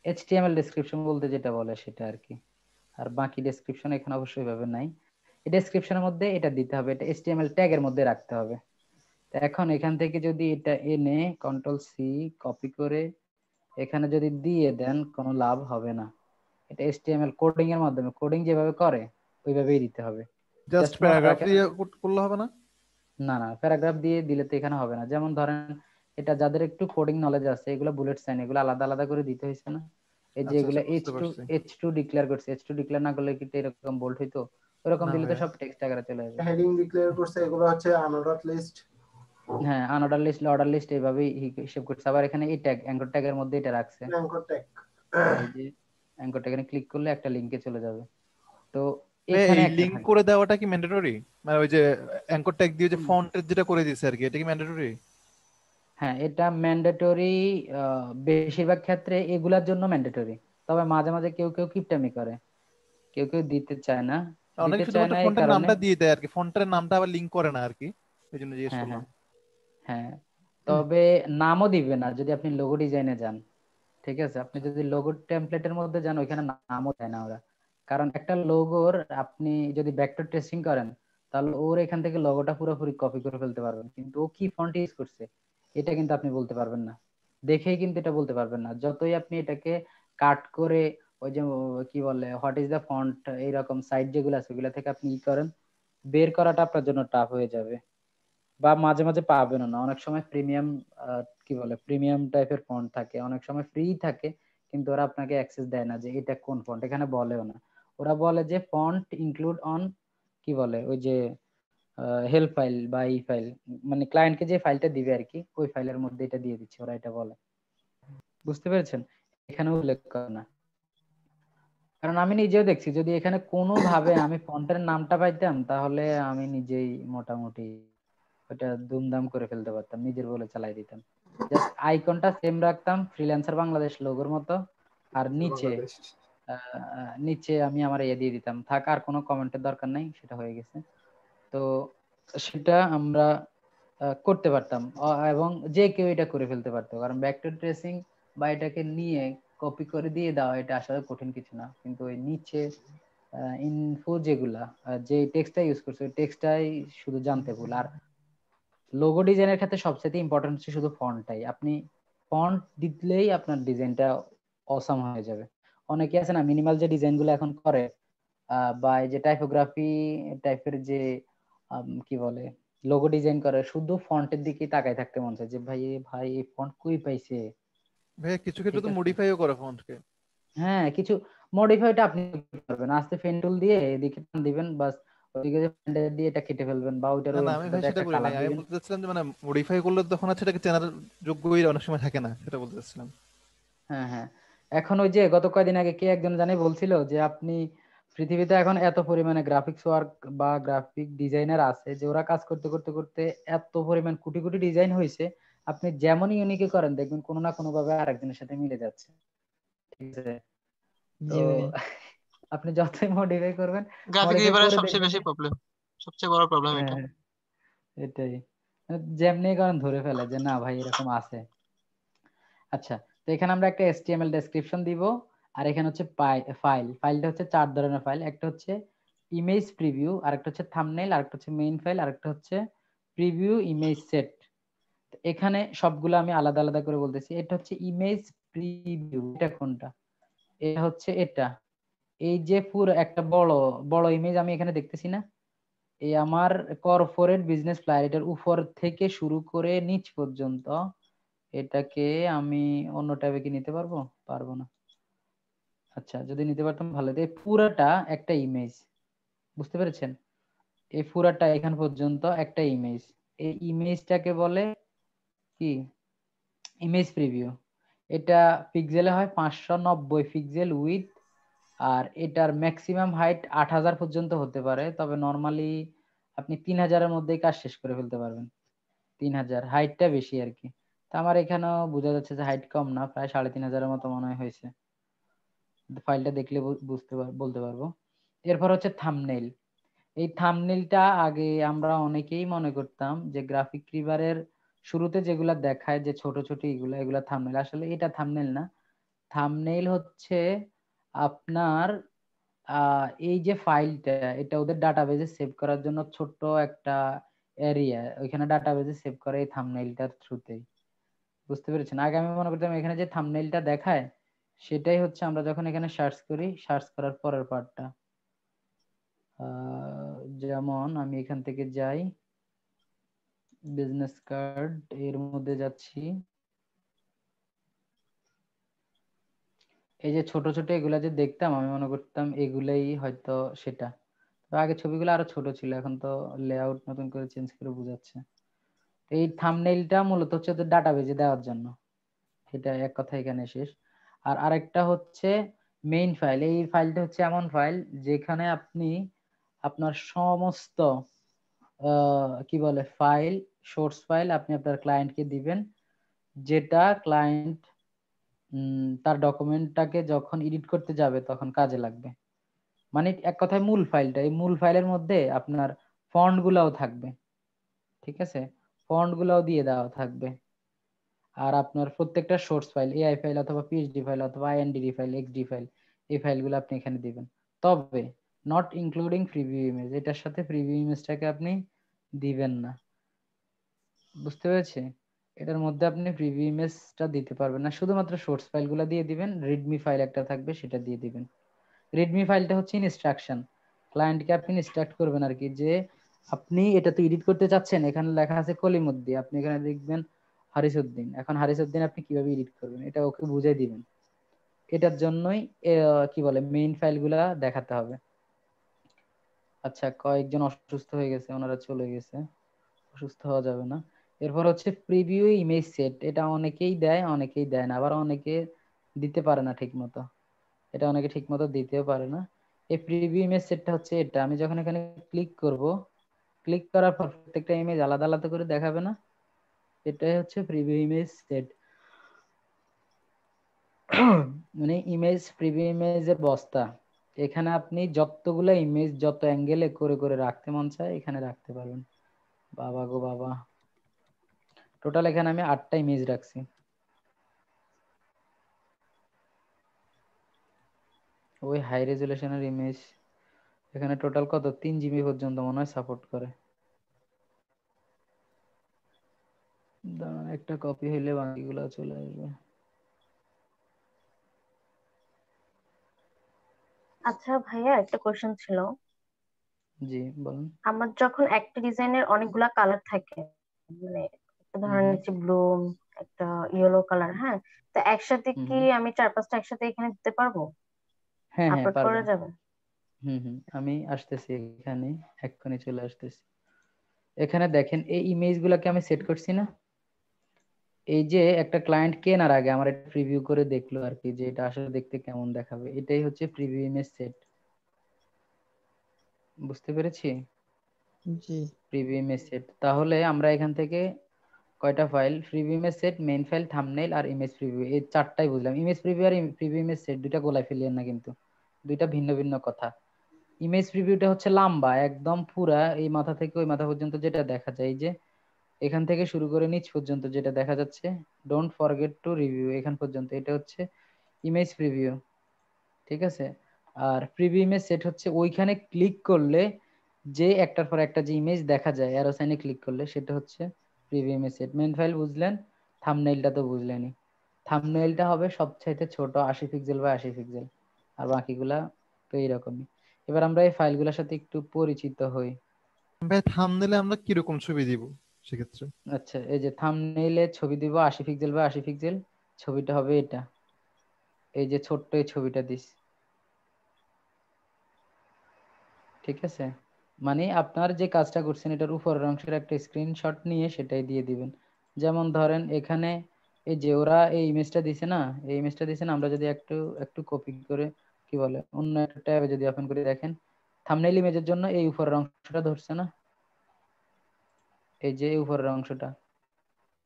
HTML ডেসক্রিপশন বলতে যেটা বলে সেটা আর কি। আর বাকি ডেসক্রিপশন এখানে অবশ্যই ভাবে নাই। এই ডেসক্রিপশনের মধ্যে এটা দিতে হবে, এটা HTML ট্যাগের মধ্যে রাখতে হবে। তো এখন এখান থেকে যদি এটা এনে Ctrl+C কপি করে এখানে যদি দিয়ে দেন, কোনো লাভ হবে না। এটা HTML কোডিং এর মাধ্যমে, কোডিং যেভাবে করে ওইভাবেই দিতে হবে। জাস্ট মনে প্যারাগ্রাফ রাখেন, দিয়ে করলে হবে না? না না, প্যারাগ্রাফ দিয়ে দিলে তো এখানে হবে না। যেমন ধরেন এটা যাদের একটু কোডিং নলেজ আছে, এগুলো বুলেট সাইন, এগুলো আলাদা আলাদা করে দিতে হয়েছে না। এই যে আচ্ছা এগুলো আচ্ছা, বুঝতে পারছি। H2 ডিক্লেয়ার করছে, H2 ডিক্লেয়ার না করলে কি এরকম বোল্ড হইতো? ওরকম না দিলে তো ভাই, সব টেক্সট আকারে চলে আসবে। হেডিং ডিক্লেয়ার করছে, এগুলো হচ্ছে আনঅর্ডার লিস্ট। হ্যাঁ, আনঅর্ডার লিস্ট, অর্ডার লিস্ট এইভাবেই হিসেব করছে। আবার এখানে এই ট্যাগ, অ্যাঙ্কর ট্যাগের মধ্যে এটা রাখছে। অ্যাঙ্কর ট্যাগ, এই যে অ্যাঙ্কর ট্যাগ, এখানে ক্লিক করলে একটা লিংকে চলে যাবে। তো এই এখানে একটা লিংক থাকবে। করে দেওয়াটা কি ম্যান্ডেটরি? মানে ওই যে অ্যাঙ্কর ট্যাগ দিয়ে যে ফন্টের যেটা করে দিয়েছে আর কি, এটা কি ম্যান্ডেটরি? হ্যাঁ, এটা ম্যান্ডেটরি। বেশিরভাগ ক্ষেত্রে এগুলার জন্য ম্যান্ডেটরি, তবে মাঝে মাঝে কেউ কেউ কিপটামি করে, কেউ কেউ দিতে চায় না। অনেকে দিতে চায় শুধুমাত্র না এই ফন্টের কারণে। নামটা দিয়ে দেয় আর কি, ফন্টের নামটা আবার লিংক করে না আর কি, এই জন্য জিজ্ঞেস হ্যাঁ করলাম। হ্যাঁ হ্যাঁ, তবে নামও দিবে না যদি আপনি লোগো ডিজাইনে যান। ঠিক আছে, আপনি যদি লোগো টেমপ্লেটের মধ্যে যান ওইখানে নামও দেয় না ওরা। কারণ একটা লোগোর আপনি যদি ভেক্টর ট্রেসিং করেন তাহলে ওর এখান থেকে লোগোটা পুরোপুরি কপি করে ফেলতে পারবেন, কিন্তু ও কি ফন্ট ইউজ করছে এটা কিন্তু আপনি বলতে পারবেন না, দেখেই কিন্তু এটা বলতে পারবেন না। যতই আপনি এটাকে কাট করে ওই যে কি বলে হোয়াট ইজ দ্য ফন্ট এইরকম সাইট যেগুলো আছে ওগুলা থেকে আপনি ই করেন, বের করাটা আপনার জন্য টাফ হয়ে যাবে। বা মাঝে মাঝে পাবেন না, অনেক সময় প্রিমিয়াম কি বলে প্রিমিয়াম টাইপের ফন্ট থাকে, অনেক সময় ফ্রি থাকে, কিন্তু ওরা আপনাকে অ্যাক্সেস দেয় না যে এটা কোন ফন্ট, এখানে বলেও না। ওরা বলে যে ফন্ট ইনক্লুড অন কি বলে ওই যে হেল্প ফাইল বা ই ফাইল, মানে ক্লায়েন্টকে যে ফাইলটা দিবে আর কি ওই ফাইলের মধ্যে এটা দিয়ে দিচ্ছে, ওরা এটা বলে। বুঝতে পেরেছেন? এখানে উল্লেখ করে না। কারণ আমি নিজেও দেখছি যদি এখানে কোনোভাবে আমি ফন্টের নামটা পাইতাম তাহলে আমি নিজেই মোটামুটি ওটা দুমদাম করে ফেলতে পারতাম, নিজের বলে চালাই দিতাম। জাস্ট আইকনটা সেম রাখতাম ফ্রিল্যান্সার বাংলাদেশ লোগোর মতো, আর নিচে আমি আমার দিয়ে দিতাম, থাক আর কোনো কমেন্টের দরকার নাই, সেটা হয়ে গেছে। তো সেটা আমরা করতে পারতাম, এবং যে কেউ এটা করে ফেলতে পারতো, কারণ ভেক্টর ট্রেসিং বা এটাকে নিয়ে কপি করে দিয়ে দেওয়া এটা আসলে কঠিন কিছু না। কিন্তু ওই নিচে ইনফো যেগুলা যে টেক্সটটা ইউজ করছে ওই টেক্সটটাই শুধু জানতে ভুল। আর লোগো ডিজাইনের ক্ষেত্রে সবচেয়ে ইম্পর্টেন্ট হচ্ছে শুধু ফন্টটাই, আপনি ফন্ট দিলেই আপনার ডিজাইনটা অসাম হয়ে যাবে। অনেকে আছে না মিনিমাল যে ডিজাইনগুলো এখন করে বা এই যে টাইপোগ্রাফি টাইপের যে কি বলে লোগো ডিজাইন করে, শুধু ফন্টের দিকে তাকায় থাকতে মন চায় যে ভাই ভাই এই ফন্ট কই পাইছে। ভাই কিছু ক্ষেত্রে ঠিক তো আছে, মডিফাইও করে ফন্টকে। হ্যাঁ কিছু মডিফাইটা আপনি করতে পারবেন, আস্তে পেন টুল দিয়ে এদিকে টান দিবেন বাস, ওইদিকে পেন্ডেল দিয়ে এটা কেটে ফেলবেন বা ওইটার না ওই না, আমি ভাই অংশটাতে সেটা একটা করি নাই, কালার আমি দিবেন। বলতে চাচ্ছিলাম যে মানে মডিফাই করলে তখন আছে এটাকে চেনার যোগ্যই অনেক সময় থাকে না, সেটা বলতে চাচ্ছিলাম। হ্যাঁ হ্যাঁ, এখন ওই যে গত কয়দিন আগে কে একজন জানি বলছিল যে আপনি পৃথিবীতে এখন এত পরিমাণে গ্রাফিক্স ওয়ার্ক বা গ্রাফিক ডিজাইনার আছে যে ওরা কাজ করতে করতে করতে এত পরিমাণ কোটি কোটি ডিজাইন হয়েছে, আপনি যেমনই ইউনিকে করেন দেখবেন কোনো না কোনো ভাবে আরেকজনের সাথে মিলে যাচ্ছে। ঠিক আছে, তো জি ভাইয়া। আপনি যতই মডিফাই করবেন, গ্রাফিক মডিফাই ডিজাইনের করে সবচেয়ে দেখবেন বেশি যে প্রবলেম, সবচেয়ে বড় প্রবলেম এটা। হ্যাঁ এটাই, মানে যেমনি কারণ ধরে ফেলে যে না ভাই এরকম আছে। আচ্ছা, তো এখানে আমরা একটা HTML ডেসক্রিপশন দিব, আর এখানে হচ্ছে ফাইলটা হচ্ছে 4 ধরনের ফাইল, একটা হচ্ছে ইমেজ প্রিভিউ, আরেকটা হচ্ছে থাম্বনেইল, আরেকটা হচ্ছে মেইন ফাইল, আরেকটা হচ্ছে প্রিভিউ ইমেজ সেট। এখানে সবগুলো আমি আলাদা আলাদা করে বলতেছি। এটা হচ্ছে ইমেজ প্রিভিউ, এটা কোনটা? এটা হচ্ছে এটা, এই যে পুরো একটা বড় বড় ইমেজ আমি এখানে দেখতেছি না, এই আমার কর্পোরেট বিজনেস ফ্লায়ার, এটার উপর থেকে শুরু করে নিচ পর্যন্ত, এটাকে আমি অন্য ট্যাবে কি নিতে পারবো? পারবো না। আচ্ছা, যদি নিতে পারতাম ভালো হতো। এই পুরাটা একটা ইমেজ, বুঝতে পেরেছেন? এই পুরাটা এখান পর্যন্ত একটা ইমেজ, এই ইমেজটাকে বলে কি ইমেজ প্রিভিউ। এটা পিক্সেলে হয় 590 পিক্সেল উইথ, আর এটার ম্যাক্সিমাম হাইট 8000 পর্যন্ত হতে পারে, তবে নর্মালি আপনি 3000-এর মধ্যেই কাজ শেষ করে ফেলতে পারবেন। 3000 হাইটটা বেশি আর কি। তা আমার এখানেও বোঝা যাচ্ছে যে হাইট কম না, প্রায় 3500-এর মতো মনে হয় হয়েছে, ফাইলটা দেখলে বলতে পারবো। এরপর হচ্ছে থাম্বনেইল। এই থাম্বনেইলটা আগে আমরা অনেকেই মনে করতাম যে গ্রাফিক রিভারের শুরুতে যেগুলা দেখায় যে ছোট ছোট এগুলা থাম্বনেইল, আসলে এটা থাম্বনেইল না। থাম্বনেইল হচ্ছে আপনার এই যে ফাইলটা, এটা ওদের ডাটাবেজে সেভ করার জন্য ছোট্ট একটা এরিয়া, ওইখানে ডাটাবেজে সেভ করে এই থাম্বনেইলটার থ্রুতেই। বুঝতে পেরেছেন? আগে আমি মনে করতাম এখানে যে থাম্বনেইলটা দেখায় সেটাই হচ্ছে আমরা যখন এখানে সার্চ করি, সার্চ করার পরের পার্টটা। যেমন আমি এখান থেকে যাই, বিজনেস কার্ড এর মধ্যে যাচ্ছি, এই যে ছোট ছোট এগুলা যে দেখতাম আমি মনে করতাম এগুলাই হয়তো সেটা। তো আগে ছবিগুলো আরো ছোট ছিল, এখন তো লেআউট নতুন করে চেঞ্জ করে বোঝাচ্ছে। এই থাম্বনেইলটা মূলত হচ্ছে ডাটাবেজে দেওয়ার জন্য, এটা এক কথা এখানে শেষ। আর আরেকটা হচ্ছে মেইন ফাইল। এই ফাইলটা হচ্ছে এমন ফাইল যেখানে আপনি আপনার সমস্ত কি বলে ফাইল, সোর্স ফাইল আপনি আপনার ক্লায়েন্টকে দিবেন, যেটা ক্লায়েন্ট তার ডকুমেন্টটাকে যখন এডিট করতে যাবে তখন কাজে লাগবে। মানে এক কথায় মূল ফাইলটা, এই মূল ফাইলের মধ্যে আপনার ফন্ট গুলাও থাকবে, ঠিক আছে, ফন্ট গুলাও দিয়ে দেওয়া থাকবে। আর আপনার প্রত্যেকটা সোর্স ফাইল, এআই ফাইল অথবা পিএইচডি ফাইল অথবা আইএনডিডি ফাইল, এক্সডি ফাইল, এই ফাইলগুলো আপনি এখানে দিবেন। তবে নট ইনক্লুডিং প্রিভিউ ইমেজ, এটার সাথে প্রিভিউ ইমেজটাকে আপনি দিবেন না, বুঝতে পেরেছি? এটার মধ্যে আপনি প্রিভিউ ইমেজটা দিতে পারবেন না, শুধুমাত্র সোর্স ফাইলগুলো দিয়ে দিবেন। রিডমি ফাইল একটা থাকবে, সেটা দিয়ে দিবেন। রিডমি ফাইলটা হচ্ছে ইনস্ট্রাকশন, ক্লায়েন্টকে আপনি ইনস্ট্রাক্ট করবেন আর কি, যে আপনি এটা তো এডিট করতে চাচ্ছেন, এখানে লেখা আছে কলিমুদ্দিন, আপনি এখানে লিখবেন হারিসউদ্দিন। এখন হারিসউদ্দিন আপনি কিভাবে এডিট করবেন এটা ওকে বুঝিয়ে দিবেন। এটার জন্যই কি বলে মেইন ফাইলগুলা দেখাতে হবে। আচ্ছা, কয়েকজন অসুস্থ হয়ে গেছে, ওনারা চলে গেছে, অসুস্থ হওয়া যাবে না। এরপর হচ্ছে প্রিভিউ ইমেজ সেট, এটা অনেকেই দেয় অনেকেই দেয় না, আবার অনেকে দিতে পারে না ঠিক মতো, এটা অনেকে ঠিক মতো দিতেও পারে না। এই প্রিভিউ ইমেজ সেটটা হচ্ছে এটা, আমি যখন এখানে ক্লিক করব, ক্লিক করার পর প্রত্যেকটা ইমেজ আলাদা আলাদা করে দেখাবে না, এটাই হচ্ছে প্রিভিউ ইমেজ সেট। মানে ইমেজ প্রিভিউ ইমেজের বস্তা, এখানে আপনি যতগুলা ইমেজ যত অ্যাঙ্গেলে করে করে রাখতে মন চায় এখানে রাখতে পারবেন। বাবা গো বাবা, টোটাল এখানে আমি 8টা ইমেজ রাখছি। ওই হাই রেজুলেশনের ইমেজ এখানে টোটাল কত 3 জিবি পর্যন্ত মনে হয় সাপোর্ট করে। দাঁড়ান, একটা কপি হইলে বাকিগুলো চলে আসবে। আচ্ছা ভাইয়া, একটা কোশ্চেন ছিল। জি বলুন। আমার যখন একটা ডিজাইনের অনেকগুলা কালার থাকে, মানে একটা ধরেন হচ্ছে ব্লু, একটা ইয়েলো কালার, হ্যাঁ, তো একসাথে কি আমি 4-5টা একসাথে এখানে দিতে পারবো? হ্যাঁ হ্যাঁ আপলোড করা পারবেন। যাবে? আমি আসতেছি এখানে, এক্ষুনি চলে আসতেছি। এখানে দেখেন এই ইমেজগুলোকে আমি সেট করছি না, এই যে একটা ক্লায়েন্ট কেনার আগে আমার একটা প্রিভিউ করে দেখলো আর কি, যে এটা আসলে দেখতে কেমন দেখাবে, এটাই হচ্ছে প্রিভিউ ইমেজ সেট। বুঝতে পেরেছি? জি প্রিভিউ ইমেজ সেট। তাহলে আমরা এখান থেকে কয়টা file, preview image set, main file, thumbnail আর ইমেজ প্রিভিউ, এই চারটাই বুঝলাম। ইমেজ প্রিভিউ আর প্রিভিউ ইমেজ সেট দুইটা গোলাই ফেলিয়েন না কিন্তু, দুইটা ভিন্ন ভিন্ন কথা। ইমেজ প্রিভিউটা হচ্ছে লম্বা একদম, পুরা এই মাথা থেকে ওই মাথা পর্যন্ত যেটা দেখা যায়, এই যে এখান থেকে শুরু করে নিচ পর্যন্ত যেটা দেখা যাচ্ছে, ডোন্ট ফরগেট টু রিভিউ এখান পর্যন্ত, এটা হচ্ছে ইমেজ প্রিভিউ, ঠিক আছে? আর প্রিভিউ ইমেজ সেট হচ্ছে ওইখানে ক্লিক করলে যে একটার পর একটা যে ইমেজ দেখা যায় অ্যারো সাইনে ক্লিক করলে, সেটা হচ্ছে preview image set. Main file বুঝলেন, থাম্বনেইলটা তো বুঝলেনই। থাম্বনেইলটা হবে সবচাইতে ছোট 80 পিক্সেল বা 80 পিক্সেল, আর বাকিগুলা তো এইরকমই। এবার আমরা এই ফাইলগুলোর সাথে একটু পরিচিত হই। ভাই থাম্বনেইলে আমরা কিরকম ছবি দিব সেক্ষেত্রে? আচ্ছা, এই যে থাম্বনেইলে ছবি দিব 80 পিক্সেল বা 80 পিক্সেল, ছবিটা হবে এটা, এই যে ছোট্ট এই ছবিটা দিস, ঠিক আছে? মানে আপনার যে কাজটা করছেন এটার উপরের অংশের একটা স্ক্রিনশট নিয়ে সেটাই দিয়ে দিবেন। যেমন ধরেন এখানে এই যে ওরা এই ইমেজটা দিছে না, এই ইমেজটা দিছে না, আমরা যদি একটু একটু কপি করে কি বলে অন্য একটা ট্যাবে যদি ওপেন করে দেখেন, থাম্বনেইল ইমেজের জন্য এই উপরের অংশটা ধরছে না, এই যে উপরের অংশটা,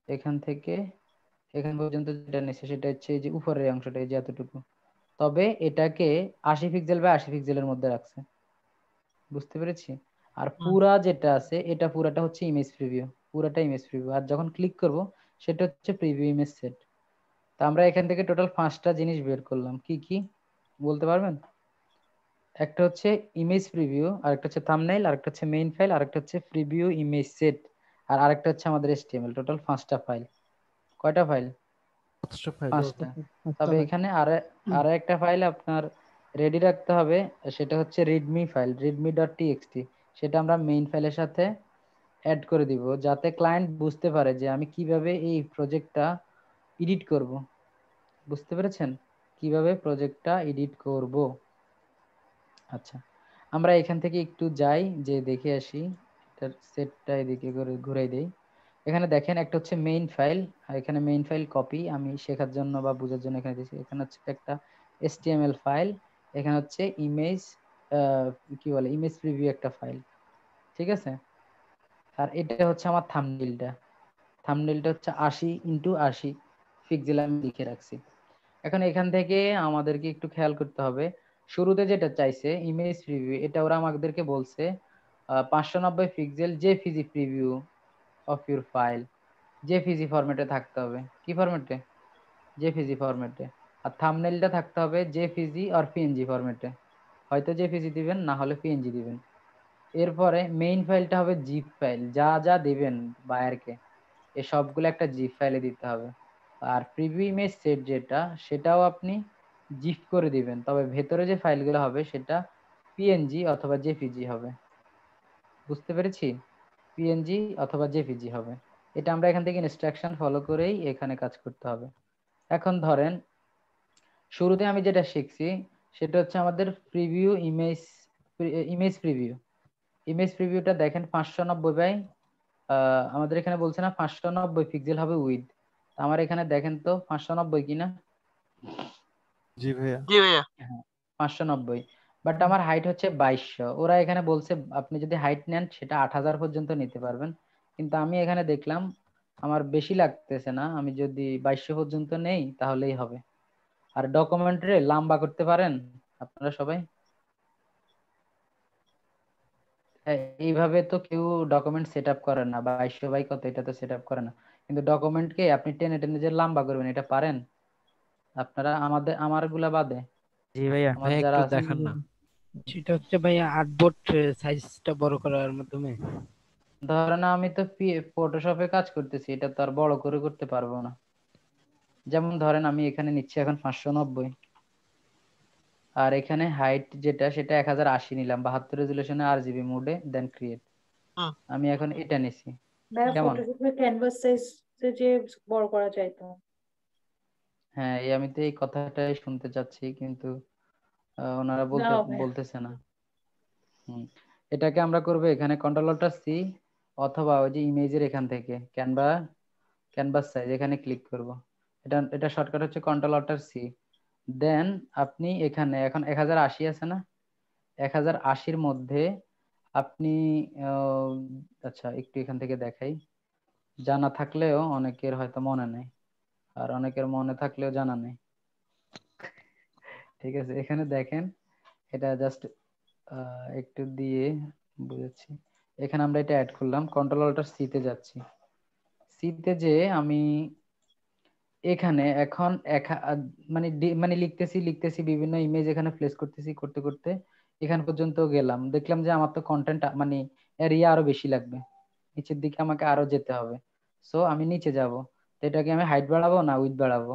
এখান থেকে এখান পর্যন্ত যেটা নিচ্ছে সেটা হচ্ছে এই যে উপরের অংশটা, এই যে এতটুকু। তবে এটাকে 80 পিক্সেল বা 80 পিক্সেলের মধ্যে রাখছে, বুঝতে পেরেছি? আর পুরা যেটা আছে এটা পুরাটা হচ্ছে ইমেজ প্রিভিউ, পুরাটা ইমেজ প্রিভিউ। আর যখন ক্লিক করব সেটা হচ্ছে প্রিভিউ ইমেজ সেট। তো আমরা এখান থেকে টোটাল 5টা জিনিস বের করলাম, কি কি বলতে পারবেন? একটা হচ্ছে ইমেজ প্রিভিউ, আরেকটা হচ্ছে থাম্বনেইল, আরেকটা হচ্ছে মেইন ফাইল, আরেকটা হচ্ছে প্রিভিউ ইমেজ সেট, আর আরেকটা হচ্ছে আমাদের HTML। টোটাল 5টা ফাইল। কয়টা ফাইল? 5টা। তবে এখানে আরো একটা ফাইল আপনার রেডি রাখতে হবে, সেটা হচ্ছে রিডমি ফাইল, readme.txt। সেটা আমরা মেইন ফাইলের সাথে অ্যাড করে দিব, যাতে ক্লায়েন্ট বুঝতে পারে যে আমি কিভাবে এই প্রজেক্টটা এডিট করব। বুঝতে পেরেছেন কিভাবে প্রজেক্টটা এডিট করব? আচ্ছা, আমরা এখান থেকে একটু যাই, যে দেখে আসি এটার সেটটা এদিকে করে ঘুরাই দেই। এখানে দেখেন একটা হচ্ছে মেইন ফাইল, আর এখানে মেইন ফাইল কপি আমি শেখার জন্য বা বোঝার জন্য এখানে দিয়েছি। এখানে হচ্ছে একটা HTML ফাইল, এখানে হচ্ছে ইমেজ কি বলে ইমেজ প্রিভিউ একটা ফাইল, ঠিক আছে? আর এটা হচ্ছে আমার থাম্বনেইলটা। থাম্বনেলটা হচ্ছে 80x80 পিক্সেল আমি লিখে রাখছি। এখন এখান থেকে আমাদেরকে একটু খেয়াল করতে হবে, শুরুতে যেটা চাইছে ইমেজ প্রিভিউ, এটা ওরা আমাদেরকে বলছে 590 pixel JPG preview of your file, JPG ফরম্যাটে থাকতে হবে। কি ফরম্যাটে? জেপিজি ফরম্যাটে। আর থাম্বনেলটা থাকতে হবে জেপিজি আর পিএনজি ফরম্যাটে, হয়তো জেপিজি দিবেন, না হলে পিএনজি দিবেন। এরপরে মেইন ফাইলটা হবে জিপ ফাইল, যা যা দিবেন বায়ারকে এই সবগুলো একটা জিপ ফাইলে দিতে হবে। আর প্রিভিউ ইমেজ সেট যেটা, সেটাও আপনি জিপ করে দিবেন, তবে ভেতরে যে ফাইলগুলো হবে সেটা পিএনজি অথবা জেপিজি হবে। বুঝতে পেরেছি? পিএনজি অথবা জেপিজি হবে। এটা আমরা এখান থেকে ইনস্ট্রাকশন ফলো করেই এখানে কাজ করতে হবে। এখন ধরেন শুরুতে আমি যেটা শিখছি সেটা হচ্ছে আমাদের প্রিভিউ ইমেজ প্রিভিউ। ইমেজ প্রিভিউটা দেখেন 590 বাই আমাদের এখানে বলছে না 590 পিক্সেল হবে উইথ। আমার এখানে দেখেন তো 590 কিনা? জি ভাইয়া। জি ভাইয়া। 590, বাট আমার হাইট হচ্ছে 2200। ওরা এখানে বলছে আপনি যদি হাইট নেন সেটা 8000 পর্যন্ত নিতে পারবেন, কিন্তু আমি এখানে দেখলাম আমার বেশি লাগতেছে না, আমি যদি 2200 পর্যন্ত নেই তাহলেই হবে। আর ডকুমেন্টে লম্বা করতে পারেন আপনারা সবাই? এইভাবে তো কেউ ডকুমেন্ট সেট আপ করে না, 2200 বাই কত এটা তো সেট আপ করে না, কিন্তু ডকুমেন্টকে আপনি টেনে টেনে যে লম্বা করবেন এটা পারেন আপনারা? আমার গুলা বাদে জি ভাইয়া। আমার যারা একটু আছে। দেখান না। সেটা হচ্ছে ভাইয়া আর্টবোর্ড সাইজটা বড় করার মাধ্যমে। ধরেন আমি তো ফটোশপে কাজ করতেছি, এটা তো আর বড় করে করতে পারবো না। যেমন ধরেন আমি এখানে নিচ্ছি এখন 590, আর এখানে হাইট যেটা সেটা 1080 নিলাম 72 রেজুলেশনে আরজিবি মোডে, দেন ক্রিয়েট। আমি এখন এটা নিছি, ভাইয়া কেমন? ফটোশপে ক্যানভাস সাইজ যে বড় করা যায় তো? হ্যাঁ, আমি তো এই কথাটাই শুনতে চাচ্ছি, কিন্তু ওনারা না ভাইয়া। বলতেছে না। এটাকে আমরা করব এখানে কন্ট্রোল-সি, অথবা ওই যে ইমেজের এখান থেকে ক্যানভাস সাইজ এখানে ক্লিক করব। এটা শর্টকাট হচ্ছে কন্ট্রোল-সি। দেন আপনি এখানে এখন 1080 আছে না, 1080-র মধ্যে আপনি আচ্ছা একটু এখান থেকে দেখাই, জানা থাকলেও অনেকের হয়তো মনে নেই, আর অনেকের মনে থাকলেও জানা নেই। ঠিক আছে, এখানে দেখেন, এটা জাস্ট একটু দিয়ে বুঝাচ্ছি। এখানে আমরা এটা অ্যাড করলাম, কন্ট্রোল-সি তে যাচ্ছি। সিতে যে আমি এখানে এখন মানে লিখতেছি বিভিন্ন ইমেজ এখানে প্লেস করতেছি, করতে করতে এখান পর্যন্ত গেলাম, দেখলাম যে আমার তো কন্টেন্ট মানে এরিয়া আরো বেশি লাগবে, নিচের দিকে আমাকে আরো যেতে হবে। সো আমি নিচে যাব, তো এটাকে আমি হাইট বাড়াবো না উইডথ বাড়াবো?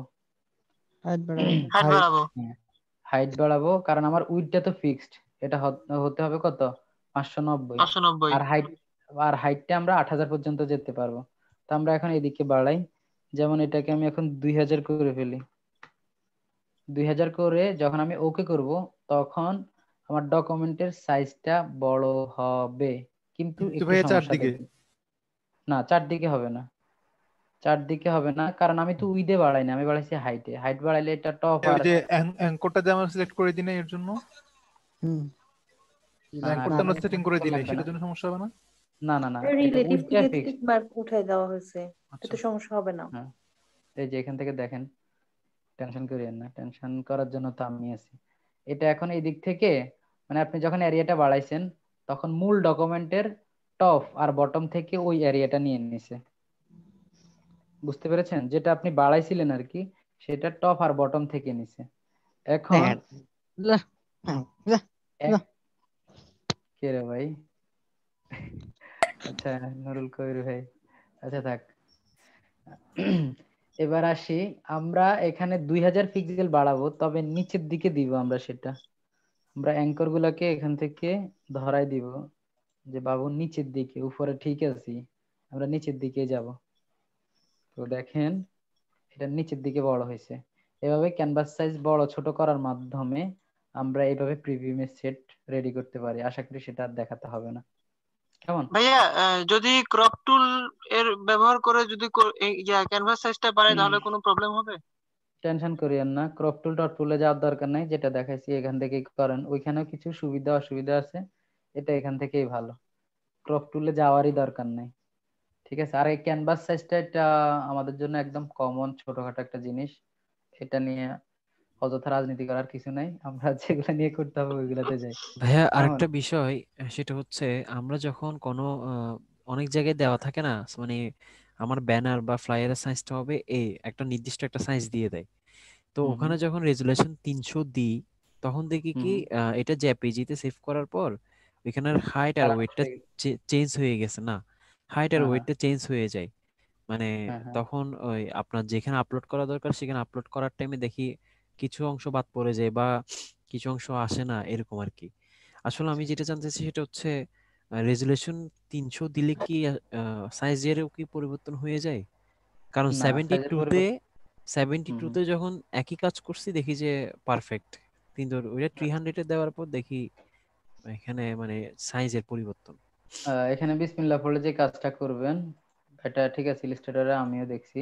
হাইট বাড়াবো। হাইট বাড়াবো। হাইট বাড়াবো, কারণ আমার উইডথটা তো ফিক্সড, এটা হতে হবে কত? 590। 590। আর হাইটটা আমরা 8000 পর্যন্ত যেতে পারবো। তো আমরা এখন এদিকে বাড়াই, যেমন এটাকে আমি এখন 2000 করে ফেলি। 2000 করে যখন আমি ওকে করব, তখন আমার ডকুমেন্টের সাইজটা বড় হবে, কিন্তু একটু ভাইয়া সমস্যা চারদিকে। দেখি। না, চারদিকে হবে না, চারদিকে হবে না, কারণ আমি তো উইডে বাড়াই না, আমি বাড়াইছি হাইটে। হাইট বাড়াইলে এটা টপ ওই আর যে অ্যাঙ্করটা যে আমরা সিলেক্ট করে দিই না এর জন্য, হুম অ্যাঙ্করটা আমরা সেটিং করে দিই না, লাগবে না। সেটার জন্য সমস্যা হবে না? না না না, এটা রিলেটিভ উইডটা থেকে ফিক্সড। বার উঠাই দেওয়া হয়েছে, এতে সমস্যা হবে না। হ্যাঁ, এই যে এখান থেকে দেখেন, টেনশন করিয়েন না, টেনশন করার জন্য তো আমি আছি। এটা এখন এই দিক থেকে মানে আপনি যখন এরিয়াটা বাড়াইছেন তখন মূল ডকুমেন্টের টপ আর বটম থেকে ওই এরিয়াটা নিয়ে নিছে। বুঝতে পেরেছেন? যেটা আপনি বাড়াইছিলেন আর কি, সেটা টপ আর বটম থেকে নিছে। এখন কে রে ভাই? আচ্ছা, নুরুল কবির ভাই, আচ্ছা থাক। এবার আসি, আমরা এখানে 2000 পিক্সেল বাড়াবো, তবে নিচের দিকে দিব আমরা সেটা। আমরা অ্যাঙ্কর গুলাকে এখান থেকে ধরাই দিব যে বাবু নিচের দিকে, উপরে ঠিক আছে, আমরা নিচের দিকে যাব। তো দেখেন এটা নিচের দিকে বড় হয়েছে। এভাবে ক্যানভাস সাইজ বড় ছোট করার মাধ্যমে আমরা এইভাবে প্রিভিউ ইমেজ সেট রেডি করতে পারি। আশা করি সেটা আর দেখাতে হবে না। কেমন ভাইয়া যদি ক্রপ টুল এর ব্যবহার করে যদি ক্যানভাস সাইজটা বাড়াই তাহলে কোনো প্রবলেম হবে? টেনশন করিয়েন না, ক্রপ টুল টপ টুলে যাওয়ার দরকার নাই, যেটা দেখাইছি এখান থেকেই করেন। ওইখানেও কিছু সুবিধা অসুবিধা আছে, এটা এখান থেকেই ভালো, ক্রপ টুলে যাওয়ারই দরকার নাই। ঠিক আছে। আর এই ক্যানভাস সাইজটা এটা আমাদের জন্য একদম কমন ছোটখাটো একটা জিনিস, এটা নিয়ে অযথা রাজনীতি করার কিছু নাই, আমরা যেগুলো নিয়ে করতে হবে ওইগুলাতে যাই। ভাইয়া এখন আরেকটা বিষয়, সেটা হচ্ছে আমরা যখন কোনো অনেক জায়গায় দেওয়া থাকে না, মানে আমার ব্যানার বা ফ্লায়ারের সাইজটা হবে একটা নির্দিষ্ট একটা সাইজ দিয়ে দেয়। তো হুম হুম ওখানে যখন রেজুলেশন 300 দিই, তখন দেখি কি হুম এটা জেপিজিতে সেভ করার পর ওইখানের হাইট আর খারাপ ওয়েটটা হয়ে গেছে। চেঞ্জ হয়ে গেছে না, হাইট আর হ্যাঁ হ্যাঁ ওয়েটটা চেঞ্জ হয়ে যায়। মানে হ্যাঁ হ্যাঁ তখন ওই আপনার যেখানে আপলোড করা দরকার সেখানে আপলোড করার টাইমে দেখি কিছু অংশ বাদ পড়ে যায় বা কিছু অংশ আসে না, এরকম আর কি। আসলে আমি যেটা জানতে চাইছি সেটা হচ্ছে রেজুলেশন 300 দিলে কি সাইজেরও কি পরিবর্তন হয়ে যায়? কারণ না, সেভেন্টি সাইজের টুতে পরিবর্তন। সেভেন্টি হুম হুম টুতে যখন একই কাজ করছি দেখি যে পারফেক্ট, কিন্তু ওইটা 300-এ দেওয়ার পর দেখি এখানে মানে সাইজের পরিবর্তন। এখানে বিসমিল্লাহ পড়ে যে কাজটা করবেন, এটা ঠিক আছে, ইলাস্ট্রেটরে আমিও দেখছি।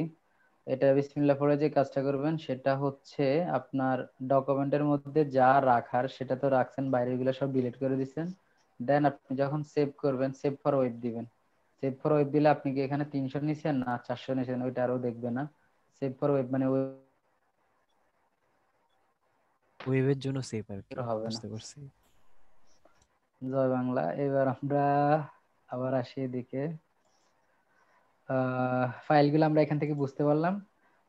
এটা বিসমিল্লাহ পড়ে যে কাজটা করবেন সেটা হচ্ছে আপনার ডকুমেন্টের মধ্যে যা রাখার সেটা তো রাখছেন, বাইরেগুলো সব ডিলিট করে দিচ্ছেন। দেন আপনি যখন সেভ করবেন, সেভ ফর ওয়েব দিবেন। সেভ ফর ওয়েব দিলে আপনি কি এখানে 300 নিছেন না 400 নিছেন ওইটা আরও দেখবে না। সেভ ফর ওয়েব মানে ওয়েবের জন্য সেভ আর কি, হবে না। বুঝতে পারছি। জয় বাংলা। এবার আমরা আবার আসি এদিকে। ফাইলগুলো আমরা এখান থেকে বুঝতে পারলাম।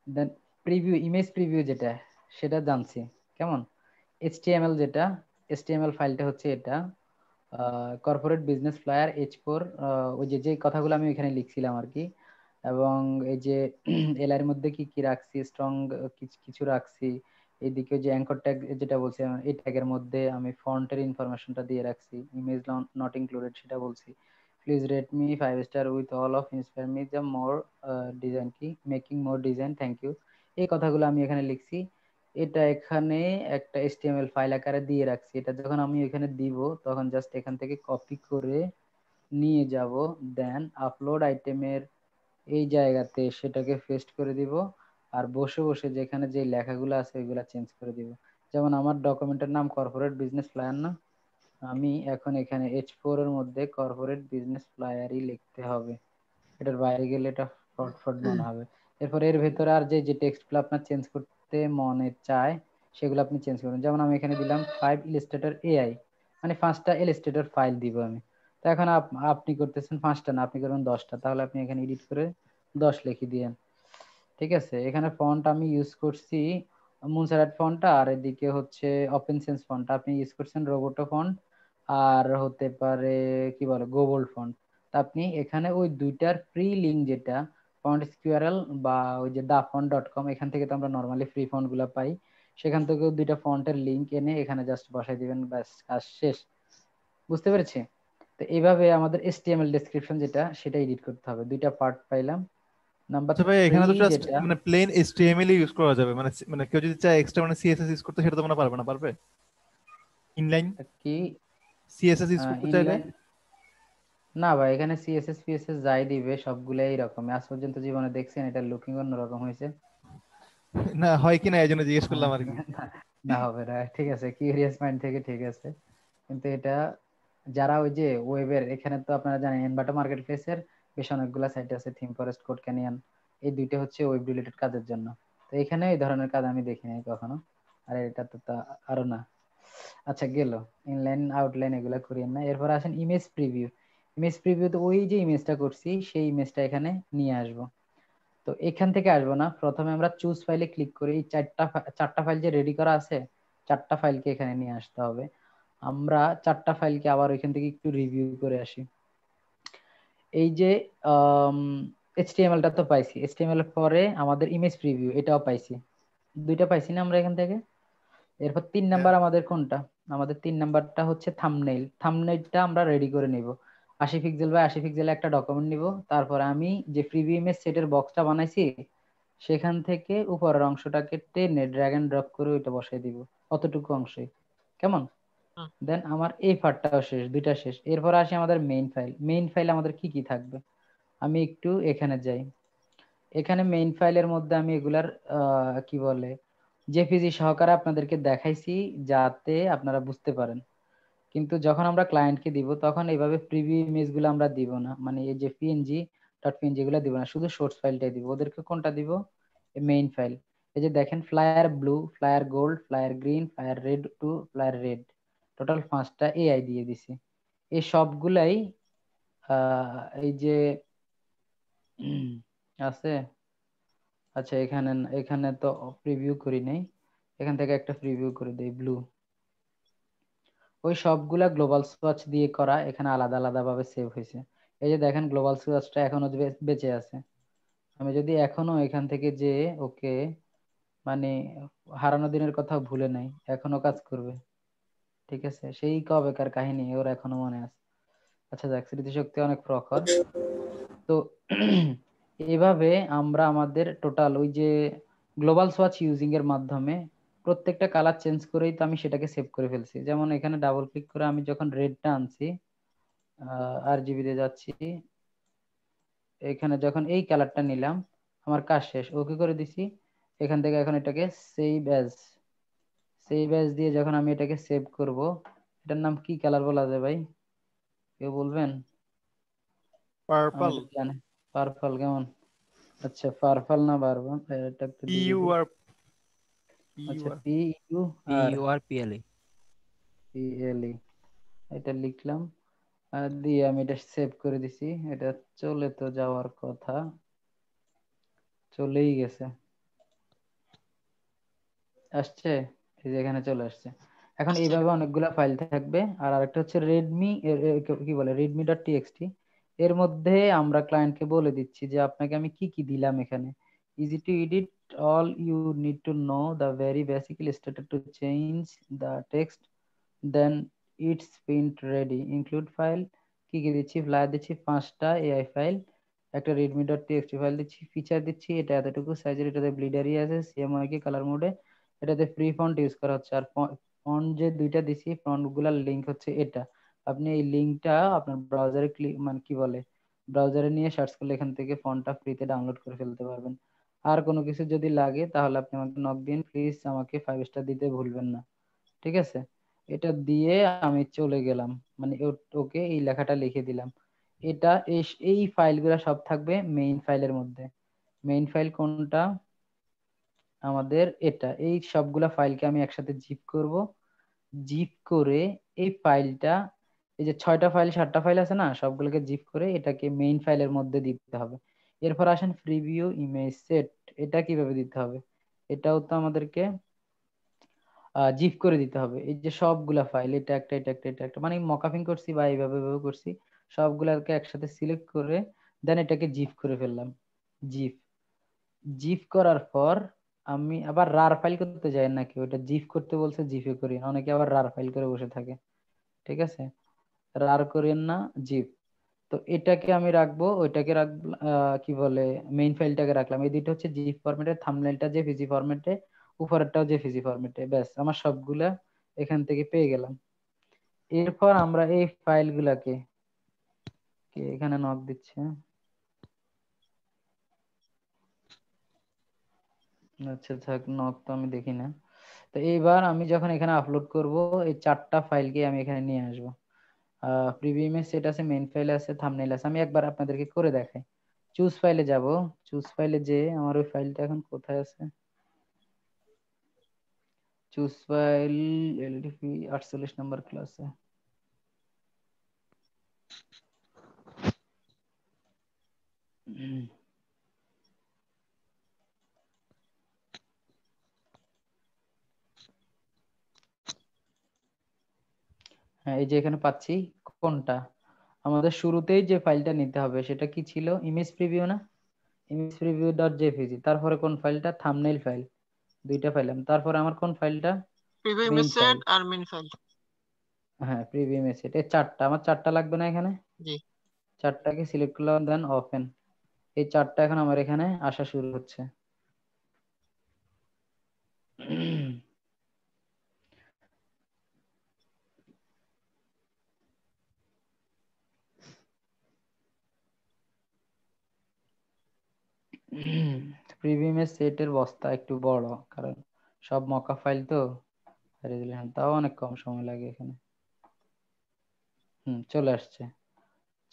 দেন প্রিভিউ, ইমেজ প্রিভিউ যেটা সেটা জানছি কেমন। HTML যেটা, HTML ফাইলটা হচ্ছে এটা, কর্পোরেট বিজনেস ফ্লায়ার H4, ওই যে যে কথাগুলো আমি এখানে লিখছিলাম আর কি। এবং এই যে এর মধ্যে কি কি রাখছি, স্ট্রং কিছু রাখছি। এইদিকে যে অ্যাঙ্কর ট্যাগ যেটা বলছি, এই ট্যাগের মধ্যে আমি ফন্টের ইনফরমেশনটা দিয়ে রাখছি, ইমেজ নট ইনক্লুডেড সেটা বলছি। Please rate me 5 star with all of inspire me the more design কি making more design, thank you. এই কথাগুলো আমি এখানে লিখছি। এটা এখানে একটা HTML ফাইল আকারে দিয়ে রাখছি। এটা যখন আমি এখানে দিব তখন জাস্ট এখান থেকে কপি করে নিয়ে যাব, দেন আপলোড আইটেমের এই জায়গাতে সেটাকে পেস্ট করে দিব। আর বসে বসে যেখানে যে লেখাগুলো আছে ওইগুলা চেঞ্জ করে দিব। যেমন আমার ডকুমেন্টের নাম কর্পোরেট বিজনেস ফ্লায়ার না, আমি এখন এখানে H4 এর মধ্যে কর্পোরেট বিজনেস ফ্লায়ারই লিখতে হবে। এটার বাইরে গেলে এটা ফ্রড ফ্রড মনে হবে। এরপর এর ভেতরে আর যে যে টেক্সটগুলো আপনার চেঞ্জ করতে মনে চায় সেগুলো আপনি চেঞ্জ করুন। যেমন আমি এখানে দিলাম 5 ইলাস্ট্রেটর AI, মানে 5টা ইলাস্ট্রেটর ফাইল দিব আমি। তো এখন আপনি করতেছেন 5টা না, আপনি করবেন 10টা, তাহলে আপনি এখানে এডিট করে 10 লিখে দিয়েন। ঠিক আছে। এখানে ফন্ট আমি ইউজ করছি মুনসারাট ফন্টটা, আর এদিকে হচ্ছে ওপেন সেন্স ফন্টটা আপনি ইউজ করছেন রোবোটো ফন্ট, আর হতে পারে কি বলে গোবোল্ড ফন্ট। তা আপনি এখানে ওই দুইটার ফ্রি লিংক যেটা ফন্ট স্কিউআরএল বা ওই যে dafont.com, এখান থেকে তো আমরা নরমালি ফ্রি ফন্ট গুলা পাই, সেখান থেকে দুইটা ফন্টের লিংক এনে এখানে জাস্ট বসাই দিবেন, ব্যাস কাজ শেষ। বুঝতে পেরেছি? তো এইভাবে আমাদের HTML ডেসক্রিপশন যেটা সেটা এডিট করতে হবে। দুইটা পার্ট পাইলাম। নাম্বার আচ্ছা ভাই, 3 এখানে তো জাস্ট যেটা মানে প্লেন HTML ইউজ করা যাবে, মানে মানে কেউ যদি চায় এক্সট্রা মানে CSS ইউজ করতে, সেটা তো মনে পারবে না, পারবে? ইনলাইন কি CSS ইউজ করতে চাইলে? ইনলাইন না ভাই, এখানে CSS PSS যাই দিবে সবগুলাই এইরকম। আজ পর্যন্ত জীবনে দেখছেন এটা লুকিং অন্যরকম হয়েছে? না হয় কিনা এই জন্য জিজ্ঞেস করলাম আর কি। না, না হবে না। ঠিক আছে, কিউরিয়াস মাইন্ড থেকে ঠিক আছে, কিন্তু এটা যারা ওই যে ওয়েবের, এখানে তো আপনারা জানেন এনভাটো মার্কেট প্লেসের বেশ অনেকগুলা সাইট আছে, থিম ফরেস্ট, কোড ক্যানিয়ন, এই দুইটা হচ্ছে ওয়েব রিলেটেড কাজের জন্য। তো এখানে এই ধরনের কাজ আমি দেখি নাই কখনো। আর এটা তো আরো না। আচ্ছা গেল, ইনলাইন আউটলাইন এগুলা করিয়েন না। এরপর আসেন ইমেজ প্রিভিউ। ইমেজ প্রিভিউতে ওই যে ইমেজটা করছি সেই ইমেজটা এখানে নিয়ে আসব। তো এখান থেকে আসবো না, প্রথমে আমরা চুজ ফাইলে ক্লিক করি। এই চারটা ফাইল যে রেডি করা আছে, চারটা ফাইলকে এখানে নিয়ে আসতে হবে। আমরা চারটা ফাইলকে আবার ওইখান থেকে একটু রিভিউ করে আসি। এই যে HTML টা তো পাইছি, HTML এর পরে আমাদের ইমেজ প্রিভিউ এটাও পাইছি, দুইটা পাইছি না আমরা এখান থেকে। এরপর 3 নাম্বার আমাদের কোনটা? আমাদের 3 নাম্বারটা হচ্ছে থাম্বনেইল। থাম্বনেইলটা আমরা রেডি করে নিব। 80 পিক্সেল বাই 80 পিক্সেল একটা ডকুমেন্ট নিব। তারপর আমি যে প্রিভিউ ইমেজ সেটের বক্সটা বানাইছি সেখান থেকে উপরের অংশটাকে টেনে ড্র্যাগ এন্ড ড্রপ করে ওইটা বসাই দিব, অতটুকু অংশে। কেমন? দেন আমার এই পার্টটাও শেষ, দুইটা শেষ। এরপর আসি আমাদের মেইন ফাইল। মেইন ফাইল আমাদের কি কি থাকবে? আমি একটু এখানে যাই। এখানে মেইন ফাইলের মধ্যে আমি এগুলার কি বলে জেপিজি সহকারে আপনাদেরকে দেখাইছি যাতে আপনারা বুঝতে পারেন। কিন্তু যখন আমরা ক্লায়েন্টকে দিব তখন এইভাবে প্রিভিউ ইমেজগুলো আমরা দিব না, মানে এই যে পিএনজি ডট পিএনজি এগুলো দিব না, শুধু সোর্স ফাইলটাই দিব। ওদেরকে কোনটা দিব? এই মেইন ফাইল। এই যে দেখেন flyer blue, flyer gold, flyer green, flyer red two flyer red, total 5টা এআই দিয়ে দিছি। এই সবগুলাই এই যে আছে, আচ্ছা এখানে এখানে তো প্রিভিউ করি নাই, এখান থেকে একটা প্রিভিউ করে দেই ব্লু। ওই সবগুলা গ্লোবাল সোয়াচ দিয়ে করা, এখানে আলাদা আলাদা ভাবে সেভ হয়েছে। এই যে দেখেন গ্লোবাল সোয়াচটা এখনো বেঁচে আছে। আমি যদি এখনো এখান থেকে যে ওকে মানে হারানো দিনের কথা ভুলে নাই, এখনো কাজ করবে। ঠিক আছে, সেই কবেকার কাহিনী ওর এখনো মনে আছে। আচ্ছা যাক, স্মৃতিশক্তি অনেক প্রখর। তো এইভাবে আমরা আমাদের টোটাল ওই যে গ্লোবাল সোয়াচ ইউজিং এর মাধ্যমে প্রত্যেকটা কালার চেঞ্জ করেই তো আমি সেটাকে সেভ করে ফেলছি। যেমন এখানে ডাবল ক্লিক করে আমি যখন রেডটা আনছি, আরজিবি তে যাচ্ছি, এখানে যখন এই কালারটা নিলাম আমার কাজ শেষ, ওকে করে দিছি। এখান থেকে এখন এটাকে সেভ অ্যাজ দিয়ে যখন আমি এটাকে সেভ করব, এটার নাম কি কালার বলা যায় ভাই, কেউ বলবেন? পার্পল, জানি পার্পল কেমন? আচ্ছা পার্পল না বারবার এটা একটু দিয়ে ইউ দিই। আর আচ্ছা PURPLE এটা লিখলাম, আর দিয়ে আমি এটা সেভ করে দিছি। এটা চলে তো যাওয়ার কথা, চলেই গেছে, আসছে, এই যে এখানে চলে আসছে। এখন এইভাবে অনেকগুলা ফাইল থাকবে। আর আরেকটা হচ্ছে রেডমি, কি বলে, রেডমি ডট টিএক্সটি। এর মধ্যে আমরা ক্লায়েন্টকে বলে দিচ্ছি যে আপনাকে আমি কি কি দিলাম এখানে। Easy to edit, all you need to know the very basically started to change the text, then it's print ready, include file. কি কি দিচ্ছি? ফ্লায়ার দিচ্ছি 5টা এআই ফাইল, একটা রেডমি ডট টিএক্সটি ফাইল দিচ্ছি, ফিচার দিচ্ছি এটা এতটুকু সাইজের, এটাতে ব্লিডারি আছে, সিএমওয়াই কালার মোডে, এটাতে ফ্রি ফন্ট ইউজ করা হচ্ছে। আর ফন্ট যে দুইটা দিছি, ফন্ট গুলার লিংক হচ্ছে এটা। আপনি এই লিংকটা আপনার ব্রাউজারে ক্লিক মানে কি বলে ব্রাউজারে নিয়ে সার্চ করলে এখান থেকে ফন্টটা ফ্রিতে ডাউনলোড করে ফেলতে পারবেন। আর কোনো কিছু যদি লাগে তাহলে আপনি আমাকে নক দিন, প্লিজ আমাকে 5 স্টার দিতে ভুলবেন না। ঠিক আছে, এটা দিয়ে আমি চলে গেলাম, মানে ওকে এই লেখাটা লিখে দিলাম। এটা এই ফাইলগুলো সব থাকবে মেইন ফাইলের মধ্যে। মেইন ফাইল কোনটা? আমাদের এটা। এই সবগুলা ফাইলকে আমি একসাথে জিপ করব, জিপ করে এই ফাইলটা, এই যে 6টা ফাইল 7টা ফাইল আছে না, সবগুলোকে জিপ করে এটাকে মেইন ফাইলের মধ্যে দিতে হবে। এরপর আসেন প্রিভিউ ইমেজ সেট, এটা কিভাবে দিতে হবে? এটাও তো আমাদেরকে জিপ করে দিতে হবে। এই যে সবগুলা ফাইল, এটা একটা এটা একটা এটা একটা, মানে মকাপিং করছি বা এইভাবে এইভাবে করছি, সবগুলাকে একসাথে সিলেক্ট করে দেন এটাকে জিপ করে ফেললাম। জিপ জিপ করার পর আমি আবার রার ফাইল করতে যাই নাকি, ওটা জিপ করতে বলছে জিপে করি, অনেকে আবার রার ফাইল করে বসে থাকে। ঠিক আছে, রার করেন না, জিপ। তো এটাকে আমি রাখবো, ওইটাকে রাখবো কি বলে মেইন ফাইলটাকে রাখলাম। এই দুটো হচ্ছে জিপ ফরম্যাটে, থাম্বনেলটা জেপিজি ফরম্যাটে, উপরেরটাও জেপিজি ফরম্যাটে। ব্যাস আমার সবগুলা এখান থেকে পেয়ে গেলাম। এরপর আমরা এই ফাইলগুলাকে, কে এখানে নক দিচ্ছে, আচ্ছা থাক, নক তো আমি দেখি না। তো এইবার আমি যখন এখানে আপলোড করব, এই 4টা ফাইলকে আমি এখানে নিয়ে আসবো। প্রিভিউ ইমেজ সেট আছে, মেইন ফাইল আছে, থাম্বনেল আছে। আমি একবার আপনাদেরকে করে দেখাই। চুজ ফাইলে যাব, চুজ ফাইলে যে আমার ওই ফাইলটা এখন কোথায় আছে, চুজ ফাইল এলডিপি 48 নম্বর ক্লাসে। হ্যাঁ, এই যে এখানে পাচ্ছি। কোনটা? আমাদের শুরুতেই যে ফাইলটা নিতে হবে সেটা কি ছিল? ইমেজ প্রিভিউ না, ইমেজ প্রিভিউ ডট জেপিজি। তারপরে কোন ফাইলটা? Thumbnail file. দুইটা ফাইল। তারপরে আমার কোন ফাইলটা? Preview main image file. Set আর মেইন ফাইল। হ্যাঁ, প্রিভিউ ইমেজ সেট। এই 4টা, আমার 4টা লাগবে না এখানে? জি, 4টাকে সিলেক্ট করলাম, দেন ওপেন। এই 4টা এখন আমার এখানে আসা শুরু হচ্ছে। প্রিভিউ ইমেজ সেটের বস্তা একটু বড়, কারণ সব মকা ফাইল তো, তাও অনেক কম সময় লাগে এখানে। চলে আসছে।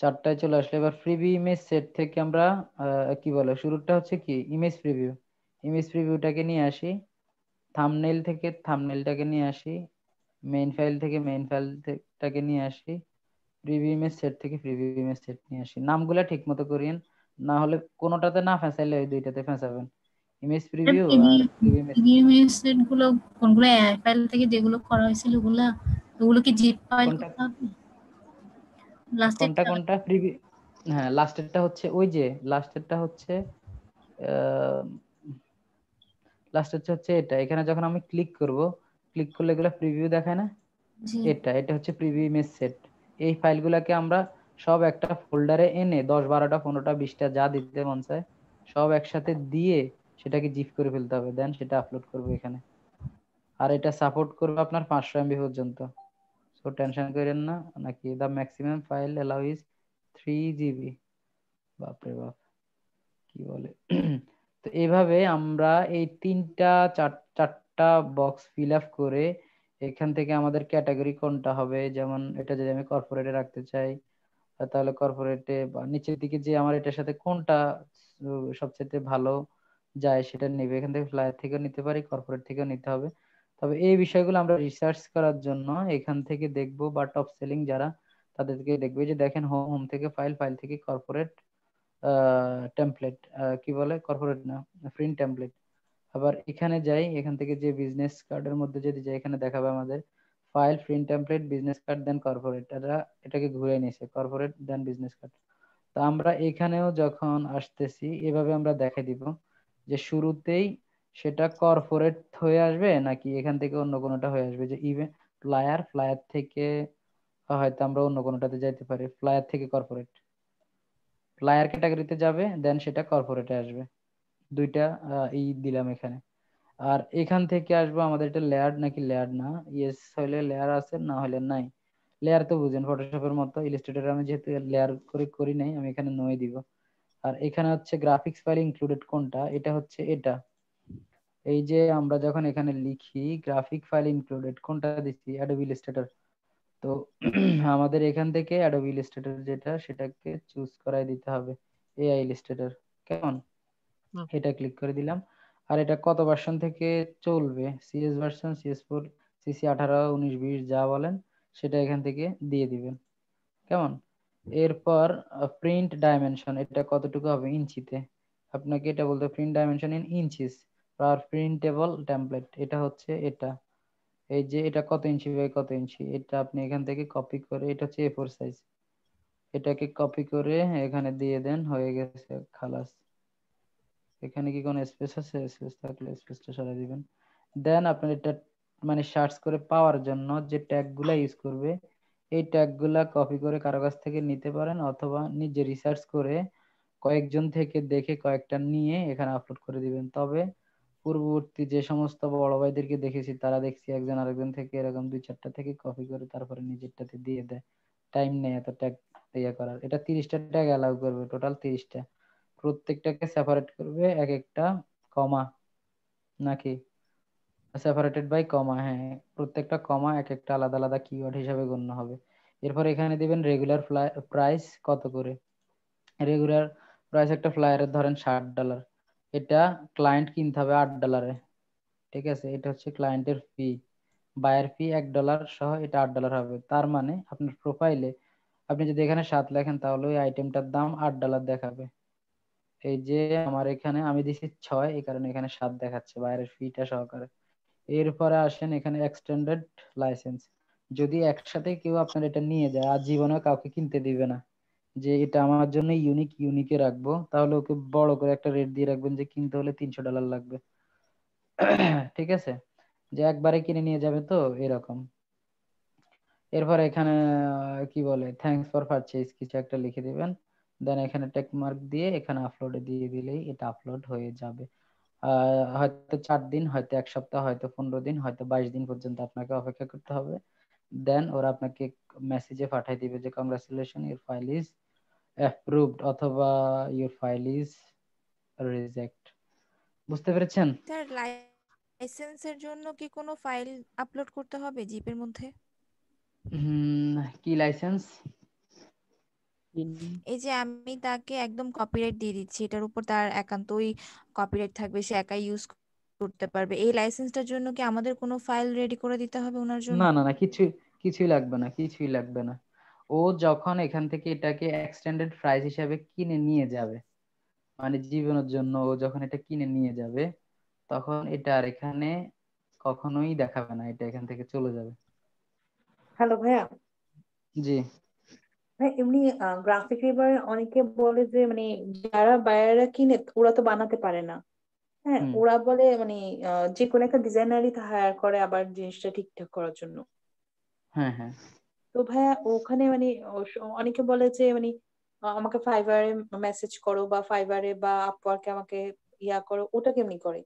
4টায় চলে আসলে এবার প্রিভিউ ইমেজ সেট থেকে আমরা কি বলে শুরুটা হচ্ছে কি ইমেজ প্রিভিউটাকে নিয়ে আসি, থাম্বনেইল থেকে থাম্বনেইলটাকে নিয়ে আসি, মেইন ফাইল থেকে মেইন ফাইলটাকে নিয়ে আসি, প্রিভিউ ইমেজ সেট থেকে প্রিভিউ ইমেজ সেট নিয়ে আসি। নামগুলা ঠিক মতো করিয়েন, না হলে কোনোটাতে না ফেঁসাইলে ওই দুইটাতে ফেঁসাবেন, ইমেজ প্রিভিউ আর প্রিভিউ ইমেজ। প্রিভিউ সেট গুলো কোনগুলো এআই ফাইল থেকে যেগুলো করা হয়েছিল ওগুলো কি জিপ ফাইল কোনটা করতে হবে? লাস্টের কোনটা প্রিভিউ? হ্যাঁ লাস্টেরটা হচ্ছে ওই যে লাস্টেরটা হচ্ছে এটা। এখানে যখন আমি ক্লিক করব, ক্লিক করলে এগুলো প্রিভিউ দেখায় না, এটা হচ্ছে প্রিভিউ ইমেজ সেট। এই ফাইলগুলোকে আমরা সব একটা ফোল্ডারে এনে 10 12টা 15টা 20টা যা দিতে মন চায় সব একসাথে দিয়ে সেটাকে জিপ করে ফেলতে হবে, দেন সেটা আপলোড করব এখানে। আর এটা সাপোর্ট করবে আপনার 500 MB পর্যন্ত, সো টেনশন করেন না। নাকি the maximum file allow is 3 GB। বাপরে বাপ কি বলে। তো এইভাবে আমরা এই চারটা বক্স ফিল আপ করে এখান থেকে আমাদের ক্যাটাগরি কোনটা হবে, যেমন এটা যদি আমি কর্পোরেটে রাখতে চাই তাহলে কর্পোরেটে, বা নিচের দিকে যে আমার এটার সাথে কোনটা সবচেয়ে ভালো যায় সেটা নেবে। এখান থেকে ফ্লায়ার থেকেও নিতে পারি, কর্পোরেট থেকেও নিতে হবে। তবে এই বিষয়গুলো আমরা রিসার্চ করার জন্য এখান থেকে দেখব, বা টপ সেলিং যারা তাদেরকে দেখবে যে দেখেন হোম থেকে ফাইল থেকে কর্পোরেট টেমপ্লেট, কি বলে কর্পোরেট না প্রিন্ট টেমপ্লেট। আবার এখানে যাই, এখান থেকে যে বিজনেস কার্ডের মধ্যে যদি যাই এখানে দেখাবে আমাদের file print template business card then corporate, এটাকে ঘুরে নিয়েছে কর্পোরেট দেন বিজনেস কার্ড। তো আমরা এখানেও যখন আসতেছি এভাবে আমরা দেখাই দিব যে শুরুতেই সেটা কর্পোরেট হয়ে আসবে নাকি এখান থেকে অন্য কোনোটা হয়ে আসবে। যে ইভেন ফ্লায়ার থেকে হয়তো আমরা অন্য কোনোটাতে যাইতে পারি, ফ্লায়ার থেকে কর্পোরেট, ফ্লায়ার ক্যাটাগরিতে যাবে দেন সেটা কর্পোরেটে আসবে। দুইটা দিলাম এখানে। আর এখান থেকে আসবো আমাদের এটা লেয়ার নাকি লেয়ার না, ইয়েস হলে লেয়ার আছে না হলে নাই। লেয়ার তো বুঝেন ফটোশপের মতো, ইলাস্ট্রেটরে আমি যেহেতু লেয়ার করে করি নাই আমি এখানে নয় দিব। আর এখানে হচ্ছে গ্রাফিক্স ফাইল ইনক্লুডেড কোনটা, এটা হচ্ছে এটা। এই যে আমরা যখন এখানে লিখি গ্রাফিক ফাইল ইনক্লুডেড কোনটা দিচ্ছি, অ্যাডোবি ইলাস্ট্রেটর। তো আমাদের এখান থেকে অ্যাডোবি ইলাস্ট্রেটর যেটা সেটাকে চুজ করাই দিতে হবে, এআই ইলাস্ট্রেটর। কেমন, এটা ক্লিক করে দিলাম। আর এটা কত ভার্সন থেকে চলবে, সিএস ভার্সন, CS4, CC 18, 19, 20 যা বলেন সেটা এখান থেকে দিয়ে দিবেন। কেমন, এরপর প্রিন্ট ডাইমেনশন, এটা কতটুকু হবে ইঞ্চিতে, আপনাকে এটা বলতে প্রিন্ট ডাইমেনশন ইন ইঞ্চিস আর প্রিন্টেবল টেমপ্লেট, এটা হচ্ছে এটা। এই যে এটা কত ইঞ্চি বাই কত ইঞ্চি, এটা আপনি এখান থেকে কপি করে, এটা হচ্ছে A4 সাইজ, এটাকে কপি করে এখানে দিয়ে দেন, হয়ে গেছে খালাস। এখানে কি কোনো স্পেস আছে, স্পেস থাকলে স্পেসটা সরিয়ে দিবেন। দেন আপনার এটা মানে সার্চ করে পাওয়ার জন্য যে ট্যাগগুলা ইউজ করবে এই ট্যাগগুলা কপি করে কারো কাছ থেকে নিতে পারেন, অথবা নিজে রিসার্চ করে কয়েকজন থেকে দেখে কয়েকটা নিয়ে এখানে আপলোড করে দিবেন। তবে পূর্ববর্তী যে সমস্ত বড় ভাইদেরকে দেখেছি তারা দেখছি একজন আরেকজন থেকে এরকম 2-4টা থেকে কপি করে তারপরে নিজেরটাতে দিয়ে দেয়, টাইম নেই এত ট্যাগ ইয়ে করার। এটা 30টা ট্যাগ অ্যালাউ করবে, টোটাল 30টা, প্রত্যেকটাকে সেপারেট করবে এক একটা কমা, নাকি সেপারেটেড বাই কমা, হ্যাঁ প্রত্যেকটা কমা এক একটা আলাদা আলাদা কিওয়ার্ড হিসাবে গণ্য হবে। এরপর এখানে দিবেন রেগুলার প্রাইস কত করে, রেগুলার প্রাইস একটা ফ্লায়ারের ধরেন $60, এটা ক্লায়েন্ট কিনতে হবে $8, ঠিক আছে, এটা হচ্ছে ক্লায়েন্টের ফি, বায়ার ফি $1 সহ এটা $8 হবে। তার মানে আপনার প্রোফাইলে আপনি যদি এখানে 7 লেখেন তাহলে ওই আইটেমটার দাম $8 দেখাবে। এই যে আমার এখানে আমি দিছি 6, এই কারণে এখানে 7 দেখাচ্ছে বাইরের ফিটা সহকারে। এরপরে আসেন এখানে এক্সটেন্ডেড লাইসেন্স, যদি একসাথে কেউ আপনার এটা নিয়ে যায় আর জীবনে কাউকে কিনতে দিবে না, যে এটা আমার জন্য ইউনিকে রাখবো, তাহলে ওকে বড় করে একটা রেট দিয়ে রাখবেন যে কিনতে হলে $300 লাগবে। ঠিক আছে, যে একবারে কিনে নিয়ে যাবে তো এরকম। এরপর এখানে কি বলে থ্যাঙ্কস ফর পারচেজ কিছু একটা লিখে দিবেন, দেন এখানে টেক মার্ক দিয়ে এখানে আপলোডে দিয়ে দিলেই এটা আপলোড হয়ে যাবে। হয়তো 4 দিন, হয়তো 1 সপ্তাহ, হয়তো 15 দিন, হয়তো 22 দিন পর্যন্ত আপনাকে অপেক্ষা করতে হবে। দেন ওরা আপনাকে মেসেজে পাঠিয়ে দিবে যে congratulation your file is approved অথবা ইউর ফাইল ইজ রিজেক্ট। বুঝতে পেরেছেন? স্যার লাইসেন্সের জন্য কি কোনো ফাইল আপলোড করতে হবে জিপের মধ্যে? কি লাইসেন্স? এই যে আমি তাকে একদম কপিরাইট দিয়ে দিচ্ছি, এটার উপর তার একান্তই কপিরাইট থাকবে, সে একাই ইউজ করতে পারবে, এই লাইসেন্সটার জন্য কি আমাদের কোনো ফাইল রেডি করে দিতে হবে ওনার জন্য? না না না, কিছুই লাগবে না, কিছুই লাগবে না। ও যখন এখান থেকে এটাকে এক্সটেন্ডেড প্রাইস হিসাবে কিনে নিয়ে যাবে, মানে জীবনের জন্য ও যখন এটা কিনে নিয়ে যাবে, তখন এটা আর এখানে কখনোই দেখাবে না, এটা এখান থেকে চলে যাবে। হ্যালো ভাইয়া। জি ভাই এমনি গ্রাফিক এবার অনেকে বলে যে মানে যারা বায়াররা কিনে ওরা তো বানাতে পারে না, হ্যাঁ ওরা বলে মানে যে কোনো একটা ডিজাইনারই হায়ার করে আবার জিনিসটা ঠিকঠাক করার জন্য। হ্যাঁ হ্যাঁ। তো ভাইয়া ওখানে মানে অনেকে বলে যে মানে আমাকে ফাইবারে মেসেজ করো বা ফাইবারে বা আপওয়ার্কে আমাকে ইয়া করো, ওটা কেমনি করে?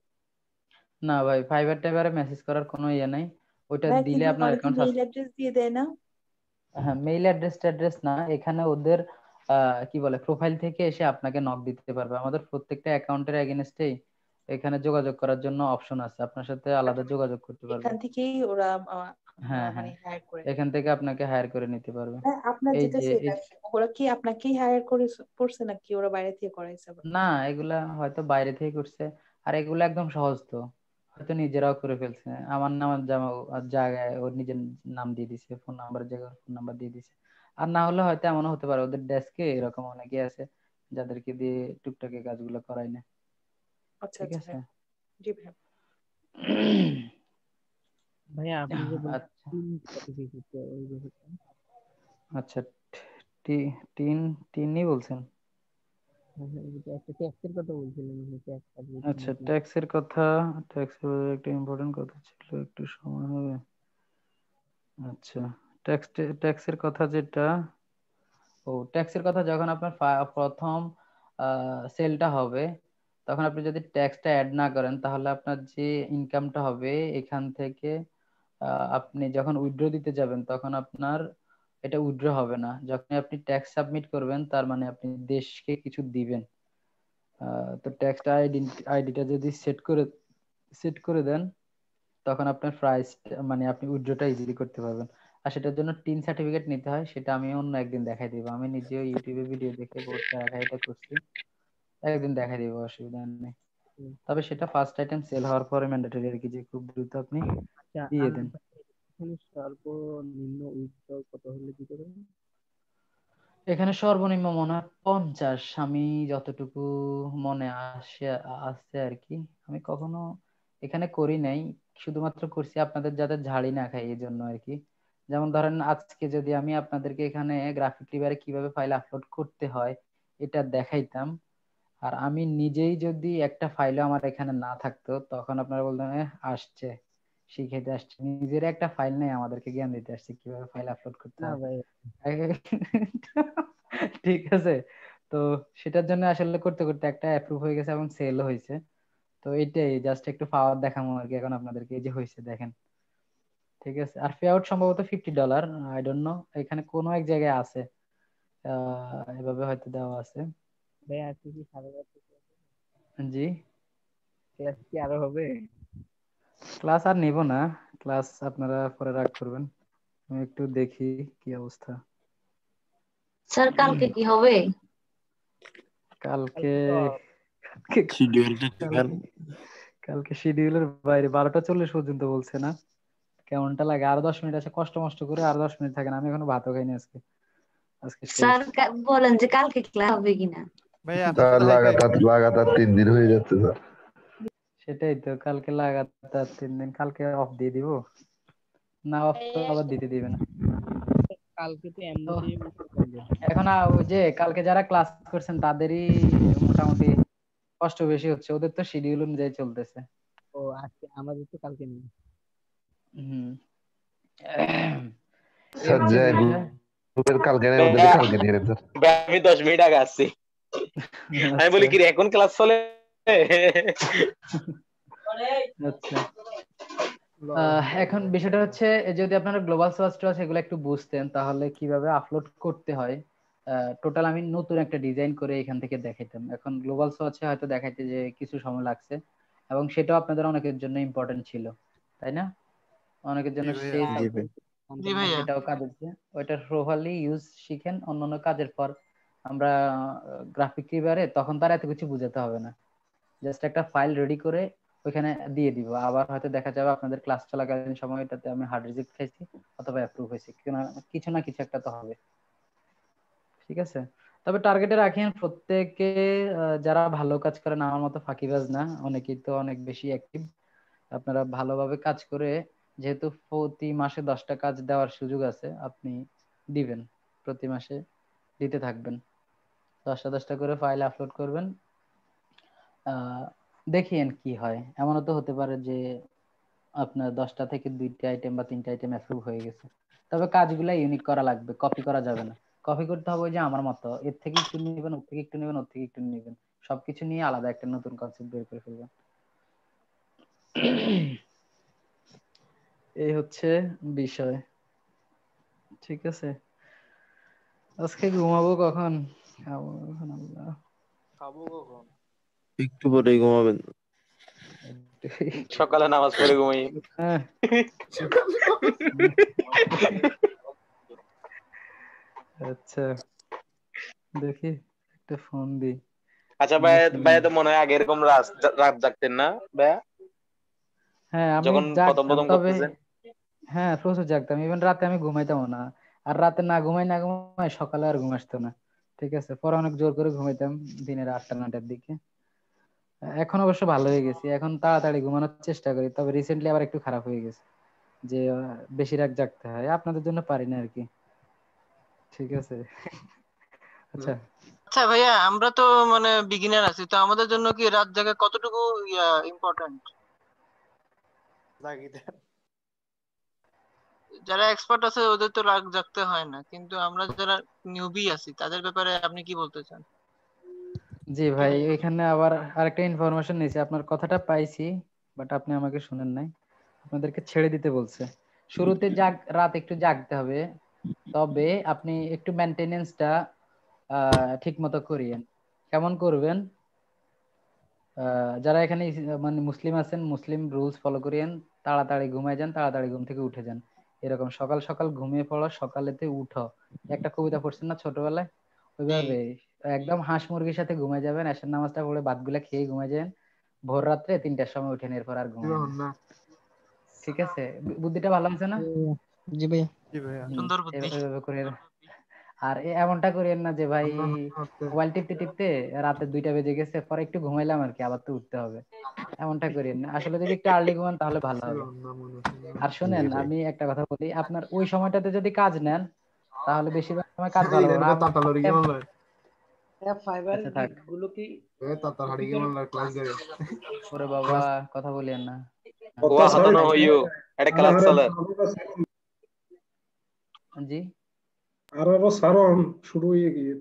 না ভাই, ফাইবার টাইবারে মেসেজ করার কোনো ইয়ে নাই, ওইটা ভাইয়া দিলে কিন্তু আপনার অনেকে অ্যাকাউন্ট মেইল অ্যাড্রেস দিয়ে দেয় না? হ্যাঁ, মেইল অ্যাড্রেস না, এখানে ওদের কি বলে প্রোফাইল থেকে এসে আপনাকে নক দিতে পারবে। আমাদের প্রত্যেকটা অ্যাকাউন্টের এগেইনস্টেই এখানে যোগাযোগ করার জন্য অপশন আছে, আপনার সাথে আলাদা যোগাযোগ করতে পারবে। এখান থেকেই ওরা হ্যাঁ মানে হ্যাঁ, হায়ার করে? এখান থেকে আপনাকে হায়ার করে নিতে পারবে। হ্যাঁ, আপনার এই যেটা যে সেট আছে ওরা কি আপনাকেই হায়ার করে করছে নাকি ওরা বাইরে থেকে করাইছে আবার? না, এগুলা হয়তো বাইরে থেকে করছে, আর এগুলা একদম সহজ, তো হয়তো নিজেরাও করে ফেলছে। আমার নাম জায়গায় ওর নিজের নাম দিয়ে দিছে, ফোন নাম্বারের জায়গায় ফোন নাম্বার দিয়ে দিছে। আর না হলে হয়তো এমনও হতে পারে ওদের ডেস্কে এরকম অনেকে আছে যাদেরকে দিয়ে টুকটাক এই কাজগুলো করায় না। আচ্ছা ঠিক আচ্ছা আছে। জি ভাই। ভাইয়া আপনি যে বলছেন আচ্ছা সার্টিফিকেট ওই বিষয়টা আচ্ছা, তিন তিনই বলছেন? একটা ট্যাক্সের কথা বলছিলেন, ট্যাক্স আচ্ছা, ট্যাক্সের কথা, ট্যাক্সের একটা ইম্পর্টেন্ট কথা ছিল, একটু সময় হবে। আচ্ছা, ট্যাক্সের কথা যেটা, ট্যাক্সের কথা যখন আপনার প্রথম সেলটা হবে, তখন আপনি যদি ট্যাক্সটা অ্যাড না করেন তাহলে আপনার যে ইনকামটা হবে এখান থেকে আপনি যখন উইথড্র দিতে যাবেন তখন আপনার এটা উইথড্র হবে না। যখন আপনি ট্যাক্স সাবমিট করবেন তার মানে আপনি দেশকে কিছু দিবেন। তো ট্যাক্স আইডিটা যদি সেট করে দেন তখন আপনার প্রাইস মানে আপনি উইথড্রটা ইজিলি করতে পারবেন। আর সেটার জন্য টিন সার্টিফিকেট নিতে হয়, সেটা আমি অন্য একদিন দেখাই দিব। আমি নিজেও ইউটিউবে ভিডিও দেখে বহুত এটা করছি, একদিন দেখাই দিব, অসুবিধা নেই। তবে সেটা ফার্স্ট আইটেম সেল হওয়ার পরে ম্যান্ডেটরি আর কি, যে খুব দ্রুত আপনি দিয়ে দেন। সর্বনিম্ন উইথড্র কত হলে দিতে পারবেন? এখানে সর্বনিম্ন মনে হয় 50, আমি যতটুকু মনে আসছে আর কি। আমি কখনো এখানে করি নাই, শুধুমাত্র করছি আপনাদের যাতে ঝাড়ি না খাই এই জন্য আর কি। যেমন ধরেন আজকে যদি আমি আপনাদেরকে এখানে গ্রাফিক লিবারে কিভাবে ফাইল আপলোড করতে হয় এটা দেখাইতাম, আর আমি নিজেই যদি একটা ফাইলও আমার এখানে না থাকতো তখন আপনারা বলতেন আসছে শিখাইতে আসছে, নিজের একটা ফাইল নেই আমাদেরকে জ্ঞান দিতে আসছে কিভাবে ফাইল আপলোড করতে না হয়। ভাই, ঠিক আছে, তো সেটার জন্য আসলে করতে করতে একটা অ্যাপ্রুভ হয়ে গেছে এবং সেল হয়েছে। তো এইটাই জাস্ট একটু পাওয়ার দেখাবো আর কি এখন আপনাদেরকে, এই যে হয়েছে দেখেন। ঠিক আছে, আর পে আউট সম্ভবত $50, আই ডোন্ট নো, এখানে কোনো এক জায়গায় আছে এভাবে হয়তো দেওয়া আছে। ভাই আজকে কি সাড়ে জি, ক্লাস কি আরো হবে? ক্লাস আর নিব না, ক্লাস আপনারা পরে রাগ করবেন। আমি একটু দেখি কি অবস্থা। স্যার কালকে কি হবে? কালকে শিডিউলটা কালকে শিডিউলের বাইরে 12টা 40 পর্যন্ত বলছে না, কেমনটা লাগে? আরো 10 মিনিট আছে, কষ্ট মষ্ট করে আরো 10 মিনিট থাকেন। আমি এখনো ভাতও খাইনি আজকে, আজকে স্যার বলেন যে কালকে ক্লাস হবে কিনা। স্যার লাগাতার 3 দিন হয়ে যাচ্ছে স্যার। সেটাই তো, কালকে লাগাতার 3 দিন, কালকে অফ দিয়ে দিব না? অফ তো আবার দিতে দিবে না। কালকে তো এমনিতেই এখন ওই যে কালকে যারা ক্লাস করছেন তাদেরই মোটামুটি কষ্ট বেশি হচ্ছে, ওদের তো শিডিউল অনুযায়ী চলতেছে। ও আজকে আমাদের তো কালকে নেই। স্যার যে গ্রুপের কালকে নেই ওদের কালকে নিয়ে নেন স্যার। আমি 10 মিনিট আগে আসছি, আমি বলি কি এখন ক্লাস চলে? আচ্ছা, এখন বিষয়টা হচ্ছে যদি আপনারা গ্লোবাল সোর্স টোর্স এগুলো একটু বুঝতেন তাহলে কিভাবে আপলোড করতে হয় টোটাল আমি নতুন একটা ডিজাইন করে এখান থেকে দেখাইতাম। এখন গ্লোবাল সোর্সে হয়তো দেখাইতে যে কিছু সময় লাগছে, এবং সেটাও আপনাদের অনেকের জন্য ইম্পর্টেন্ট ছিল, তাই না? অনেকের জন্য সেটাও কাজে দিচ্ছে। ওইটার প্রপারলি ইউজ শিখেন, অন্যান্য কাজের পর আমরা গ্রাফিক রিভারে তখন তার এত কিছু বুঝাতে হবে না, জাস্ট একটা ফাইল রেডি করে ওইখানে দিয়ে দিব। আবার হয়তো দেখা যাবে আপনাদের ক্লাস চলাকালীন সময়টাতে আমি হার্ড রিজেক্ট খাইছি অথবা অ্যাপ্রুভ হয়েছে, কিছু না কিছু একটা তো হবে। ঠিক আছে, তবে টার্গেটে রাখেন প্রত্যেকে যারা ভালো কাজ করেন, আমার মতো ফাঁকিবাজ না, অনেকেই তো অনেক বেশি অ্যাক্টিভ। আপনারা ভালোভাবে কাজ করে, যেহেতু প্রতি মাসে 10টা কাজ দেওয়ার সুযোগ আছে, আপনি দিবেন, প্রতি মাসে দিতে থাকবেন, 10টা করে ফাইল আপলোড করবেন। দেখিয়েন কি হয়। এমনও তো হতে পারে যে আপনার 10টা থেকে 2টা আইটেম বা 3টা আইটেম অ্যাপ্রুভ হয়ে গেছে। তবে কাজগুলো ইউনিক করা লাগবে, কপি করা যাবে না। কপি করতে হবে ওই যে আমার মতো, এর থেকে একটু নেবেন, ওর থেকে একটু নেবেন, ওর থেকে একটু নেবেন, সবকিছু নিয়ে আলাদা একটা নতুন কনসেপ্ট বের করে ফেলবেন। এই হচ্ছে বিষয়। ঠিক আছে, আজকে ঘুমাবো কখন? খাবো কখন? আল্লাহ, খাবো কখন? একটু পরেই ঘুমাবেন? সকালে নামাজ পড়ে ঘুমাই। আচ্ছা, দেখি একটা ফোন দিই। আচ্ছা ভাইয়া তো মনে হয় আগে এরকম রাত জাগতেন না ভাইয়া? হ্যাঁ, আমি যখন প্রথম জাগতাম, তবে করতেছেন। হ্যাঁ প্রচুর জাগতাম, ইভেন রাতে আমি ঘুমাইতাম না। আর রাতে না ঘুমাই সকালে আর ঘুম আসতো না। ঠিক আছে, পরে অনেক জোর করে ঘুমাইতাম দিনের 8টা-9টার দিকে। এখন অবশ্য ভালো হয়ে গেছি, এখন তাড়াতাড়ি ঘুমানোর চেষ্টা করি, তবে রিসেন্টলি আবার একটু খারাপ হয়ে গেছে যে বেশি রাত জাগতে হয়। আপনাদের জন্য পারি না আর কি। ঠিক আছে। আচ্ছা আচ্ছা ভাইয়া, আমরা তো মানে বিগিনার আছি, তো আমাদের জন্য কি রাত জাগা কতটুকু ইম্পর্টেন্ট? যারা এক্সপার্ট আছে ওদের তো রাত জাগতে হয় না, কিন্তু আমরা যারা নিউবি আছি তাদের ব্যাপারে আপনি কি বলতে চান? জি ভাই, এখানে আবার আরেকটা ইনফরমেশন নিয়েছি, আপনার কথাটা পাইছি বাট আপনি আমাকে শুনেন নাই। আপনাদেরকে ছেড়ে দিতে বলছে, শুরুতে রাত একটু জাগতে হবে, তবে আপনি একটু মেনটেনেন্সটা ঠিক মতো করিয়েন। কেমন করবেন? যারা এখানে মানে মুসলিম আছেন, মুসলিম রুলস ফলো করিয়েন, তাড়াতাড়ি ঘুমায় যান, তাড়াতাড়ি ঘুম থেকে উঠে যান। এরকম সকাল সকাল ঘুমিয়ে পড়ো, সকালেতে উঠো, একটা কবিতা পড়ছেন না ছোটবেলায়, ওইভাবে একদম হাঁস মুরগির সাথে ঘুমায় যাবেন, এশার নামাজটা পড়ে ভাতগুলা খেয়ে ঘুমায় যাবেন, ভোর রাত্রে 3টার সময় উঠেন, এরপর আর ঘুমাবেন না। ঠিক আছে, বুদ্ধিটা ভালো আছে না? জি ভাইয়া। সুন্দর বুদ্ধি। এভাবে করে। আর এমনটা করেন না যে ভাই মোবাইল টিপতে টিপতে রাতে 2টা বেজে গেছে, পরে একটু ঘুমাইলাম আর কি, আবার তো উঠতে হবে, এমনটা করেন না। আসলে যদি একটু আর্লি ঘুমান তাহলে ভালো হবে। আর শুনেন, আমি একটা কথা বলি, আপনার ওই সময়টাতে যদি কাজ নেন তাহলে বেশিরভাগ সময় কাজ ভালো হবে না। আচ্ছা থাক, ওরে বাবা কথা বলিয়েন না। জি আরো সারন শুরু হয়ে গিয়ে।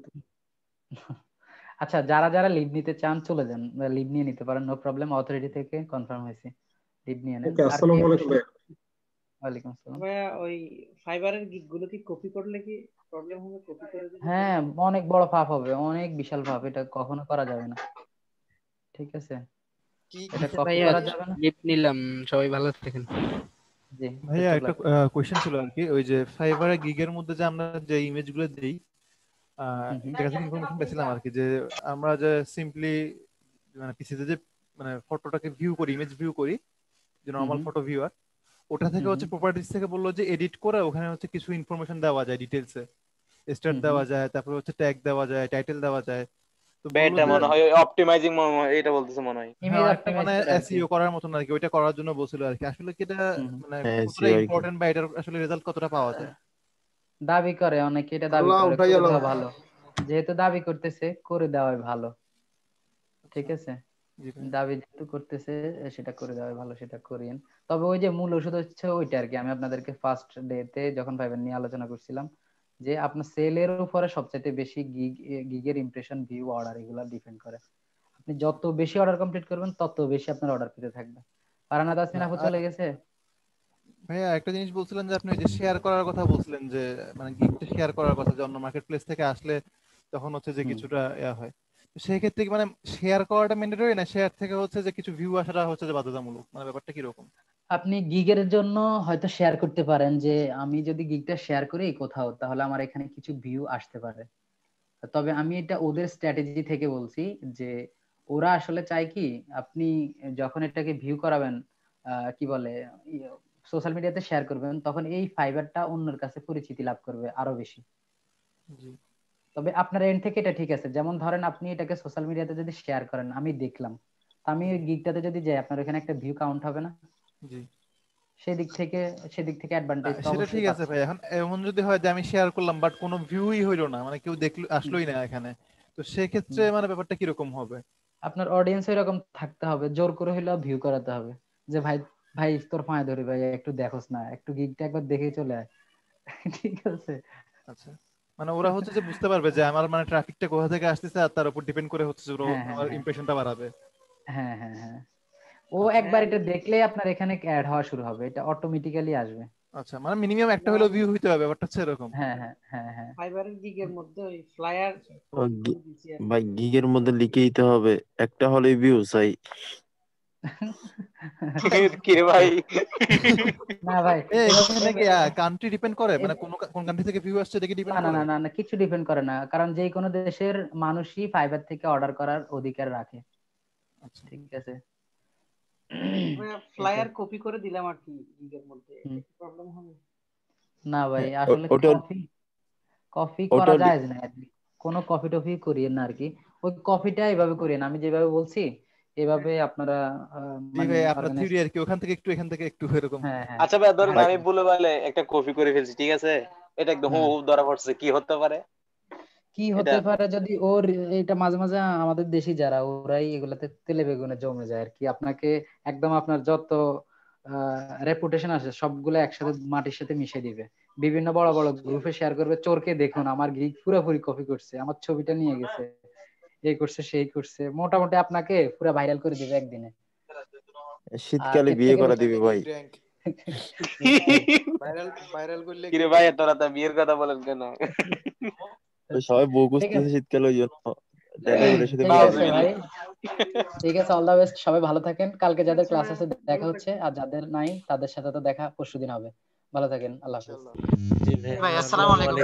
আচ্ছা, যারা যারা লিভ নিতে চান চলে যান, লিভ নিয়ে নিতে পারেন, নো প্রবলেম, অথরিটি থেকে কনফার্ম হয়েছে, লিভ নিয়ে নেন। ওকে, আসসালামু আলাইকুম। ওয়ালাইকুম আসসালাম। ভাইয়া ওই ফাইবারের গিগ গুলো কি কপি করলে কি প্রবলেম হবে? কপি করে দিলে হ্যাঁ, অনেক বড় পাপ হবে, অনেক বিশাল পাপ, এটা কখনো করা যাবে না। ঠিক আছে, এটা কপি করা যাবে না। লিপ নিলাম, সবাই ভালো থাকেন। জি ভাইয়া একটা কোশ্চেন ছিল আর কি, ওই যে ফাইবারে গিগের মধ্যে যে আমরা যে ইমেজগুলো দেই, এটা কাছে ইনফরমেশন পেয়েছিলাম আর কি, যে আমরা যে সিম্পলি মানে পিসিতে যে মানে ফটোটাকে ভিউ করি, ইমেজ ভিউ করি, যে নরমাল ফটো ভিউয়ার, ওটা থেকে হচ্ছে প্রপার্টিজ থেকে বললো যে এডিট করে ওখানে হচ্ছে কিছু ইনফরমেশন দেওয়া যায়, ডিটেইলসে স্টার্ট দেওয়া যায়, তারপর হচ্ছে ট্যাগ দেওয়া যায়, টাইটেল দেওয়া যায়। তো এটা মনে হয় অপটিমাইজিং, এটা বলতেছে মনে হয় মানে এসইও করার মতন আর কি, ওইটা করার জন্য বলছিল আর কি। আসলে কি এটা মানে কতটা ইম্পর্টেন্ট বা এটার আসলে রেজাল্ট কতটা পাওয়া যায়? দাবি করে অনেকে, এটা দাবি করে, করে দেওয়া ভালো, যেহেতু দাবি করতেছে করে দেওয়াই ভালো। ঠিক আছে, দাবি যেহেতু করতেছে সেটা করে দেওয়াই ভালো, সেটা করিয়েন। তবে ওই যে মূল ওষুধ হচ্ছে ওইটা আর কি, আমি আপনাদেরকে ফার্স্ট ডেতে যখন ফাইবার নিয়ে আলোচনা করছিলাম, যে আপনার সেলের উপরে সবচেয়ে বেশি গিগের ইমপ্রেশন, ভিউ, অর্ডার এগুলা ডিপেন্ড করে। আপনি যত বেশি অর্ডার কমপ্লিট করবেন তত বেশি আপনার অর্ডার পেতে থাকবে। ফারহানা তাসমিন আপু চলে গেছে। ভাইয়া একটা জিনিস বলছিলেন যে আপনি যে শেয়ার করার কথা বলছিলেন, যে মানে গিগটা শেয়ার করার কথা, যে অন্য মার্কেট প্লেস থেকে আসলে তখন হচ্ছে যে কিছুটা ইয়া হয়, সেই ক্ষেত্রে মানে শেয়ার করাটা ম্যান্ডেটরি না, শেয়ার থেকে হচ্ছে যে কিছু ভিউ আসাটা হচ্ছে যে বাধ্যতামূলক, মানে ব্যাপারটা কি রকম? আপনি গিগের জন্য হয়তো শেয়ার করতে পারেন, যে আমি যদি গিগটা শেয়ার করি কোথাও, তাহলে আমার এখানে কিছু ভিউ আসতে পারে। তবে আমি এটা ওদের স্ট্র্যাটেজি থেকে বলছি যে ওরা আসলে চায় কি আপনি যখন এটাকে ভিউ করাবেন কি বলে সোশ্যাল মিডিয়াতে শেয়ার করবেন তখন এই ফাইবারটা অন্যের কাছে পরিচিতি লাভ করবে আরো বেশি। তবে আপনার এন্ড থেকে এটা ঠিক আছে, যেমন ধরেন আপনি এটাকে সোশ্যাল মিডিয়াতে যদি শেয়ার করেন আমি দেখলাম, আমি ওই গিগটাতে যদি যাই আপনার ওখানে একটা ভিউ কাউন্ট হবে না? জি সেদিক থেকে অ্যাডভান্টেজ তো সেটা অবশ্যই ঠিক আছে ভাই। এখন এমন যদি হয় যে আমি শেয়ার করলাম বাট কোনো ভিউই হইলো না, মানে কেউ দেখলো আসলোই না এখানে, তো সেক্ষেত্রে মানে ব্যাপারটা কি রকম হবে? আপনার অডিয়েন্স এরকম থাকতে হবে, জোর করে হইলেও ভিউ করাতে হবে যে ভাই ভাই তোর পায়ে ধরি ভাই একটু দেখোস না, একটু গিগটা একবার দেখেই চলে আয়। ঠিক আছে। আচ্ছা, মানে ওরা হচ্ছে যে বুঝতে পারবে যে আমার মানে ট্রাফিকটা কোথা থেকে আসতেছে আর তার উপর ডিপেন্ড করে হচ্ছে যে আমার ইমপ্রেশনটা বাড়াবে। হ্যাঁ হ্যাঁ হ্যাঁ, ও একবার এটা দেখলেই আপনার এখানে অ্যাড হওয়া শুরু হবে, এটা অটোমেটিক্যালি আসবে। আচ্ছা, মানে মিনিমাম একটা হলো ভিউ হইতে হবে, ব্যাপারটা হচ্ছে এরকম। হ্যাঁ হ্যাঁ হ্যাঁ হ্যাঁ, ফাইবারের গিগের মধ্যে ওই ফ্লায়ার ভাই গিগের মধ্যে লিখে দিতে হবে একটা হলে ভিউ চাই। কি রে ভাই? না ভাই এখানে কি কান্ট্রি ডিপেন্ড করে, মানে কোন কান্ট্রি থেকে ভিউ আসছে এটা ডিপেন্ড করে? না না না, কিছু ডিপেন্ড করে না, কারণ যে কোনো দেশের মানুষই ফাইবার থেকে অর্ডার করার অধিকার রাখে। ঠিক আছে, ফ্লায়ার কপি করে দিলাম আর কি গিগের মধ্যে, প্রবলেম হবে না ভাই? আসলে কপি করা যায় না, কোনো কপি টপি করিয়ে না আর কি, ওই কপিটা এইভাবে করিয়ে না, আমি যেভাবে বলছি এভাবে আপনারা মানে আপনারা থিওরি আর কি ওখান থেকে একটু এখান থেকে একটু এরকম। আচ্ছা ভাই ধরেন আমি বলে বলে একটা কপি করে ফেলছি, ঠিক আছে, এটা একদম হুবহু ধরা পড়ছে, কি হতে পারে? যদি ওর এটা মাঝে মাঝে আমাদের দেশি যারা ওরাই এগুলাতে তেলে বেগুনে জমে যায় আর কি, আপনাকে একদম আপনার যত রেপুটেশন আছে সবগুলো একসাথে মাটির সাথে মিশিয়ে দিবে, বিভিন্ন বড় বড় গ্রুপে শেয়ার করবে, চোরকে দেখুন আমার গিগ পুরোপুরি কপি করছে, আমার ছবিটা নিয়ে গেছে, এই করছে সেই করছে, মোটামুটি আপনাকে পুরো ভাইরাল করে দিবে একদিনে। শীতকালে বিয়ে করা দিবে ভাই। ভাইরাল করলে কি রে ভাই তোরা তো বিয়ের কথা বলেন কেন? সবাই বউ খুঁজতেছে শীতকালে, ওই জন্য ঠিক আছে, অল দা বেস্ট, সবাই ভালো থাকেন, কালকে যাদের ক্লাস আছে দেখা হচ্ছে, আর যাদের নাই তাদের সাথে তো দেখা পরশুদিন হবে। ভালো থাকেন, আল্লাহ হাফেজ। ভাই আসসালামু আলাইকুম।